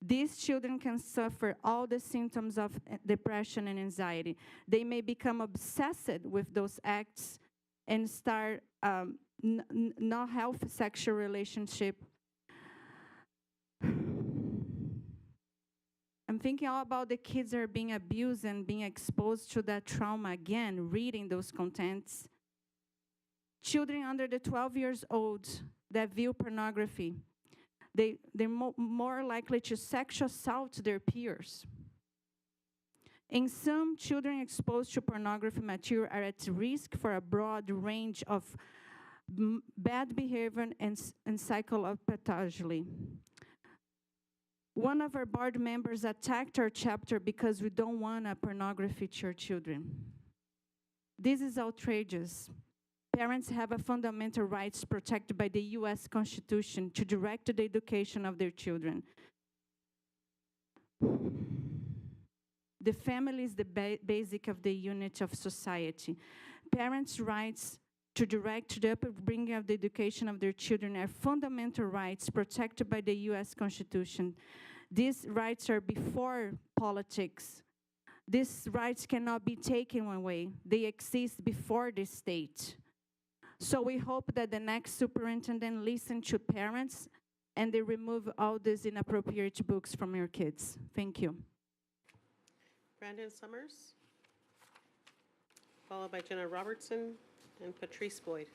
These children can suffer all the symptoms of depression and anxiety. They may become obsessed with those acts and start not healthy sexual relationship. I'm thinking all about the kids that are being abused and being exposed to that trauma again, reading those contents. Children under the 12 years old that view pornography, they're more likely to sexual assault their peers. In some, children exposed to pornography material are at risk for a broad range of bad behavior and psychopathology. One of our board members attacked our chapter because we don't want a pornography to our children. This is outrageous. Parents have a fundamental rights protected by the U.S. Constitution to direct the education of their children. The family is the basic of the unit of society. Parents' rights to direct the upbringing of the education of their children are fundamental rights protected by the U.S. Constitution. These rights are before politics. These rights cannot be taken away. They exist before the state. So we hope that the next superintendent listens to parents and they remove all these inappropriate books from your kids. Thank you. Brandon Summers, followed by Jenna Robertson and Patrice Boyd.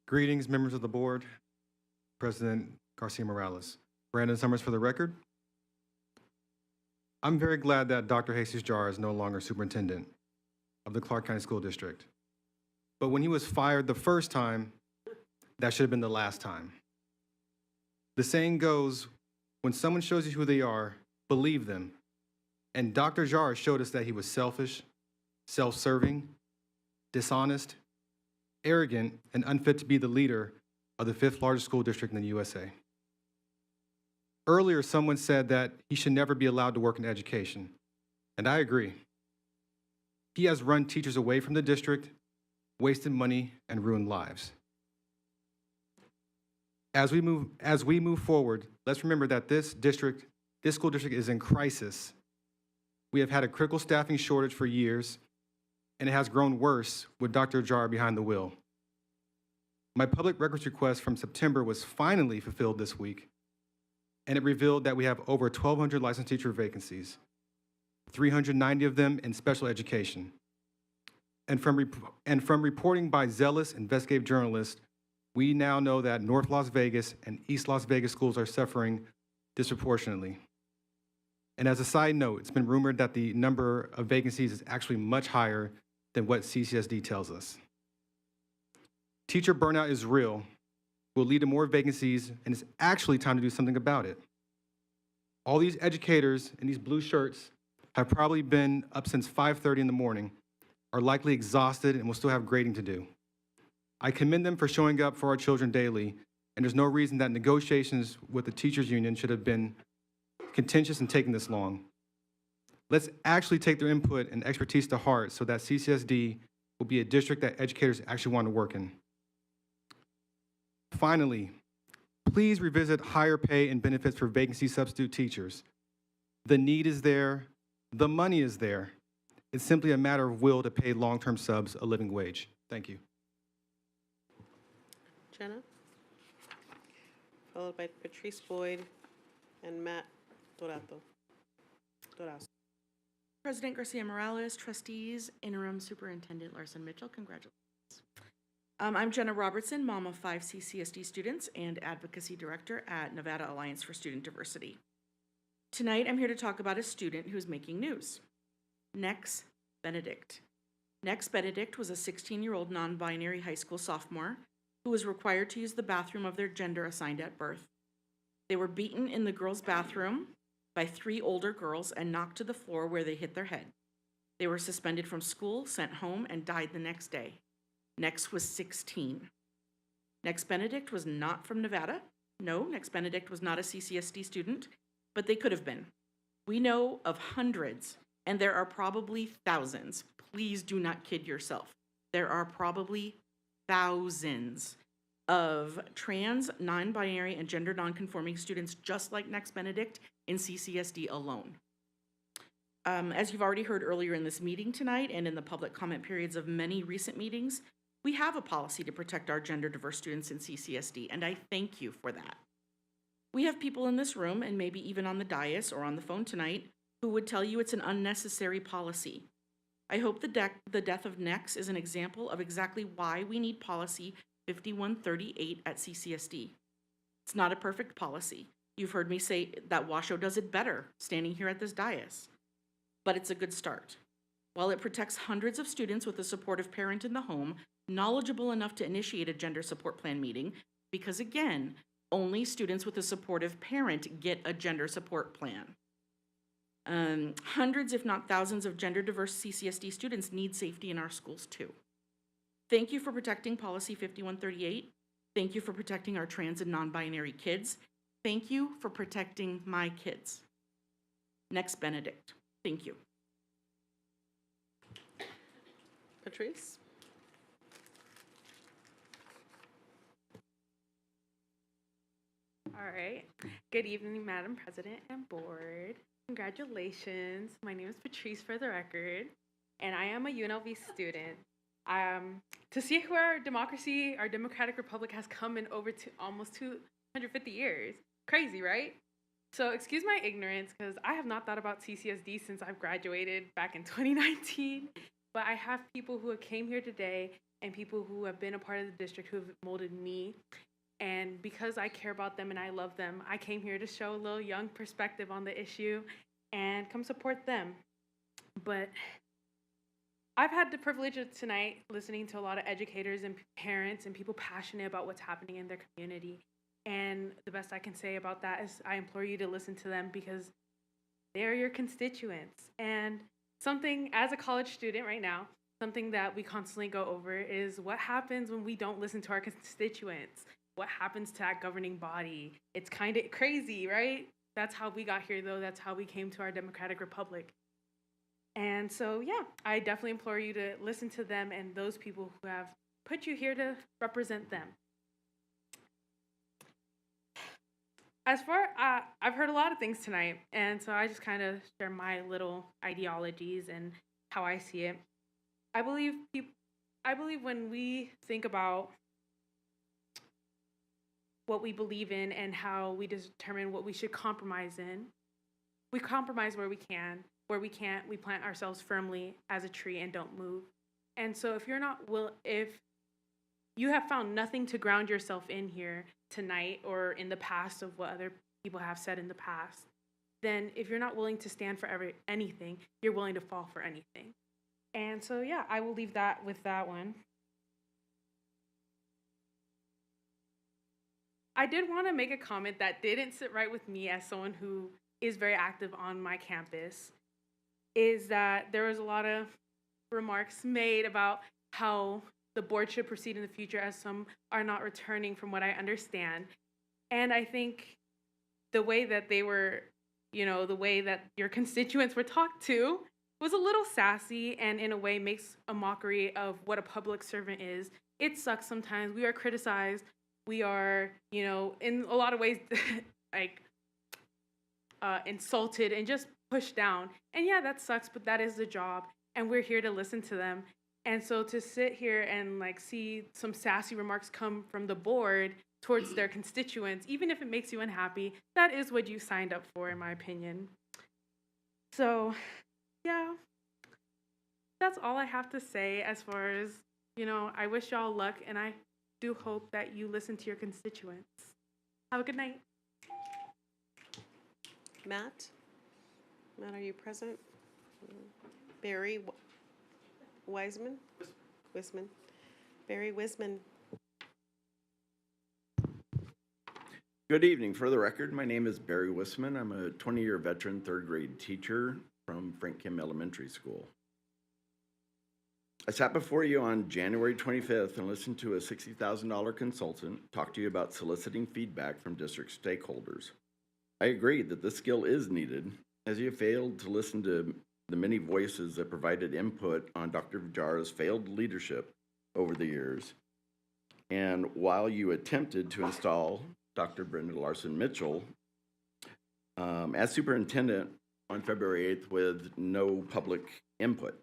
Greetings, members of the board, President Garcia Morales. Brandon Summers for the record. I'm very glad that Dr. Jesus Jar is no longer superintendent of the Clark County School District. But when he was fired the first time, that should have been the last time. The saying goes, when someone shows you who they are, believe them. And Dr. Jar showed us that he was selfish, self-serving, dishonest, arrogant, and unfit to be the leader of the 5th largest school district in the USA. Earlier, someone said that he should never be allowed to work in education, and I agree. He has run teachers away from the district, wasted money, and ruined lives. As we move forward, let's remember that this school district is in crisis. We have had a critical staffing shortage for years, and it has grown worse with Dr. Jar behind the wheel. My public records request from September was finally fulfilled this week, and it revealed that we have over 1,200 licensed teacher vacancies, 390 of them in special education. And from reporting by zealous investigative journalists, we now know that North Las Vegas and East Las Vegas schools are suffering disproportionately. And as a side note, it's been rumored that the number of vacancies is actually much higher than what CCSD tells us. Teacher burnout is real, will lead to more vacancies, and it's actually time to do something about it. All these educators in these blue shirts have probably been up since 5:30 in the morning, are likely exhausted, and will still have grading to do. I commend them for showing up for our children daily, and there's no reason that negotiations with the teachers union should have been contentious and taken this long. Let's actually take their input and expertise to heart so that CCSD will be a district that educators actually want to work in. Finally, please revisit higher pay and benefits for vacancy substitute teachers. The need is there, the money is there. It's simply a matter of will to pay long-term subs a living wage. Thank you. Jenna, followed by Patrice Boyd and Matt Dorato. President Garcia Morales, trustees, interim superintendent Larson Mitchell, congratulations. I'm Jenna Robertson, mom of 5 CCSD students and advocacy director at Nevada Alliance for Student Diversity. Tonight, I'm here to talk about a student who's making news, Nex Benedict. Nex Benedict was a 16-year-old non-binary high school sophomore who was required to use the bathroom of their gender assigned at birth. They were beaten in the girls' bathroom by 3 older girls and knocked to the floor where they hit their head. They were suspended from school, sent home, and died the next day. Nex was 16. Nex Benedict was not from Nevada. No, Nex Benedict was not a CCSD student, but they could have been. We know of hundreds, and there are probably thousands. Please do not kid yourself. There are probably thousands of trans, non-binary, and gender non-conforming students just like Nex Benedict in CCSD alone. As you've already heard earlier in this meeting tonight and in the public comment periods of many recent meetings, we have a policy to protect our gender diverse students in CCSD, and I thank you for that. We have people in this room, and maybe even on the dais or on the phone tonight, who would tell you it's an unnecessary policy. I hope the death of NEX is an example of exactly why we need policy 5138 at CCSD. It's not a perfect policy. You've heard me say that Washoe does it better standing here at this dais, but it's a good start. While it protects hundreds of students with a supportive parent in the home, knowledgeable enough to initiate a gender support plan meeting, because again, only students with a supportive parent get a gender support plan. Hundreds, if not thousands, of gender diverse CCSD students need safety in our schools too. Thank you for protecting policy 5138. Thank you for protecting our trans and non-binary kids. Thank you for protecting my kids. Next, Benedict. Thank you. Patrice? All right. Good evening, Madam President and Board. Congratulations. My name is Patrice, for the record, and I am a UNLV student. To see where our democracy, our democratic republic has come in over to almost 250 years. Crazy, right? So excuse my ignorance, because I have not thought about CCSD since I've graduated back in 2019, but I have people who came here today and people who have been a part of the district who have molded me. And because I care about them and I love them, I came here to show a little young perspective on the issue and come support them. But I've had the privilege of tonight listening to a lot of educators and parents and people passionate about what's happening in their community. And the best I can say about that is I implore you to listen to them because they're your constituents. And something, as a college student right now, something that we constantly go over is what happens when we don't listen to our constituents. What happens to that governing body? It's kind of crazy, right? That's how we got here, though. That's how we came to our democratic republic. And so, yeah, I definitely implore you to listen to them and those people who have put you here to represent them. As far, I've heard a lot of things tonight, and so I just kind of share my little ideologies and how I see it. I believe when we think about what we believe in and how we determine what we should compromise in. We compromise where we can. Where we can't, we plant ourselves firmly as a tree and don't move. And so if you have found nothing to ground yourself in here tonight or in the past of what other people have said in the past, then if you're not willing to stand for anything, you're willing to fall for anything. And so, yeah, I will leave that with that one. I did want to make a comment that didn't sit right with me as someone who is very active on my campus, is that there was a lot of remarks made about how the board should proceed in the future as some are not returning from what I understand. And I think the way that they were, the way that your constituents were talked to was a little sassy and in a way makes a mockery of what a public servant is. It sucks sometimes. We are criticized. We are, in a lot of ways, insulted and just pushed down. And yeah, that sucks, but that is the job. And we're here to listen to them. And so to sit here and see some sassy remarks come from the board towards their constituents, even if it makes you unhappy, that is what you signed up for, in my opinion. So, yeah, that's all I have to say as far as, I wish y'all luck, and I do hope that you listen to your constituents. Have a good night. Matt? Matt, are you present? Barry Wiseman? Wisman. Barry Wisman. Good evening. For the record, my name is Barry Wisman. I'm a 20-year veteran third grade teacher from Frank Kim Elementary School. I sat before you on January 25th and listened to a $60,000 consultant talk to you about soliciting feedback from district stakeholders. I agree that this skill is needed, as you failed to listen to the many voices that provided input on Dr. Vajara's failed leadership over the years. And while you attempted to install Dr. Brenda Larson Mitchell as superintendent on February 8th with no public input.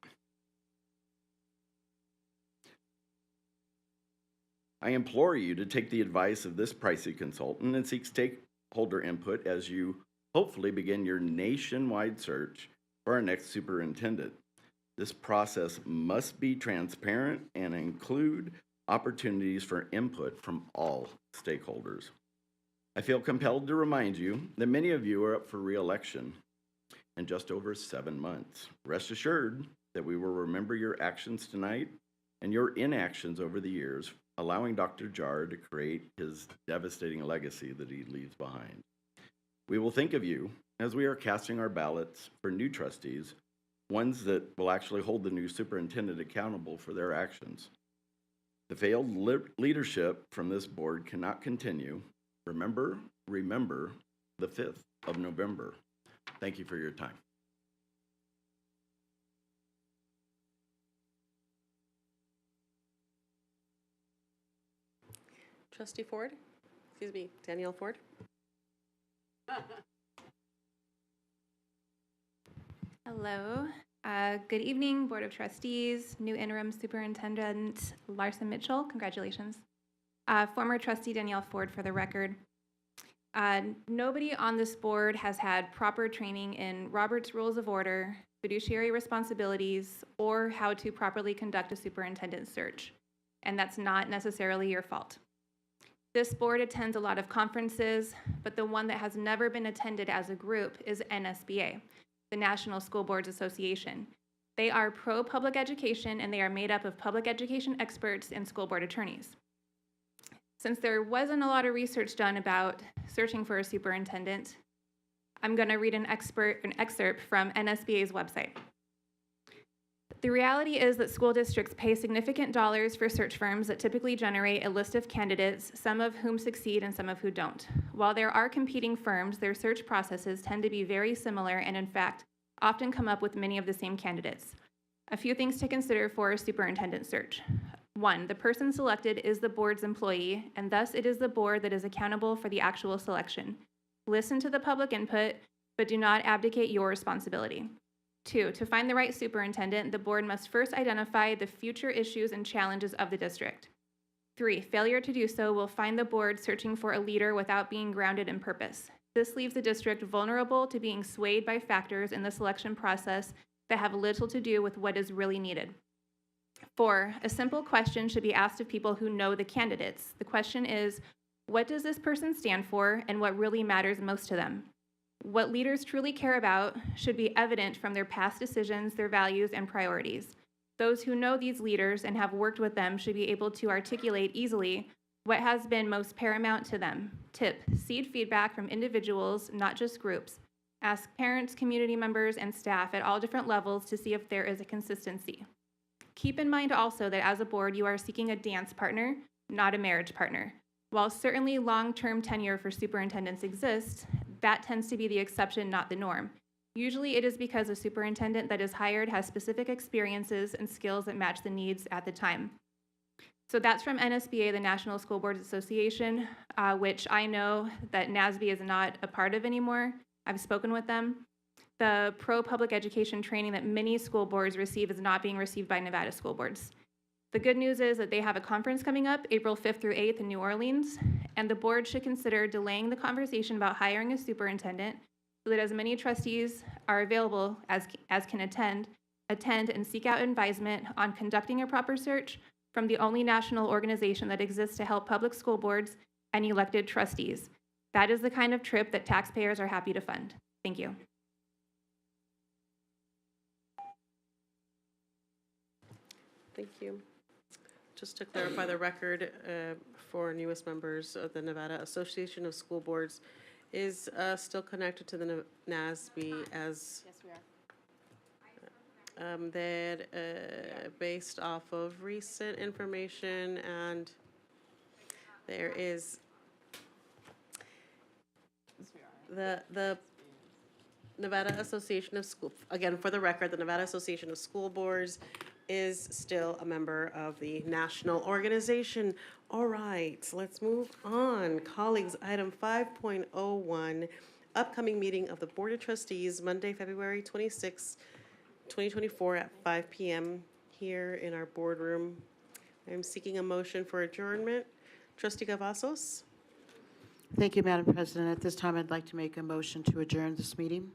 I implore you to take the advice of this pricey consultant and seek stakeholder input as you hopefully begin your nationwide search for our next superintendent. This process must be transparent and include opportunities for input from all stakeholders. I feel compelled to remind you that many of you are up for re-election in just over 7 months. Rest assured that we will remember your actions tonight and your inactions over the years, allowing Dr. Jar to create his devastating legacy that he leaves behind. We will think of you as we are casting our ballots for new trustees, ones that will actually hold the new superintendent accountable for their actions. The failed leadership from this board cannot continue. Remember the 5th of November. Thank you for your time. Trustee Ford, excuse me, Danielle Ford. Hello. Good evening, Board of Trustees, new interim superintendent Larson Mitchell. Congratulations. Former trustee Danielle Ford for the record. Nobody on this board has had proper training in Robert's Rules of Order, fiduciary responsibilities, or how to properly conduct a superintendent search. And that's not necessarily your fault. This board attends a lot of conferences, but the one that has never been attended as a group is NSBA, the National School Boards Association. They are pro-public education, and they are made up of public education experts and school board attorneys. Since there wasn't a lot of research done about searching for a superintendent, I'm going to read an excerpt from NSBA's website. The reality is that school districts pay significant dollars for search firms that typically generate a list of candidates, some of whom succeed and some of who don't. While there are competing firms, their search processes tend to be very similar and, in fact, often come up with many of the same candidates. A few things to consider for a superintendent search. 1, the person selected is the board's employee, and thus it is the board that is accountable for the actual selection. Listen to the public input, but do not abdicate your responsibility. 2, to find the right superintendent, the board must first identify the future issues and challenges of the district. 3, failure to do so will find the board searching for a leader without being grounded in purpose. This leaves the district vulnerable to being swayed by factors in the selection process that have little to do with what is really needed. 4, a simple question should be asked of people who know the candidates. The question is, what does this person stand for and what really matters most to them? What leaders truly care about should be evident from their past decisions, their values, and priorities. Those who know these leaders and have worked with them should be able to articulate easily what has been most paramount to them. Tip, seed feedback from individuals, not just groups. Ask parents, community members, and staff at all different levels to see if there is a consistency. Keep in mind also that as a board, you are seeking a dance partner, not a marriage partner. While certainly long-term tenure for superintendents exists, that tends to be the exception, not the norm. Usually it is because a superintendent that is hired has specific experiences and skills that match the needs at the time. So that's from NSBA, the National School Boards Association, which I know that NASB is not a part of anymore. I've spoken with them. The pro-public education training that many school boards receive is not being received by Nevada school boards. The good news is that they have a conference coming up April 5th through 8th in New Orleans, and the board should consider delaying the conversation about hiring a superintendent so that as many trustees are available as can attend and seek out advisement on conducting a proper search from the only national organization that exists to help public school boards and elected trustees. That is the kind of trip that taxpayers are happy to fund. Thank you. Thank you. Just to clarify the record for newest members of the Nevada Association of School Boards is still connected to the NASB as Yes, we are. that based off of recent information, and there is the Nevada Association of School, again, for the record, the Nevada Association of School Boards is still a member of the national organization. All right, let's move on. Colleagues, item 5.01, upcoming meeting of the Board of Trustees, Monday, February 26, 2024 at 5 p.m. here in our boardroom. I'm seeking a motion for adjournment. Trustee Cavazos? Thank you, Madam President. At this time, I'd like to make a motion to adjourn this meeting.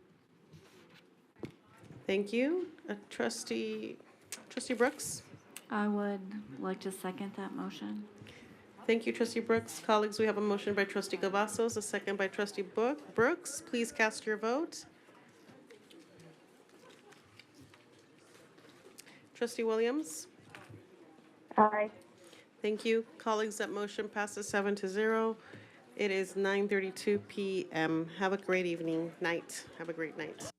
Thank you. Trustee Brooks? I would like to second that motion. Thank you, Trustee Brooks. Colleagues, we have a motion by Trustee Cavazos, a second by Trustee Brooks. Please cast your vote. Trustee Williams? Aye. Thank you. Colleagues, that motion passes 7-0. It is 9:32 p.m. Have a great evening, night. Have a great night.